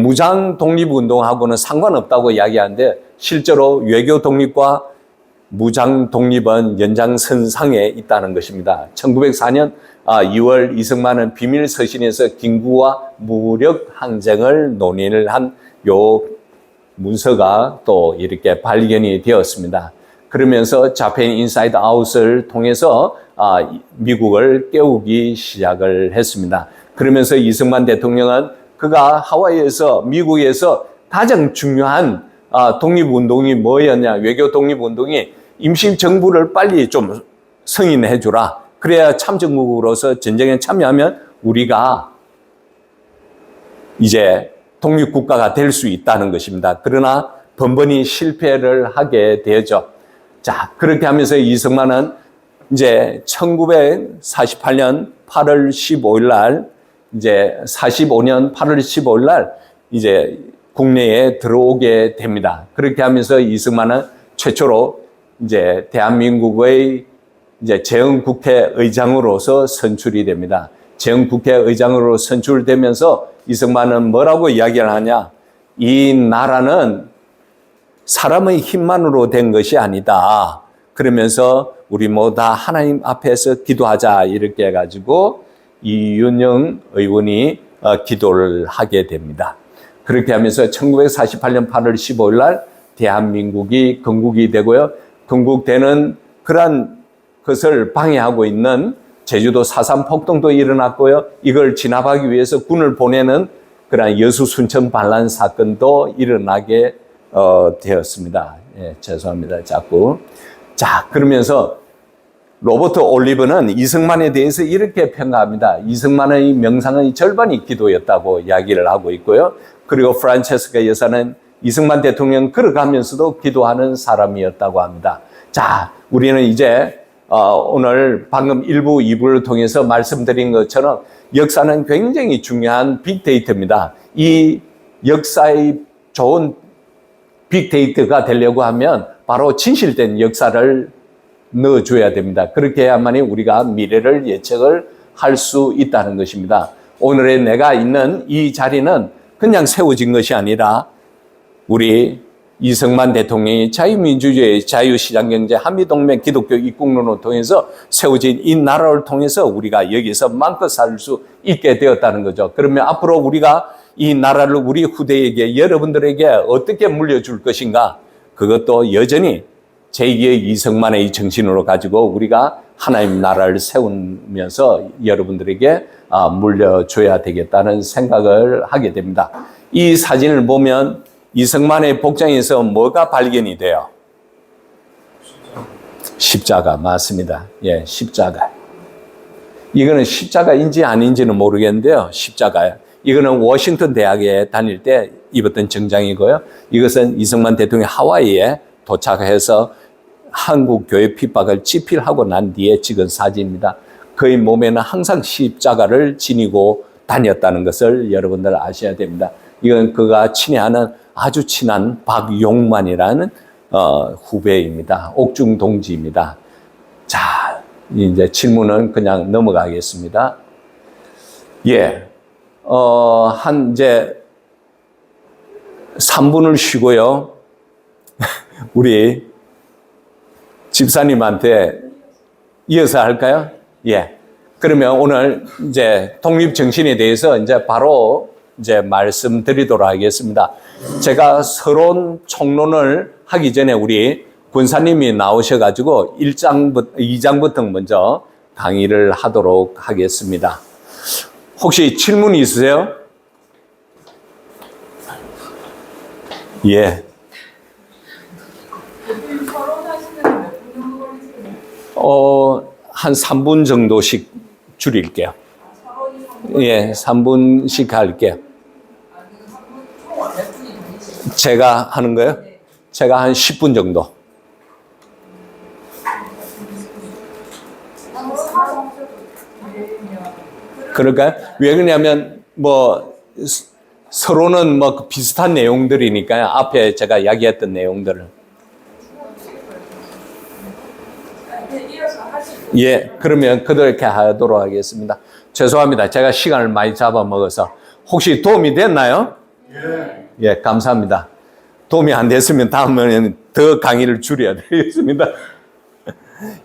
무장 독립운동하고는 상관없다고 이야기하는데 실제로 외교 독립과 무장 독립은 연장선상에 있다는 것입니다. 1904년 2월 이승만은 비밀 서신에서 김구와 무력 항쟁을 논의를 한 요 문서가 또 이렇게 발견이 되었습니다. 그러면서 자펜 인사이드 아웃을 통해서 미국을 깨우기 시작을 했습니다. 그러면서 이승만 대통령은 그가 하와이에서 미국에서 가장 중요한 독립운동이 뭐였냐, 외교 독립운동이 임시정부를 빨리 좀 승인해 주라. 그래야 참전국으로서 전쟁에 참여하면 우리가 이제 독립국가가 될 수 있다는 것입니다. 그러나 번번이 실패를 하게 되죠. 자, 그렇게 하면서 이승만은 이제 1948년 8월 15일 날, 이제 45년 8월 15일 날, 이제 국내에 들어오게 됩니다. 그렇게 하면서 이승만은 최초로 이제 대한민국의 이제 재헌국회의장으로서 선출이 됩니다. 재헌국회의장으로 선출되면서 이승만은 뭐라고 이야기를 하냐? 이 나라는 사람의 힘만으로 된 것이 아니다. 그러면서 우리 모두 다 하나님 앞에서 기도하자 이렇게 해가지고 이윤영 의원이 기도를 하게 됩니다. 그렇게 하면서 1948년 8월 15일 날 대한민국이 건국이 되고요. 건국되는 그런 것을 방해하고 있는 제주도 4.3 폭동도 일어났고요. 이걸 진압하기 위해서 군을 보내는 그런 여수 순천 반란 사건도 일어나게 되었습니다. 예, 죄송합니다. 자꾸. 자, 그러면서 로버트 올리브는 이승만에 대해서 이렇게 평가합니다. 이승만의 명상의 절반이 기도였다고 이야기를 하고 있고요. 그리고 프란체스카 여사는 이승만 대통령 걸어가면서도 기도하는 사람이었다고 합니다. 자, 우리는 이제 오늘 방금 1부, 2부를 통해서 말씀드린 것처럼 역사는 굉장히 중요한 빅데이터입니다. 이 역사의 좋은 빅데이터가 되려고 하면 바로 진실된 역사를 넣어줘야 됩니다. 그렇게 해야만이 우리가 미래를 예측을 할 수 있다는 것입니다. 오늘의 내가 있는 이 자리는 그냥 세워진 것이 아니라 우리 이승만 대통령이 자유민주주의, 자유시장경제, 한미동맹, 기독교 입국론을 통해서 세워진 이 나라를 통해서 우리가 여기서 마음껏 살 수 있게 되었다는 거죠. 그러면 앞으로 우리가 이 나라를 우리 후대에게, 여러분들에게 어떻게 물려줄 것인가? 그것도 여전히 제2의 이승만의 정신으로 가지고 우리가 하나님 나라를 세우면서 여러분들에게 물려줘야 되겠다는 생각을 하게 됩니다. 이 사진을 보면 이승만의 복장에서 뭐가 발견이 돼요? 십자가 맞습니다. 예, 십자가. 이거는 십자가인지 아닌지는 모르겠는데요. 십자가예요. 이거는 워싱턴 대학에 다닐 때 입었던 정장이고요. 이것은 이승만 대통령이 하와이에 도착해서 한국 교회 핍박을 집필하고 난 뒤에 찍은 사진입니다. 그의 몸에는 항상 십자가를 지니고 다녔다는 것을 여러분들 아셔야 됩니다. 이건 그가 친애하는 아주 친한 박용만이라는 후배입니다. 옥중 동지입니다. 자, 이제 질문은 그냥 넘어가겠습니다. 예, 한 이제 3분을 쉬고요. 우리 집사님한테 이어서 할까요? 예. 그러면 오늘 이제 독립정신에 대해서 이제 바로 이제 말씀드리도록 하겠습니다. 제가 서론 총론을 하기 전에 우리 군사님이 나오셔가지고 2장부터 먼저 강의를 하도록 하겠습니다. 혹시 질문이 있으세요? 예. 한 3분 정도씩 줄일게요. 예, 3분씩 할게요. 제가 하는 거요? 제가 한 10분 정도. 그럴까요? 왜 그러냐면, 서로는 비슷한 내용들이니까요. 앞에 제가 이야기했던 내용들을. 예, 그러면 그렇게 하도록 하겠습니다. 죄송합니다. 제가 시간을 많이 잡아먹어서. 혹시 도움이 됐나요? 예, 감사합니다. 도움이 안 됐으면 다음에는 더 강의를 줄여야 되겠습니다.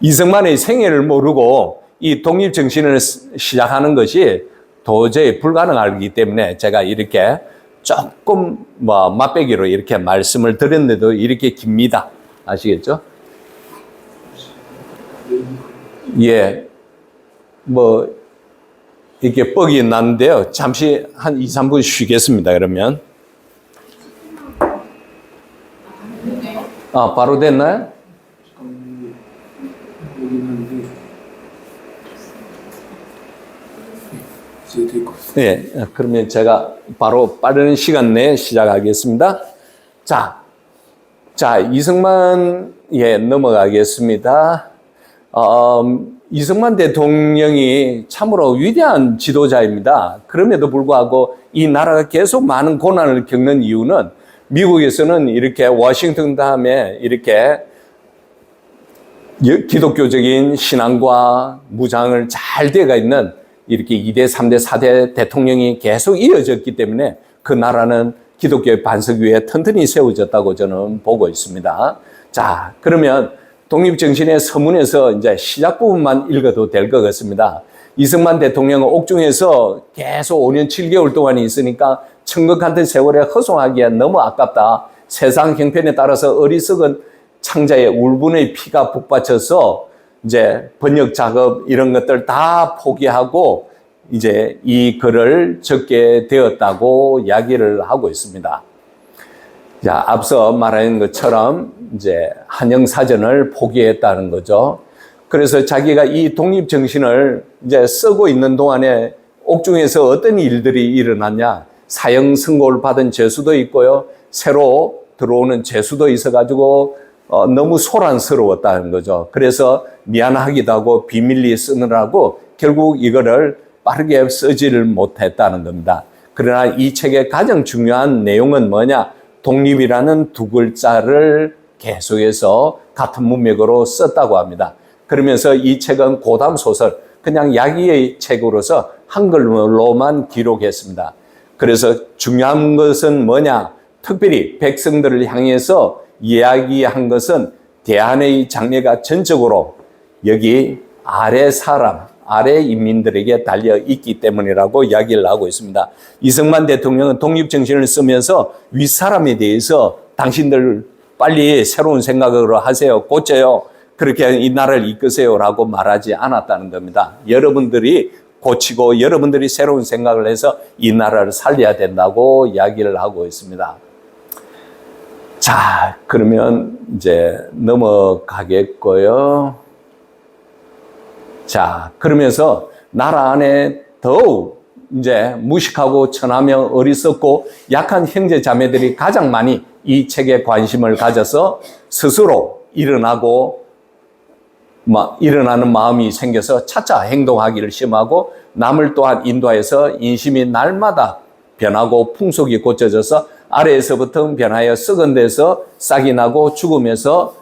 이승만의 생애를 모르고 이 독립정신을 시작하는 것이 도저히 불가능하기 때문에 제가 이렇게 조금 맛배기로 이렇게 말씀을 드렸는데도 이렇게 깁니다. 아시겠죠? 예, 이렇게 뻑이 났는데요. 잠시 한 2, 3분 쉬겠습니다, 그러면. 바로 됐나요? 예, 그러면 제가 바로 빠른 시간 내에 시작하겠습니다. 자, 이승만에 넘어가겠습니다. 이승만 대통령이 참으로 위대한 지도자입니다. 그럼에도 불구하고 이 나라가 계속 많은 고난을 겪는 이유는 미국에서는 이렇게 워싱턴 다음에 이렇게 기독교적인 신앙과 무장을 잘 되어 있는 이렇게 2대, 3대, 4대 대통령이 계속 이어졌기 때문에 그 나라는 기독교의 반석 위에 튼튼히 세워졌다고 저는 보고 있습니다. 자, 그러면 독립정신의 서문에서 이제 시작 부분만 읽어도 될 것 같습니다. 이승만 대통령은 옥중에서 계속 5년 7개월 동안 있으니까 천국 같은 세월에 허송하기엔 너무 아깝다. 세상 형편에 따라서 어리석은 창자의 울분의 피가 북받쳐서 이제 번역 작업 이런 것들 다 포기하고 이제 이 글을 적게 되었다고 이야기를 하고 있습니다. 자, 앞서 말한 것처럼 이제 한영사전을 포기했다는 거죠. 그래서 자기가 이 독립정신을 이제 쓰고 있는 동안에 옥중에서 어떤 일들이 일어났냐. 사형 선고를 받은 죄수도 있고요. 새로 들어오는 죄수도 있어가지고 너무 소란스러웠다는 거죠. 그래서 미안하기도 하고 비밀리 쓰느라고 결국 이거를 빠르게 쓰지를 못했다는 겁니다. 그러나 이 책의 가장 중요한 내용은 뭐냐? 독립이라는 두 글자를 계속해서 같은 문맥으로 썼다고 합니다. 그러면서 이 책은 고담소설, 그냥 야기의 책으로서 한글로만 기록했습니다. 그래서 중요한 것은 뭐냐? 특별히 백성들을 향해서 이야기한 것은 대한의 장래가 전적으로 여기 아래 사람, 아래 인민들에게 달려 있기 때문이라고 이야기를 하고 있습니다. 이승만 대통령은 독립정신을 쓰면서 윗사람에 대해서 당신들 빨리 새로운 생각으로 하세요. 고쳐요. 그렇게 이 나라를 이끄세요라고 말하지 않았다는 겁니다. 여러분들이 고치고 여러분들이 새로운 생각을 해서 이 나라를 살려야 된다고 이야기를 하고 있습니다. 자, 그러면 이제 넘어가겠고요. 자, 그러면서 나라 안에 더욱 이제 무식하고 천하며 어리석고 약한 형제 자매들이 가장 많이 이 책에 관심을 가져서 스스로 일어나는 마음이 생겨서 차차 행동하기를 심하고 남을 또한 인도하여서 인심이 날마다 변하고 풍속이 고쳐져서 아래에서부터 변하여 썩은 데서 싹이 나고 죽음에서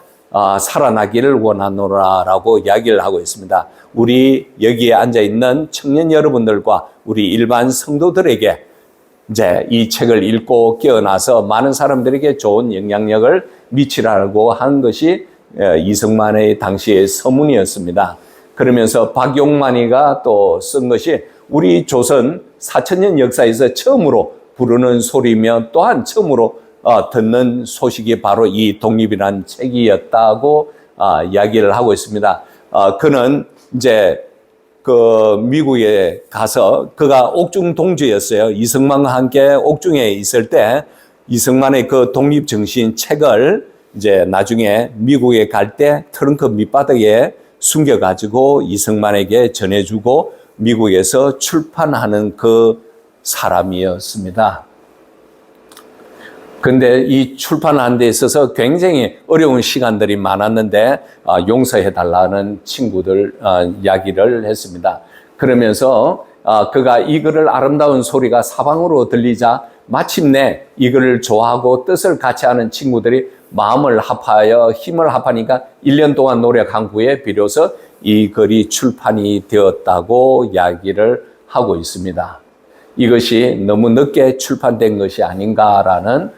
살아나기를 원하노라라고 이야기를 하고 있습니다. 우리 여기에 앉아있는 청년 여러분들과 우리 일반 성도들에게 이제 이 책을 읽고 깨어나서 많은 사람들에게 좋은 영향력을 미치라고 한 것이 이승만의 당시의 서문이었습니다. 그러면서 박용만이가 또 쓴 것이 우리 조선 4,000년 역사에서 처음으로 부르는 소리며 또한 처음으로 듣는 소식이 바로 이 독립이라는 책이었다고 이야기를 하고 있습니다. 그는 이제 그 미국에 가서 그가 옥중 동지였어요. 이승만과 함께 옥중에 있을 때 이승만의 그 독립정신 책을 이제 나중에 미국에 갈 때 트렁크 밑바닥에 숨겨가지고 이승만에게 전해주고 미국에서 출판하는 그 사람이었습니다. 근데 이 출판하는 데 있어서 굉장히 어려운 시간들이 많았는데 용서해 달라는 친구들 이야기를 했습니다. 그러면서 그가 이 글을 아름다운 소리가 사방으로 들리자 마침내 이 글을 좋아하고 뜻을 같이 하는 친구들이 마음을 합하여 힘을 합하니까 1년 동안 노력한 후에 비로소 이 글이 출판이 되었다고 이야기를 하고 있습니다. 이것이 너무 늦게 출판된 것이 아닌가라는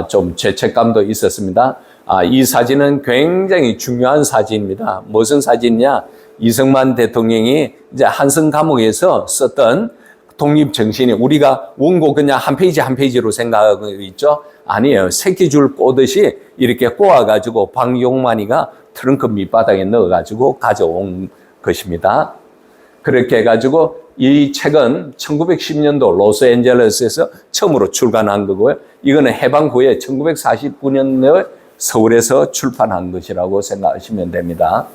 좀 죄책감도 있었습니다. 이 사진은 굉장히 중요한 사진입니다. 무슨 사진이냐? 이승만 대통령이 이제 한성 감옥에서 썼던 독립정신이 우리가 원고 그냥 한 페이지 한 페이지로 생각하고 있죠? 아니에요. 새끼줄 꼬듯이 이렇게 꼬아가지고 박용만이가 트렁크 밑바닥에 넣어가지고 가져온 것입니다. 그렇게 해가지고 이 책은 1910년도 로스앤젤레스에서 처음으로 출간한 거고요. 이거는 해방 후에 1949년도에 서울에서 출판한 것이라고 생각하시면 됩니다.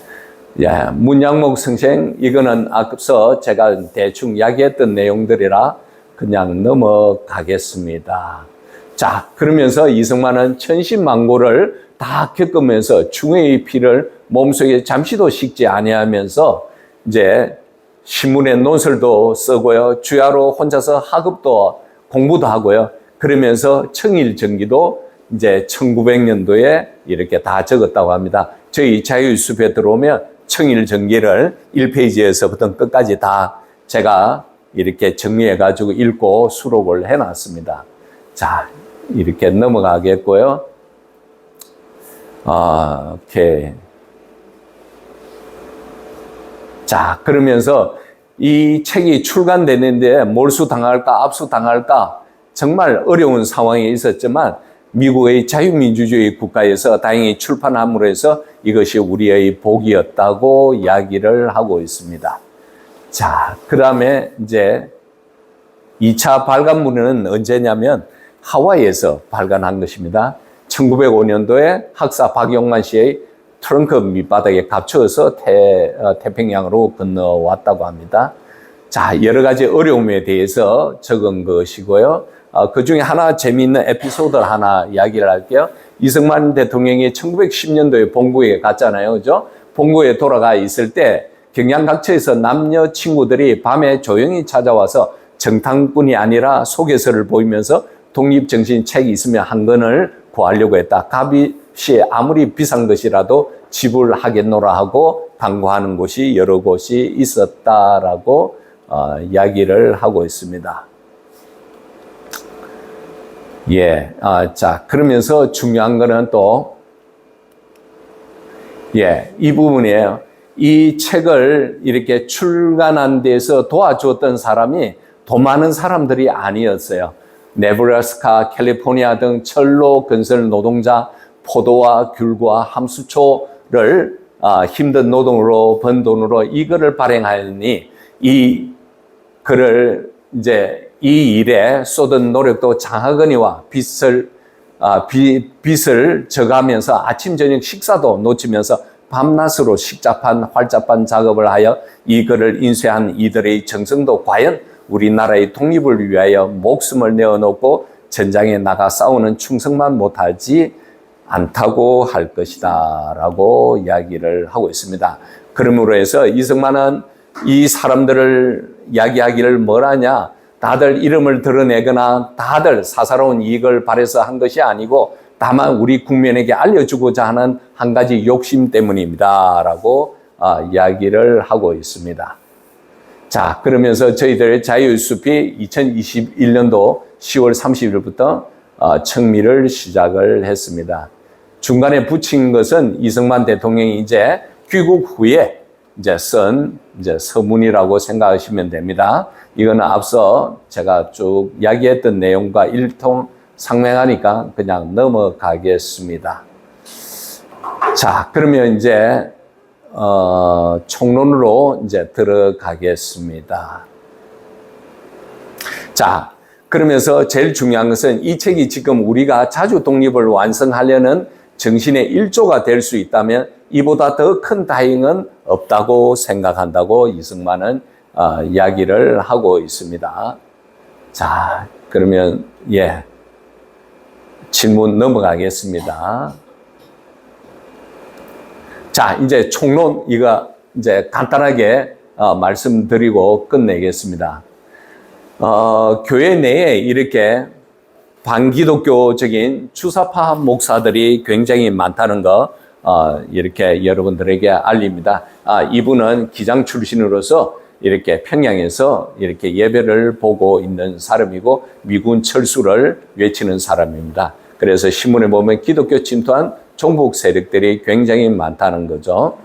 예, 문양목 선생, 이거는 앞서 제가 대충 이야기했던 내용들이라 그냥 넘어가겠습니다. 자, 그러면서 이승만은 천신만고를 다 겪으면서 충의 피를 몸속에 잠시도 식지 아니하면서 이제 신문에 논설도 쓰고요. 주야로 혼자서 학업도 공부도 하고요. 그러면서 청일전기도 이제 1900년도에 이렇게 다 적었다고 합니다. 저희 자유숲에 들어오면 청일전기를 1페이지에서부터 끝까지 다 제가 이렇게 정리해가지고 읽고 수록을 해놨습니다. 자, 이렇게 넘어가겠고요. 오케이. 자, 그러면서 이 책이 출간되는데 몰수당할까 압수당할까 정말 어려운 상황이 있었지만 미국의 자유민주주의 국가에서 다행히 출판함으로 해서 이것이 우리의 복이었다고 이야기를 하고 있습니다. 자, 그 다음에 이제 2차 발간문은 언제냐면 하와이에서 발간한 것입니다. 1905년도에 학사 박용만 씨의 트렁크 밑바닥에 갇혀서 태평양으로 건너왔다고 합니다. 자, 여러 가지 어려움에 대해서 적은 것이고요. 그 중에 하나 재미있는 에피소드를 하나 이야기를 할게요. 이승만 대통령이 1910년도에 본국에 갔잖아요. 그죠? 본국에 돌아가 있을 때 경양 각처에서 남녀 친구들이 밤에 조용히 찾아와서 정탐꾼이 아니라 소개서를 보이면서 독립정신 책이 있으면 한 권을 구하려고 했다. 값이 아무리 비싼 것이라도 지불하겠노라 하고 당부하는 곳이 여러 곳이 있었다라고 이야기를 하고 있습니다. 예, 자, 그러면서 중요한 거는 또, 예, 이 부분이에요. 이 책을 이렇게 출간한 데서 도와주었던 사람이 돈 많은 사람들이 아니었어요. 네브라스카, 캘리포니아 등 철로 건설 노동자, 포도와 귤과 함수초를 힘든 노동으로 번 돈으로 이거를 발행하였니 이 글을 이제 이 일에 쏟은 노력도 장하거니와 빚을 져가면서 아침 저녁 식사도 놓치면서 밤낮으로 식잡한 활잡한 작업을 하여 이 글을 인쇄한 이들의 정성도 과연 우리나라의 독립을 위하여 목숨을 내어놓고 전장에 나가 싸우는 충성만 못하지 않다고 할 것이다 라고 이야기를 하고 있습니다. 그러므로 해서 이승만은 이 사람들을 이야기하기를 뭐라냐, 다들 이름을 드러내거나 다들 사사로운 이익을 바라서 한 것이 아니고 다만 우리 국민에게 알려주고자 하는 한 가지 욕심 때문입니다 라고 이야기를 하고 있습니다. 자, 그러면서 저희들 자유숲이 2021년도 10월 30일부터 청미를 시작을 했습니다. 중간에 붙인 것은 이승만 대통령이 이제 귀국 후에 쓴 서문이라고 생각하시면 됩니다. 이거는 앞서 제가 쭉 이야기했던 내용과 일통상명하니까 그냥 넘어가겠습니다. 자, 그러면 이제 총론으로 이제 들어가겠습니다. 자, 그러면서 제일 중요한 것은 이 책이 지금 우리가 자주 독립을 완성하려는 정신의 일조가 될 수 있다면 이보다 더 큰 다행은 없다고 생각한다고 이승만은 이야기를 하고 있습니다. 자, 그러면 예, 질문 넘어가겠습니다. 자, 이제 총론 이거 이제 간단하게 말씀드리고 끝내겠습니다. 교회 내에 이렇게 반기독교적인 주사파 목사들이 굉장히 많다는 거 이렇게 여러분들에게 알립니다. 이분은 기장 출신으로서 이렇게 평양에서 이렇게 예배를 보고 있는 사람이고 미군 철수를 외치는 사람입니다. 그래서 신문에 보면 기독교 침투한 종북 세력들이 굉장히 많다는 거죠.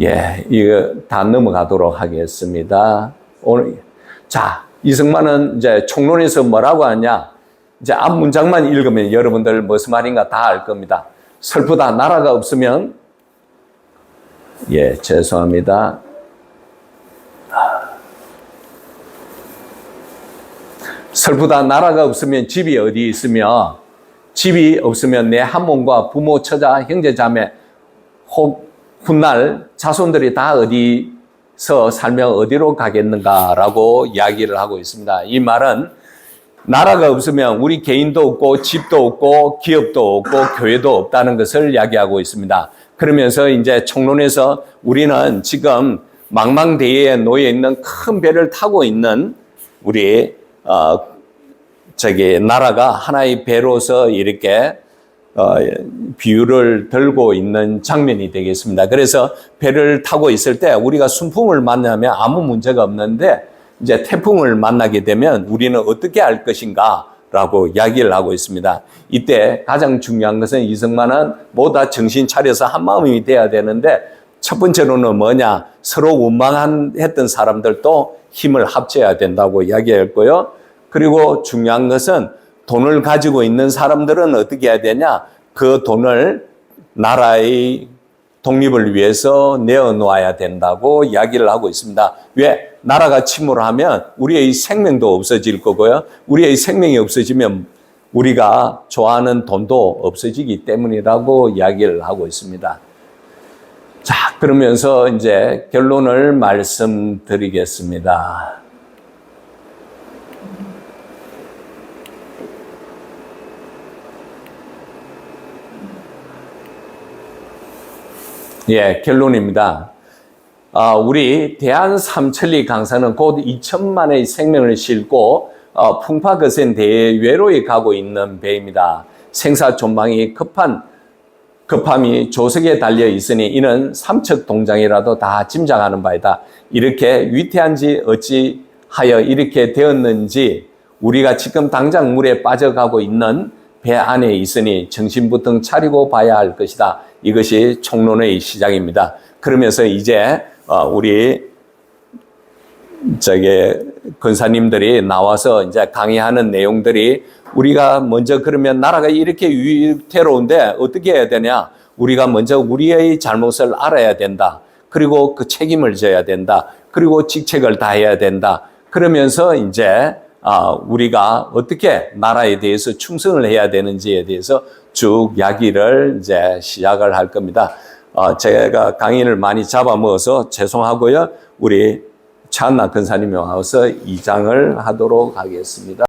예, 이거 다 넘어가도록 하겠습니다. 오늘 자, 이승만은 이제 총론에서 뭐라고 하냐? 이제 앞 문장만 읽으면 여러분들 무슨 말인가 다 알 겁니다. 슬프다, 나라가 없으면, 예, 죄송합니다. 슬프다, 나라가 없으면 집이 어디 있으며, 집이 없으면 내 한 몸과 부모, 처자, 형제, 자매, 혹 훗날 자손들이 다 어디서 살며 어디로 가겠는가라고 이야기를 하고 있습니다. 이 말은 나라가 없으면 우리 개인도 없고 집도 없고 기업도 없고 교회도 없다는 것을 이야기하고 있습니다. 그러면서 이제 총론에서 우리는 지금 망망대해에 놓여 있는 큰 배를 타고 있는 우리 나라가 하나의 배로서 이렇게 비유를 들고 있는 장면이 되겠습니다. 그래서 배를 타고 있을 때 우리가 순풍을 만나면 아무 문제가 없는데 이제 태풍을 만나게 되면 우리는 어떻게 할 것인가 라고 이야기를 하고 있습니다. 이때 가장 중요한 것은 이승만은 뭐다 정신 차려서 한마음이 돼야 되는데 첫 번째로는 뭐냐, 서로 원망했던 사람들도 힘을 합쳐야 된다고 이야기했고요. 그리고 중요한 것은 돈을 가지고 있는 사람들은 어떻게 해야 되냐, 그 돈을 나라의 독립을 위해서 내어놓아야 된다고 이야기를 하고 있습니다. 왜? 나라가 침몰하면 우리의 생명도 없어질 거고요. 우리의 생명이 없어지면 우리가 좋아하는 돈도 없어지기 때문이라고 이야기를 하고 있습니다. 자, 그러면서 이제 결론을 말씀드리겠습니다. 예, 결론입니다. 우리 대한삼천리 강사는 곧 2천만의 생명을 싣고 풍파거센 대외로에 가고 있는 배입니다. 생사존망이 급함이 조석에 달려 있으니 이는 삼척동장이라도 다 짐작하는 바이다. 이렇게 위태한지 어찌하여 이렇게 되었는지 우리가 지금 당장 물에 빠져가고 있는 배 안에 있으니 정신부터 차리고 봐야 할 것이다. 이것이 총론의 시작입니다. 그러면서 이제 우리 권사님들이 나와서 이제 강의하는 내용들이 우리가 먼저 그러면 나라가 이렇게 위태로운데 어떻게 해야 되냐? 우리가 먼저 우리의 잘못을 알아야 된다. 그리고 그 책임을 져야 된다. 그리고 직책을 다해야 된다. 그러면서 이제 우리가 어떻게 나라에 대해서 충성을 해야 되는지에 대해서 쭉 이야기를 이제 시작을 할 겁니다. 제가 강의를 많이 잡아먹어서 죄송하고요. 우리 차한나 권사님이 와서 2장을 하도록 하겠습니다.